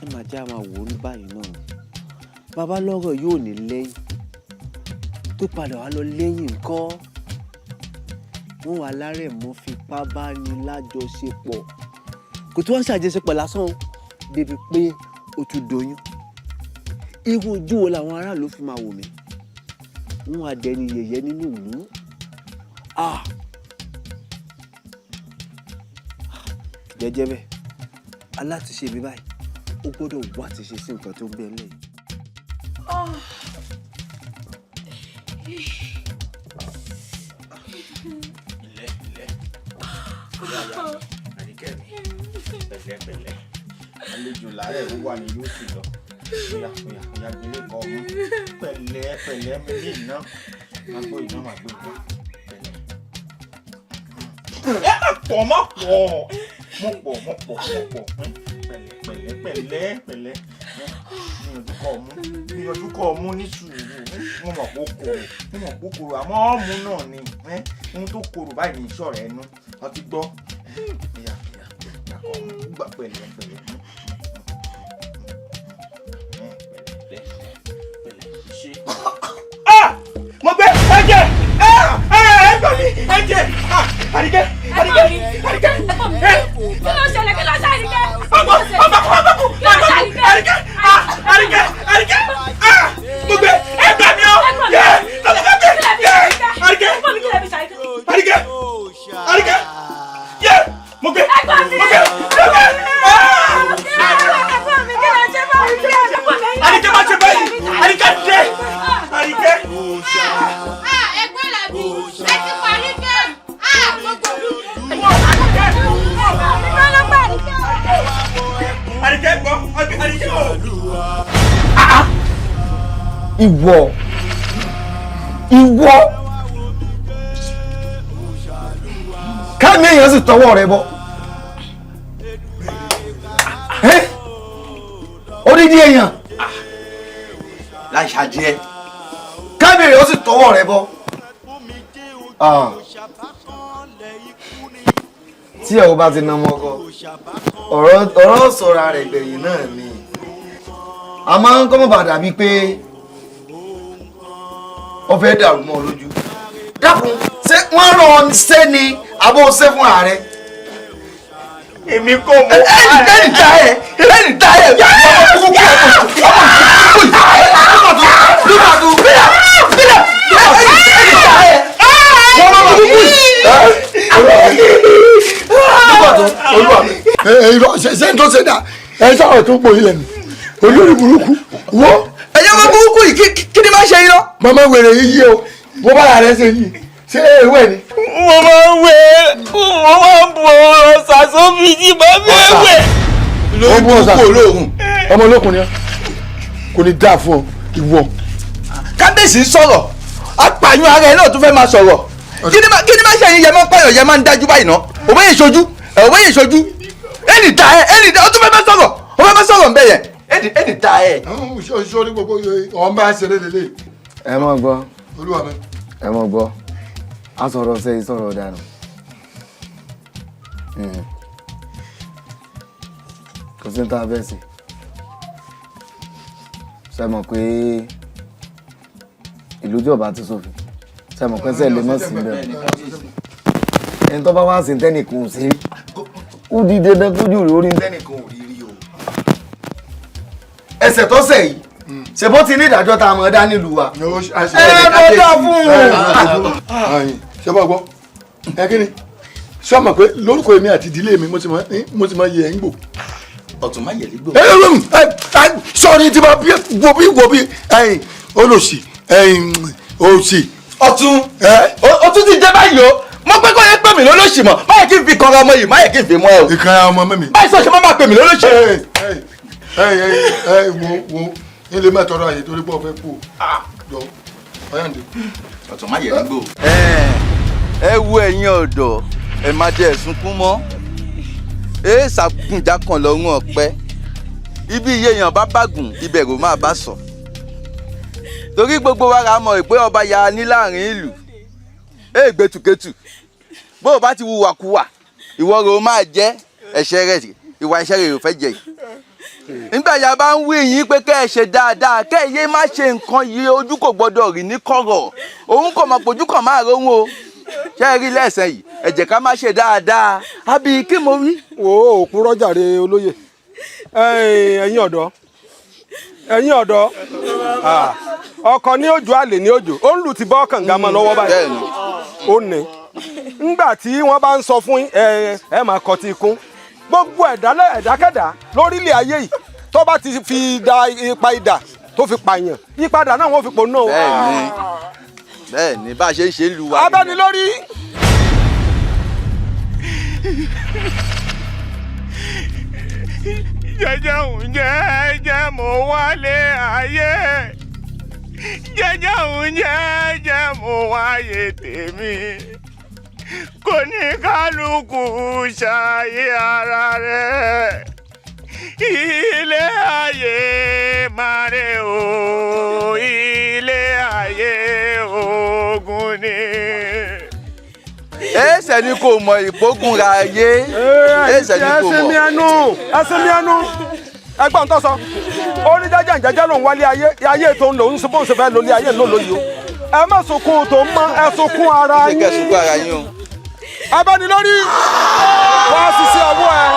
ẹ máa jẹ́ àwọn àwò ní báyìí náà bàbá lọ́rọ̀ yóò ní lẹ́yìn tó padà wá lọ lẹ́yìn ńkọ́ wọn wà l'Árẹ̀mọ fipá bá ní lájọṣepọ̀ kò tí wọ́n ṣàjọṣepọ̀ lásán débi pé ó tún doyún irú ojú wo làwọn aráàlú fi máa wò mí wọn wà dẹni yẹ̀yẹ́ nínú ìlú jẹ́jẹ́ bẹ́ẹ̀ alátúnṣe mi báyìí ó gbọ́dọ̀ wá ti ṣe sí nǹkan tó ń bẹ lẹ́yìn. Àríkẹ́ mi pẹ̀lẹ́pẹ̀lẹ́ àlejò làárẹ̀ ó wà ní yóò sì lọ bóyá gbélé kọ ọmú pẹ̀lẹ́ mi ní iná máa gbọ́ iná máa gbé gbọ́ pẹ̀lẹ́. ẹ má pọ̀ mọ́ pọ̀ pẹ̀lẹ́ ní ojúkọ ọmú ní sùúrù mo mọ̀ pé ó korò àmọ́ ọmú náà ni ohun tó korò báyìí ní ìṣọ̀rẹ́ ẹnu ọtí gbọ́ gbà pẹ̀lẹ́ ṣe. mo gbé ẹ̀jẹ̀ ẹgbẹ́ làbí ẹ ti parí kẹ́ gbogbo Àríkẹ́ gbọ́ Àríkẹ́ o. ìwọ káàmì èèyàn sì tọwọ́ rẹ bọ́ odidi èèyàn láì ṣàjẹ́ káàmì èèyàn sì tọwọ́ rẹ bọ́ tí ẹ ò bá ti na mọ́kọ ọ̀rọ̀ sọ̀ra rẹ̀ gbẹ̀yìn náà ni a máa ń kọ́mọ̀ bàdà bíi pé wọ́n fẹ́ dàrú mọ́ ọ lójú dákun ṣé wọ́n rán ọ ṣé ni àbó ṣé fún ààrẹ. èmi kò mọ. ẹni ta ẹ ṣe ń tó ṣe dà ẹ sọ̀rọ̀ tó pò ilẹ̀ mi olórí burúkú wo. ẹ̀yẹ́ wọn burúkú yìí kí ni máa ṣe yín lọ. màmá wèrè yìí yé o bó bá rẹ̀ ṣe yìí ṣé ewé ni. mo máa ń wẹ̀ mo máa ń bu ọ̀sà sómi tí mo fẹ́ wẹ̀. lórí burúkú olóògùn ọmọ olókùn ni kò ní dáa fún ọ ìwọ. kábíyèsí sọ̀rọ̀ apààyàn ara ẹ̀ náà tún fẹ́ máa sọ̀rọ̀ kí ni máa ṣe yín yẹ máa ń pààyàn yẹ máa ń dájú báyìí ná òbẹ́yẹ ìṣojú ẹnì ta ó tún fẹ́ máa sọ̀rọ̀ ó fẹ́ máa sọ̀rọ̀ nbẹ yẹn ẹnì ta ẹ. sórí gbogbo ọ̀n bá ṣeré lélẹ̀. ẹ mọ̀ gbọ́ olúwa mi. ẹ mọ̀ gbọ́ a sọ̀rọ̀ ṣe sọ̀rọ̀ dànù kò sí ní tá a fẹ́ sí ṣe mọ̀ pé ìlú jọba ti sófin ṣe mọ̀ pé ṣe lè mọ̀ sí bẹ́ẹ̀ ẹni tó bá wá sí tẹ́nìkan ò sí ó di dandan kójú rẹ̀ orí tẹ́nìkan ò rí rí o ẹsẹ̀ tó ṣẹ̀ yìí ṣèbó ti ní ìdájọ́ tá a mọ̀ ọ́ dá nílùú wa. ẹ ló dá fún un. ṣé bá gbọ́ ẹ kí ni sọ ma pé lórúkọ èmi àti ìdílé mi mo ti máa yẹ ẹ̀ ń gbò. ọ̀tún má yẹ lígbò. sọ́ọ́ni tí ma wo bí olùsì òsì. ọ̀tún ti jẹ́ báyìí o mo pé kó yẹ pè mí lólóṣì mọ́ báyìí kí n fi kanra ọmọ yìí báyìí kí n fi mọ́ ẹ o. ìkanra ọmọ mẹ́mi. báyìí sọ ṣe má máa pè mí lólóṣì. wo ilé mẹ́tọ́rọ àyè torí pọ̀ fẹ́ kú o jọ ọ̀yàǹde. ọ̀tún má yẹ lígbò. ẹ wo ẹ̀yin ọ̀dọ́ ẹ má jẹ́ ẹ̀sùnkún mọ́ ẹ ṣàkùnjà kan lọ́rùn ọ̀pẹ ibi iye èèyàn bá bàgùn ibẹ̀ rò máa bá sọ torí gbogbo wa ra mọ̀ pé ọba ya ní láàrin ìlú ẹ gbẹtùkẹtù bó o bá ti wùwàkuwà ìwọ rò máa jẹ́ ẹ̀ṣẹ̀ rẹ̀ ìwà ẹ̀ṣẹ̀ rẹ̀ ò fẹ́ jẹ yìí nígbà yà bá ń wí yín pé kẹ́ ẹ ṣe dáadáa kẹ́ ẹ yé má ṣe nǹkan yìí ojú kò gbọ́dọ̀ rí ní kọ̀rọ̀ òun kò mọ̀ pójú kàn máa róhun o ṣé ẹ rí lẹ́sẹ̀ yìí ẹ jẹ́ ká má ṣe dáadáa àbí kí mo wí. wo òkú rọ́jàre olóyè ẹ̀yin ọ̀dọ́ ọkọ ní òjò àlè ní òjò ó ń lù ti bọ́ kànga mọ́ lọ́wọ́ báyìí ó ní ngbà tí wọ́n bá ń sọ fún ẹ máa kọ ti kún gbogbo ẹ̀dákẹ́dá lórílẹ̀ ayé yìí tó bá ti fi da ipa idà tó fi pààyàn ìpadà náà wọ́n fi pò náà. bẹ́ẹ̀ni bá a ṣe ń ṣe lu wa. abẹ́ni lórí. jẹ́jẹ́ òun jẹ́jẹ́ mo wálé ayé jẹ́jẹ́ òun jẹ́jẹ́ mo wáyé tèmi kò ní kálukú ṣàyé ara rẹ̀ ilé ayé máa rè o ilé ayé ogun ni. ẹsẹ̀ ni kò mọ ìpógun ra ayé ẹsẹ̀ ni kò mọ. ẹsẹ̀ mi ẹnu ẹgbọ́n tó sọ ó ní jẹ́jẹ́ ìjẹ́jẹ́ lòun wálé ayé tó ń lò ń bó ń ṣe fẹ́ lólé ayé ló lóyè o ẹ má sunkún tó ń mọ ẹ sunkún ara yín. ṣé kẹ́ sunkún ara yín o. abẹ́ni lórí wá sisi ọwọ́ ẹ.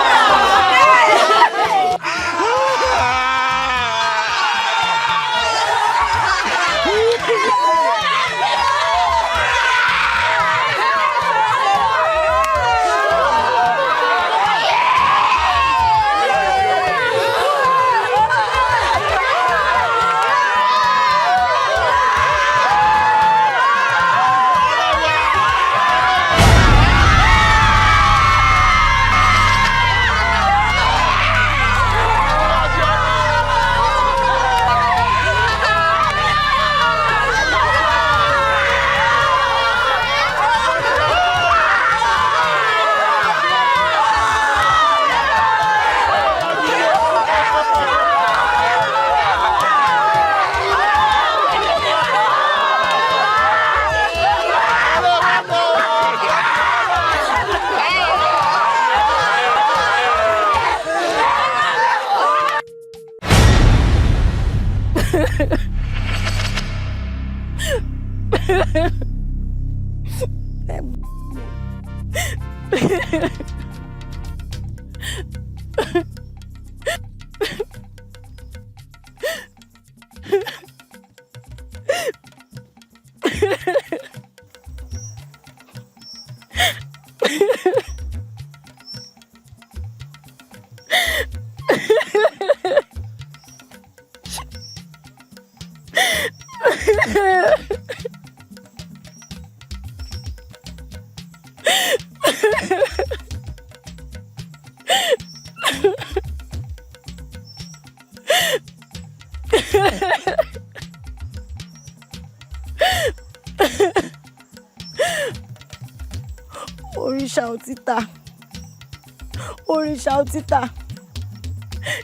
òrìṣà òtítà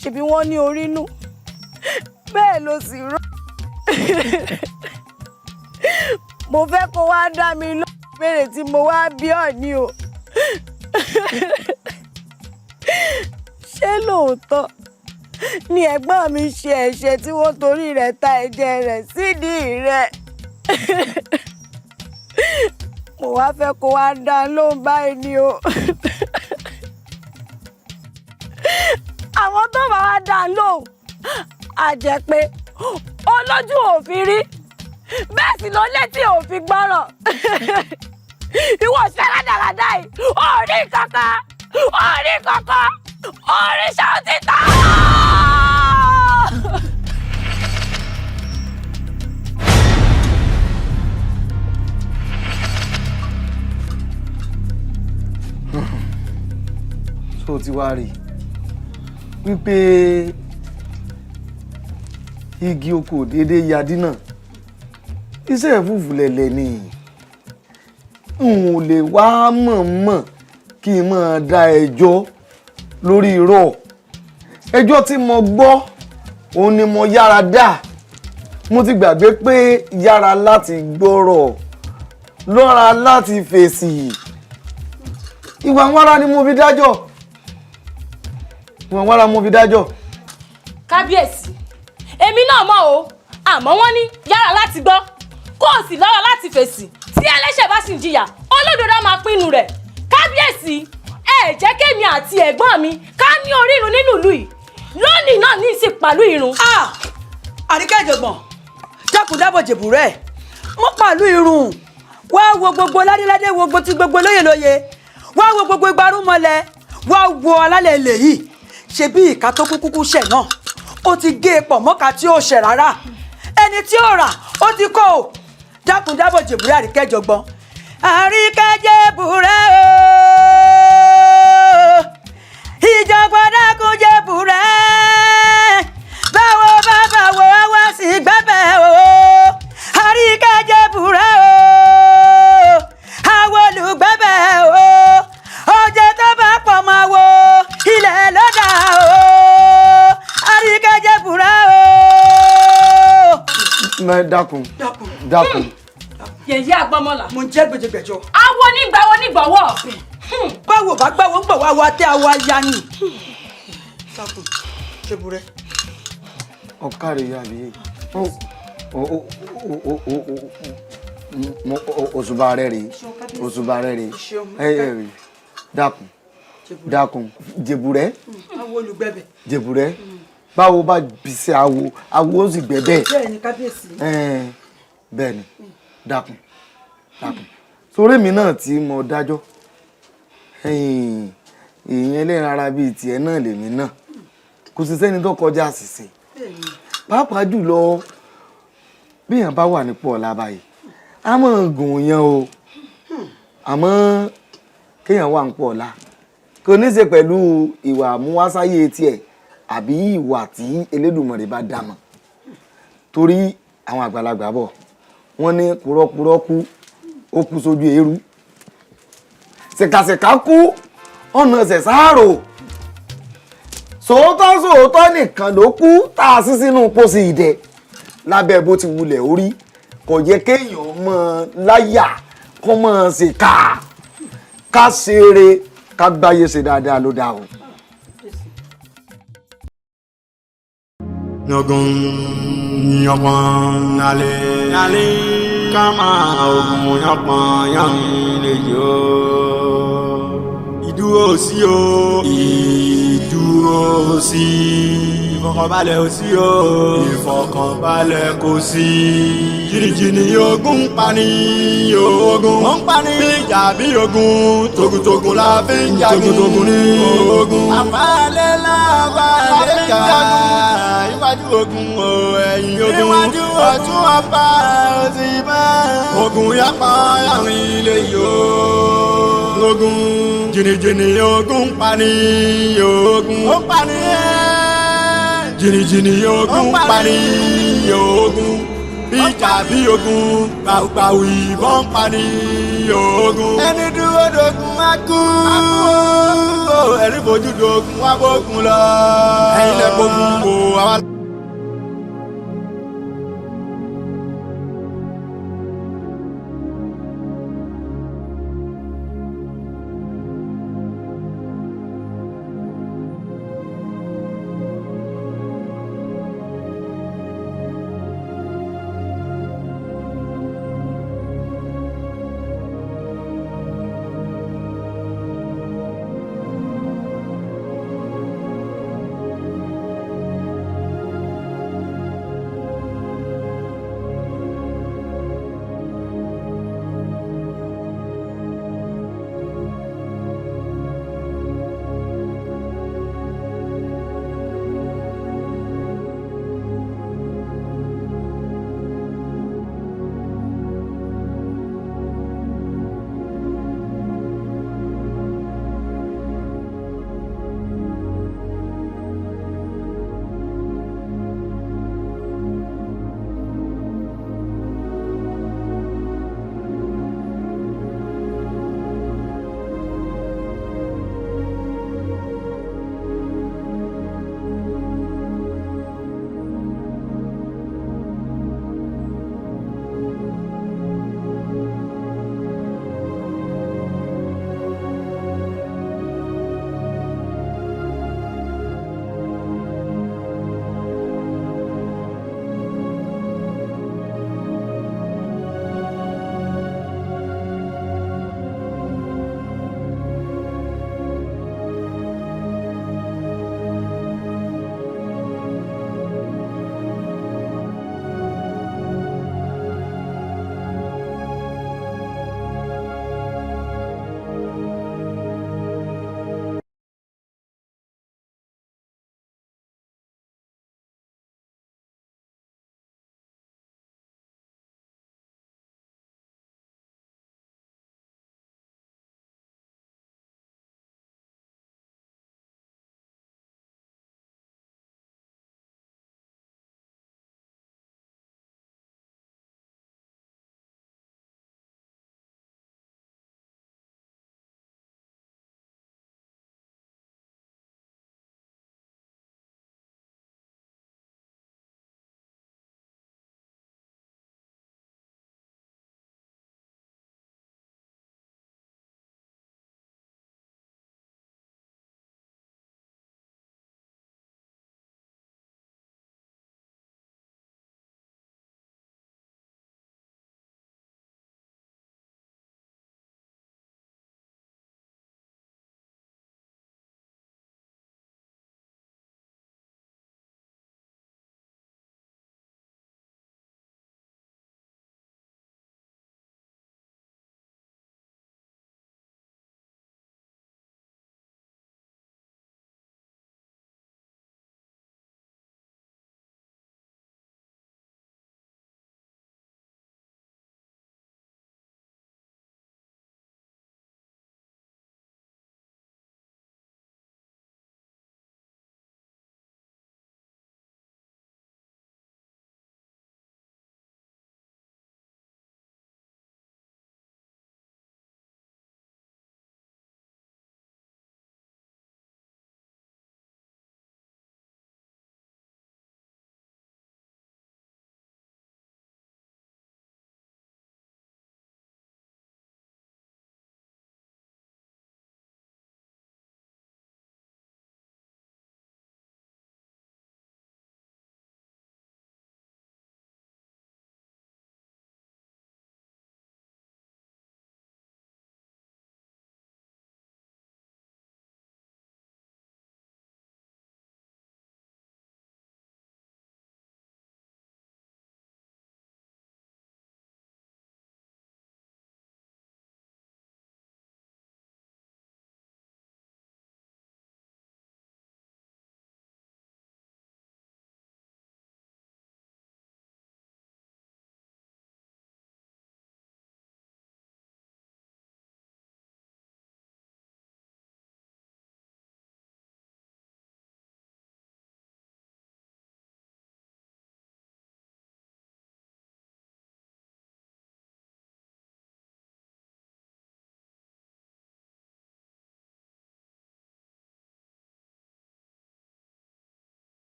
ṣebí wọ́n ní orí inú bẹ́ẹ̀ ló sì rọ. mo fẹ́ kó wá dá mi lóhùn ìbéèrè tí mo wá bí ọ̀ ní o. ṣé lóòótọ́ ni ẹ̀gbọ́n mi ṣe ẹ̀ṣẹ̀ tí wọ́n torí rẹ̀ ta ẹ̀jẹ̀ rẹ̀ sídìí rẹ̀? mo wá fẹ́ kó wá dá lóhùn báyìí ni o. àwọn tó bá wá dá lóhùn á jẹ́ pé olójú òfin rí bẹ́ẹ̀ sì ló létí òfin gbọ́rọ̀. ìwọ ṣe rádaràdá yìí orí kankan òrìṣà òtítà. tó ti wá rí wípé igi oko déédéé yadí náà iṣẹ́ ìfúfú lẹ̀lẹ̀ ni n ò lè wá mọ̀ọ́mọ̀ kí n máa dá ẹjọ́ lórí irọ́. ẹjọ́ tí mo gbọ́ òun ni mo yára dá. mo ti gbàgbé pé yára láti gbọ́rọ̀ lọ́ra láti fèsì. ìwà wára ni mo fi dájọ́. ìwà wára mo fi dájọ́. kábíyèsí èmi náà mọ̀ o àmọ́ wọ́n ní yára láti gbọ́ kó o sì lọ́ra láti fèsì tí ẹlẹ́ṣẹ̀ bá sì ń jìyà olódodo máa pinnu rẹ̀. kábíyèsí ẹ jẹ́ kémi àti ẹ̀gbọ́n mi ká ní orírun nínú ìlú yìí lónìí náà ní ìsìn pàlú irun. àríkẹ́ ìjọ̀gbọ̀n jákùndábọ̀ jèbù rẹ̀ mọ́ pàlú irun wá wo gbogbo ládéládé wo gbogbo tí gbogbo lóye lóye wá wo gbogbo ìgbárùmọ̀lẹ̀ wá wo alálẹ̀ ilẹ̀ yìí ṣe bí ìka tó kúkú ṣẹ̀ náà ó ti gé e pọ̀ mọ́ka tí ó ṣẹ̀ rárá ẹni tí ó rà ó ti kó o jákùndábọ̀ jèbù rẹ̀ àríkẹ́ ìjọ̀gbọ̀n àríkẹ́ jèbù rẹ̀ o ìjọ̀gbọ̀n dákun jèbù rẹ̀ báwo bá báwo wá sí gbẹ́bẹ̀ o àríkẹ́ jèbù rẹ̀ o àwọn olùgbẹ́bẹ̀ o ọjẹ́ tó bá pọ̀ máa wo ilẹ̀ lọ́dà o àríkẹ́ jèbù rẹ̀ o. dákun dákun. yẹ̀yẹ́ àgbọ́mọ́là. mo ń jẹ́ gbèjègbèjọ. awo nígbàwọ́. báwo bá gbàwọ́ ń gbọ̀ wá wa tẹ́ àwa ya ni. dákun jèbù rẹ̀. ọ̀kàrẹ̀ yà mí òṣùbà rẹ̀ rèé òṣùbà rẹ̀ rèé dákun dákun jèbù rẹ̀ jèbù rẹ̀ báwo bá bìsẹ̀ awo ó sì gbẹ bẹ́ẹ̀. bẹ́ẹ̀ ni kábíyèsí. bẹ́ẹ̀ ni dákun dákun sórí mi náà tí mo dájọ́ èèyàn ẹlẹ́ran ara bíi tiẹ̀ náà lèmi náà kò sì sẹ́ni tó kọjá àṣìṣe pàápàá jùlọ bíyàn bá wà nípò ọ̀la báyìí a máa gùn yàn o àmọ́ kéèyàn wà nípò ọ̀la kò ní í ṣe pẹ̀lú ìwà àmúwásáyé tiẹ̀ àbí ìwà tí Elédùmarè bá dá mọ́ torí àwọn àgbàlagbà bọ̀ wọ́n ní kúrọ́kúrọ́ kú ó kú sójú eérú ṣèkàṣèkà kú ọ̀nà ṣẹ̀ṣàárò sòótọ́ nìkan ló kú tá a sí sínú pósí ìdẹ lábẹ́ bó ti wulẹ̀ orí kò yẹ kéèyàn mọ́ láyà kó mọ́ ṣe ká ṣeré ká gbáyé ṣe dáadáa ló dáa o. Nogun, nyopan, ale, ale. ká máa ogun yánpọnyánrin lè yọ. Ìdúró sí o ìdúró sí. Ìfọ̀kànbalẹ̀ ò sí o ìfọ̀kànbalẹ̀ kò sí. Jìnnìjìnnì ogun pani ogun ó ń pani. Ìjà bí ogun togun-togun la fi ń jagun. Togun-togun ní ogun. Àbálẹ̀ lábàlẹ̀ ká iwájú ogun o ẹ̀yìn ogun. Iwájú ọ̀tún ọba òsì bá. Ogun yapa àrin ilé yó. Ogun jìnnìjìnnì ogun pani ogun ó pani. Jìnnìjìnnì ogun pani ogun. Ìjà bí ogun gbàùgbàù ìbọn pani ogun. Ẹni dúró dogun á kú. Ẹni fojú dogun wá bógun lọ. Ẹ̀yin lẹ gbógun wo àwa.